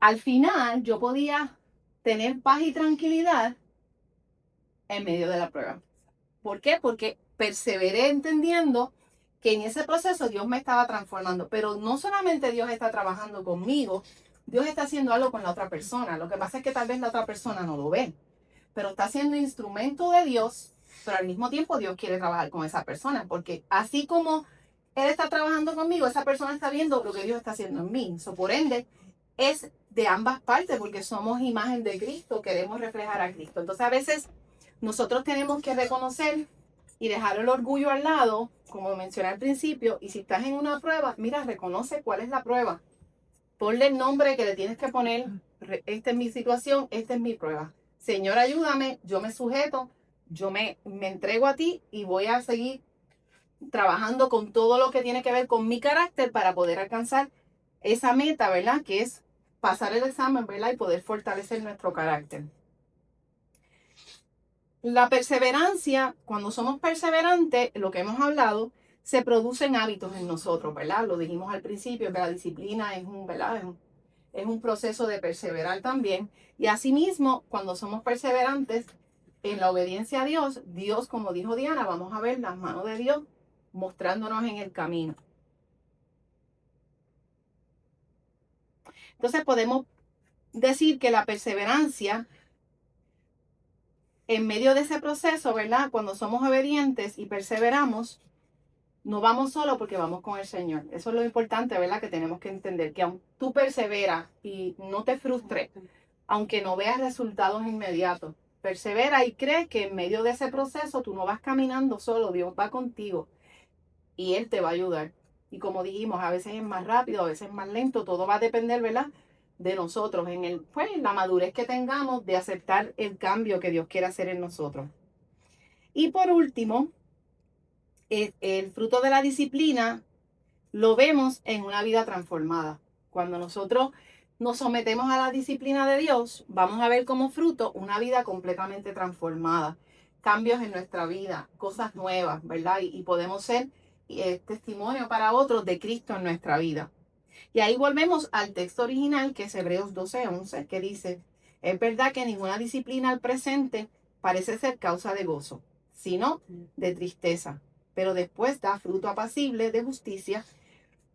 al final yo podía tener paz y tranquilidad en medio de la prueba. ¿Por qué? Porque perseveré entendiendo que en ese proceso Dios me estaba transformando. Pero no solamente Dios está trabajando conmigo, Dios está haciendo algo con la otra persona. Lo que pasa es que tal vez la otra persona no lo ve, pero está siendo instrumento de Dios, pero al mismo tiempo Dios quiere trabajar con esa persona, porque así como Él está trabajando conmigo, esa persona está viendo lo que Dios está haciendo en mí. Por ende, es de ambas partes, porque somos imagen de Cristo, queremos reflejar a Cristo. Entonces a veces nosotros tenemos que reconocer y dejar el orgullo al lado, como mencioné al principio, y si estás en una prueba, mira, reconoce cuál es la prueba. Ponle el nombre que le tienes que poner. Esta es mi situación, esta es mi prueba. Señor, ayúdame, yo me sujeto, yo me entrego a ti y voy a seguir trabajando con todo lo que tiene que ver con mi carácter para poder alcanzar esa meta, ¿verdad? Que es pasar el examen, ¿verdad? Y poder fortalecer nuestro carácter. La perseverancia, cuando somos perseverantes, lo que hemos hablado, se producen hábitos en nosotros, ¿verdad? Lo dijimos al principio, que la disciplina es ¿verdad? Es un proceso de perseverar también. Y asimismo, cuando somos perseverantes en la obediencia a Dios, Dios, como dijo Diana, vamos a ver las manos de Dios mostrándonos en el camino. Entonces podemos decir que la perseverancia, en medio de ese proceso, ¿verdad? Cuando somos obedientes y perseveramos, no vamos solo porque vamos con el Señor. Eso es lo importante, ¿verdad? Que tenemos que entender, que aunque tú perseveras y no te frustres, aunque no veas resultados inmediatos, persevera y cree que en medio de ese proceso tú no vas caminando solo, Dios va contigo y Él te va a ayudar. Y como dijimos, a veces es más rápido, a veces es más lento, todo va a depender, ¿verdad? De nosotros, en la madurez que tengamos de aceptar el cambio que Dios quiere hacer en nosotros. Y por último, el fruto de la disciplina lo vemos en una vida transformada. Cuando nosotros nos sometemos a la disciplina de Dios, vamos a ver como fruto una vida completamente transformada, cambios en nuestra vida, cosas nuevas, ¿verdad? Y podemos ser testimonio para otros de Cristo en nuestra vida. Y ahí volvemos al texto original, que es Hebreos 12:11, que dice: es verdad que ninguna disciplina al presente parece ser causa de gozo, sino de tristeza, pero después da fruto apacible de justicia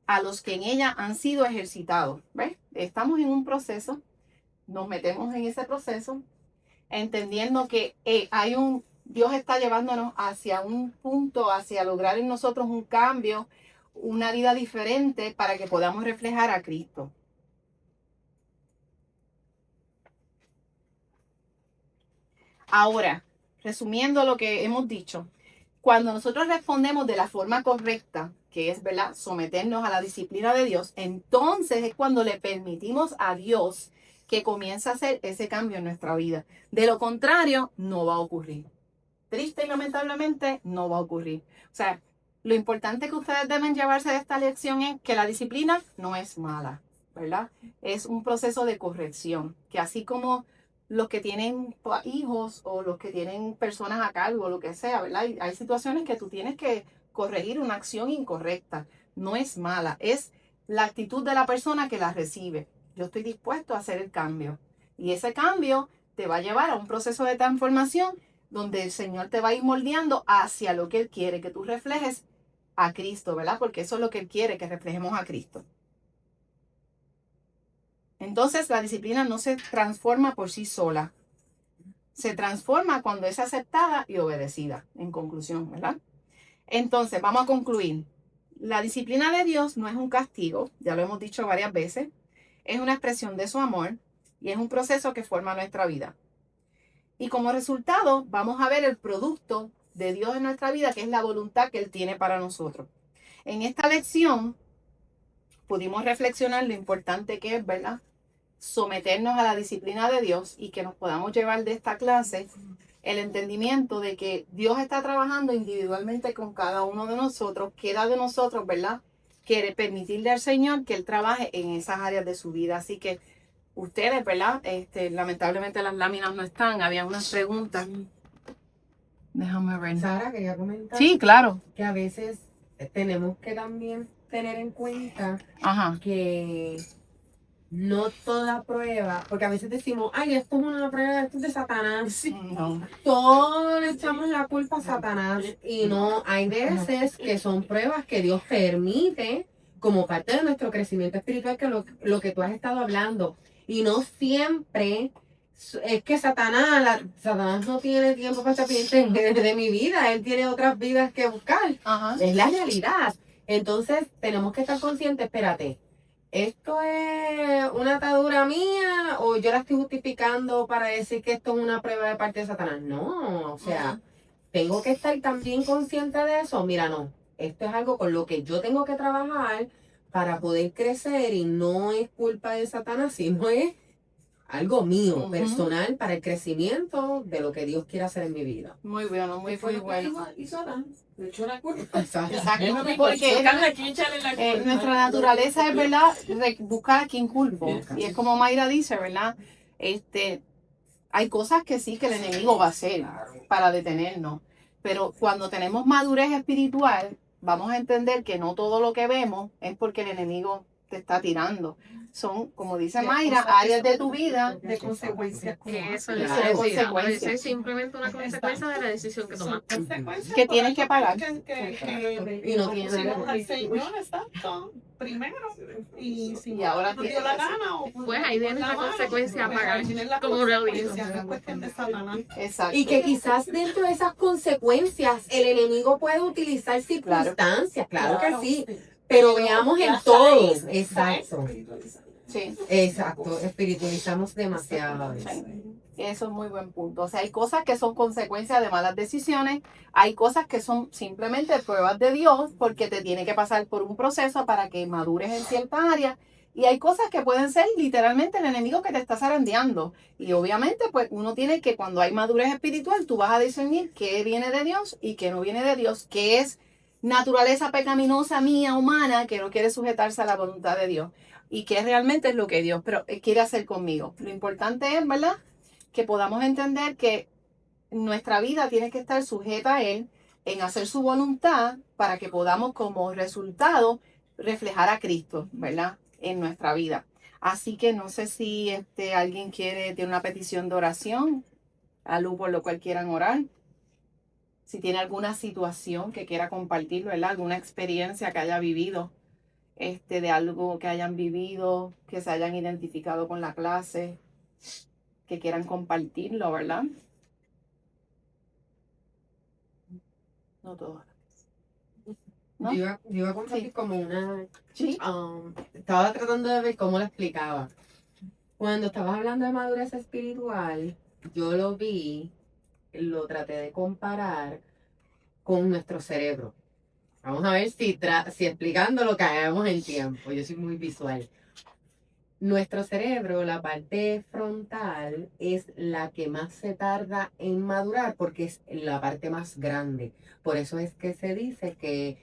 a los que en ella han sido ejercitados. ¿Ves? Estamos en un proceso, nos metemos en ese proceso, entendiendo que Dios está llevándonos hacia un punto, hacia lograr en nosotros un cambio, una vida diferente para que podamos reflejar a Cristo. Ahora, resumiendo lo que hemos dicho, cuando nosotros respondemos de la forma correcta, que es, ¿verdad?, someternos a la disciplina de Dios, entonces es cuando le permitimos a Dios que comience a hacer ese cambio en nuestra vida. De lo contrario, no va a ocurrir. Triste y lamentablemente, no va a ocurrir. O sea, lo importante que ustedes deben llevarse de esta lección es que la disciplina no es mala, ¿verdad? Es un proceso de corrección, que así como los que tienen hijos o los que tienen personas a cargo, lo que sea, ¿verdad? Hay situaciones que tú tienes que corregir una acción incorrecta. No es mala, es la actitud de la persona que la recibe. Yo estoy dispuesto a hacer el cambio. Y ese cambio te va a llevar a un proceso de transformación donde el Señor te va a ir moldeando hacia lo que Él quiere, que tú reflejes a Cristo, ¿verdad? Porque eso es lo que Él quiere, que reflejemos a Cristo. Entonces, la disciplina no se transforma por sí sola. Se transforma cuando es aceptada y obedecida, en conclusión, ¿verdad? Entonces, vamos a concluir. La disciplina de Dios no es un castigo, ya lo hemos dicho varias veces, es una expresión de su amor y es un proceso que forma nuestra vida. Y como resultado, vamos a ver el producto de Dios en nuestra vida, que es la voluntad que Él tiene para nosotros. En esta lección pudimos reflexionar lo importante que es, ¿verdad?, someternos a la disciplina de Dios y que nos podamos llevar de esta clase el entendimiento de que Dios está trabajando individualmente con cada uno de nosotros, queda de nosotros, ¿verdad?, quiere permitirle al Señor que Él trabaje en esas áreas de su vida. Así que ustedes, ¿verdad? Lamentablemente las láminas no están, había unas preguntas. Déjame ver. Sara, quería comentar Sí, claro. que a veces tenemos que también tener en cuenta Ajá. que no toda prueba, porque a veces decimos, ay, esto es una prueba, esto es de Satanás. No. Todos le echamos la culpa a Satanás y no, hay veces que son pruebas que Dios permite como parte de nuestro crecimiento espiritual, que lo que tú has estado hablando. Y no siempre es que Satanás no tiene tiempo para estar pendiente de mi vida, él tiene otras vidas que buscar. Ajá. Es la realidad. Entonces tenemos que estar conscientes, espérate, ¿esto es una atadura mía o yo la estoy justificando para decir que esto es una prueba de parte de Satanás? No, o sea, tengo que estar también consciente de eso. Mira, no, esto es algo con lo que yo tengo que trabajar para poder crecer y no es culpa de Satanás, sino es algo mío, Ujú. personal, para el crecimiento de lo que Dios quiere hacer en mi vida. Muy bueno, muy bueno. Y Sodán le echó la culpa. Exacto. Exacto. Es lo mismo, Porque buscarle aquí, echarle la culpa. nuestra naturaleza es, ¿verdad? Buscar a quien culpo. Y es como Mayra dice, ¿verdad? Hay cosas que sí que el enemigo va a hacer para detenernos. Pero cuando tenemos madurez espiritual, vamos a entender que no todo lo que vemos es porque el enemigo te está tirando. Son, como dice Mayra, áreas de tu vida de consecuencias. Que Eso Claro. es de puede consecuencias ser simplemente una consecuencia de la decisión que tomaste. consecuencias que tienes que pagar. Y no tiene pusimos al Señor, exacto, primero. Y si Y ahora no dio la gana, o Pues ahí viene la consecuencia a pagar, tienes la como lo consecuencia, dijo. no es cuestión de Satanás. Exacto. Y que quizás dentro de esas consecuencias el enemigo puede utilizar circunstancias, claro que sí, pero veamos el todo. Exacto, Sí. exacto, espiritualizamos demasiado a veces. Eso es muy buen punto. O sea, hay cosas que son consecuencias de malas decisiones, hay cosas que son simplemente pruebas de Dios porque te tiene que pasar por un proceso para que madures en cierta área. Y hay cosas que pueden ser literalmente el enemigo que te está zarandeando. Y obviamente, pues uno tiene que, cuando hay madurez espiritual, tú vas a discernir qué viene de Dios y qué no viene de Dios, qué es naturaleza pecaminosa mía, humana, que no quiere sujetarse a la voluntad de Dios. Y qué realmente es lo que Dios quiere hacer conmigo. Lo importante es, ¿verdad?, que podamos entender que nuestra vida tiene que estar sujeta a Él en hacer su voluntad para que podamos como resultado reflejar a Cristo, ¿verdad?, en nuestra vida. Así que no sé si alguien tiene una petición de oración, algo por lo cual quieran orar. Si tiene alguna situación que quiera compartir, ¿verdad?, alguna experiencia que haya vivido, de algo que hayan vivido, que se hayan identificado con la clase, que quieran compartirlo, ¿verdad? No todo. ¿No? Yo iba a compartir como una... Sí. Estaba tratando de ver cómo lo explicaba. Cuando estabas hablando de madurez espiritual, yo lo vi, lo traté de comparar con nuestro cerebro. Vamos a ver si explicando lo caemos en tiempo. Yo soy muy visual. Nuestro cerebro, la parte frontal, es la que más se tarda en madurar porque es la parte más grande. Por eso es que se dice que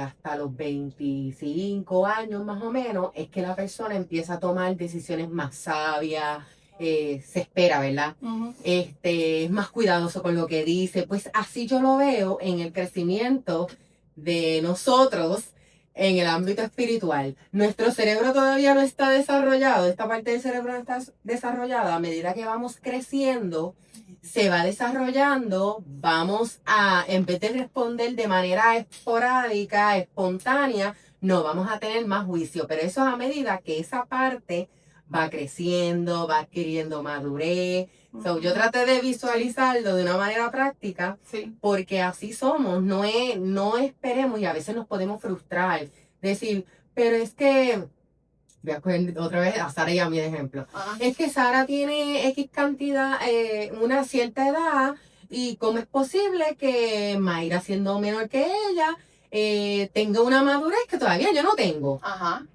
hasta los 25 años más o menos es que la persona empieza a tomar decisiones más sabias, se espera, ¿verdad? Uh-huh. Es más cuidadoso con lo que dice. Pues así yo lo veo en el crecimiento de nosotros en el ámbito espiritual. Nuestro cerebro todavía no está desarrollado, esta parte del cerebro no está desarrollada. A medida que vamos creciendo, se va desarrollando, vamos a, en vez de responder de manera esporádica, espontánea, no, vamos a tener más juicio, pero eso es a medida que esa parte va creciendo, va adquiriendo madurez. So, yo traté de visualizarlo de una manera práctica, Sí. porque así somos, no esperemos y a veces nos podemos frustrar, decir, pero es que, voy a coger otra vez a Sara y a mi ejemplo, Ajá. es que Sara tiene X cantidad, una cierta edad, y cómo es posible que Mayra, siendo menor que ella, tenga una madurez que todavía yo no tengo. Ajá.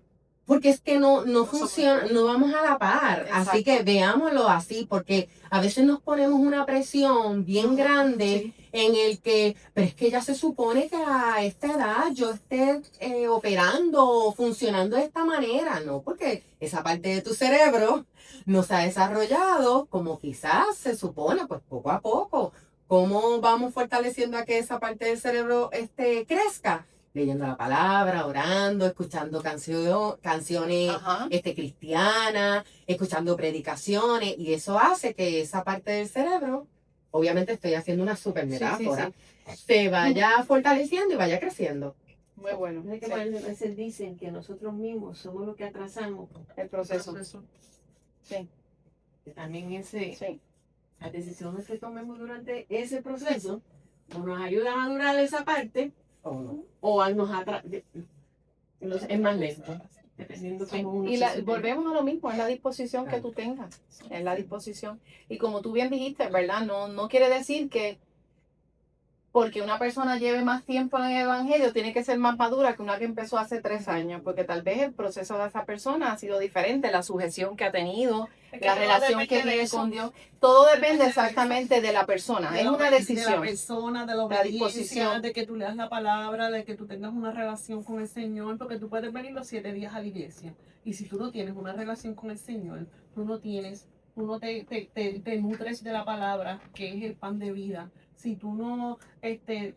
Porque es que no funciona, no vamos a la par. Exacto. Así que veámoslo así, porque a veces nos ponemos una presión bien grande en el que, pero es que ya se supone que a esta edad yo esté operando o funcionando de esta manera, ¿no? Porque esa parte de tu cerebro no se ha desarrollado como quizás se supone, pues poco a poco. ¿Cómo vamos fortaleciendo a que esa parte del cerebro crezca? Leyendo la palabra, orando, escuchando canciones Ajá. cristianas, escuchando predicaciones, y eso hace que esa parte del cerebro, obviamente estoy haciendo una super metáfora, se vaya fortaleciendo y vaya creciendo. Muy bueno. Es que varias veces dicen que nosotros mismos somos los que atrasamos El proceso. Sí. Que también Sí. las decisiones que tomemos durante ese proceso o nos ayudan a madurar esa parte o nos es más lento. dependiendo Sí, cómo uno y se siente. volvemos a lo mismo, es la disposición que tú tengas, es la disposición. Y como tú bien dijiste, ¿verdad? No quiere decir que porque una persona lleve más tiempo en el evangelio tiene que ser más madura que una que empezó hace 3 años, porque tal vez el proceso de esa persona ha sido diferente, la sujeción que ha tenido, Es que la todo relación que depende de tiene eso. con Dios, todo depende Depende de eso. exactamente de la persona, De es la una obe- De decisión. la persona, de la La obediencia, disposición. de que tú leas la palabra, de que tú tengas una relación con el Señor, porque tú puedes venir los 7 días a la iglesia. Y si tú no tienes una relación con el Señor, tú no te nutres de la palabra, que es el pan de vida. Si tú no estás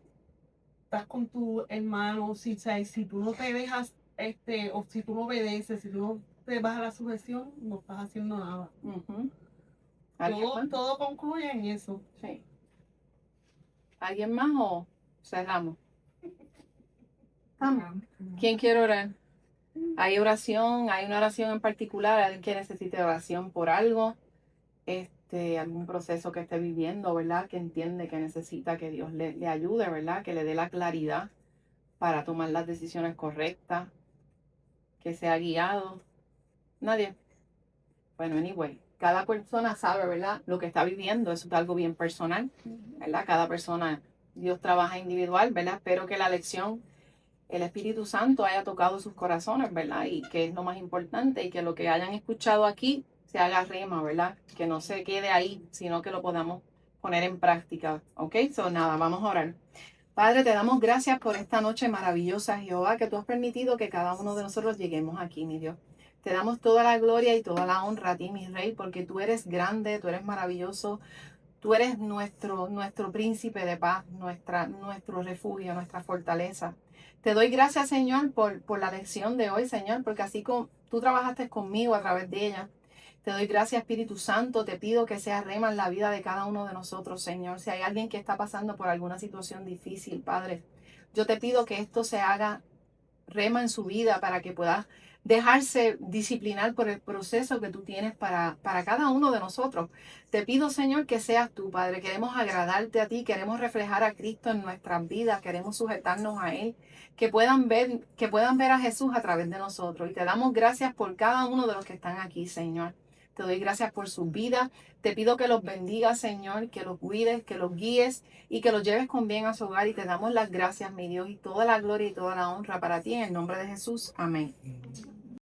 con tu hermano, si tú no te dejas, o si tú no obedeces, si tú no te vas a la sujeción, no estás haciendo nada. Ujú. ¿Alguien más? Todo concluye en eso. Sí. ¿Alguien más o cerramos? Vamos. ¿Quién quiere orar? ¿Hay oración? ¿Hay una oración en particular? ¿Alguien que necesite oración por algo? Algún proceso que esté viviendo, ¿verdad? Que entiende que necesita que Dios le ayude, ¿verdad? Que le dé la claridad para tomar las decisiones correctas, que sea guiado. Nadie. Bueno, anyway, cada persona sabe, ¿verdad? Lo que está viviendo, eso es algo bien personal, ¿verdad? Cada persona, Dios trabaja individual, ¿verdad? Espero que la lección, el Espíritu Santo haya tocado sus corazones, ¿verdad? Y que es lo más importante y que lo que hayan escuchado aquí se haga rema, ¿verdad? Que no se quede ahí, sino que lo podamos poner en práctica, ¿ok? So, nada, vamos a orar. Padre, te damos gracias por esta noche maravillosa, Jehová, que tú has permitido que cada uno de nosotros lleguemos aquí, mi Dios. Te damos toda la gloria y toda la honra a ti, mi Rey, porque tú eres grande, tú eres maravilloso, tú eres nuestro príncipe de paz, nuestro refugio, nuestra fortaleza. Te doy gracias, Señor, por la lección de hoy, Señor, porque así como tú trabajaste conmigo a través de ella. Te doy gracias, Espíritu Santo. Te pido que sea rema en la vida de cada uno de nosotros, Señor. Si hay alguien que está pasando por alguna situación difícil, Padre, yo te pido que esto se haga rema en su vida para que pueda dejarse disciplinar por el proceso que tú tienes para cada uno de nosotros. Te pido, Señor, que seas tú, Padre. Queremos agradarte a ti, queremos reflejar a Cristo en nuestras vidas, queremos sujetarnos a Él, que puedan ver a Jesús a través de nosotros. Y te damos gracias por cada uno de los que están aquí, Señor. Te doy gracias por sus vidas. Te pido que los bendigas, Señor, que los cuides, que los guíes y que los lleves con bien a su hogar. Y te damos las gracias, mi Dios, y toda la gloria y toda la honra para ti en el nombre de Jesús. Amén.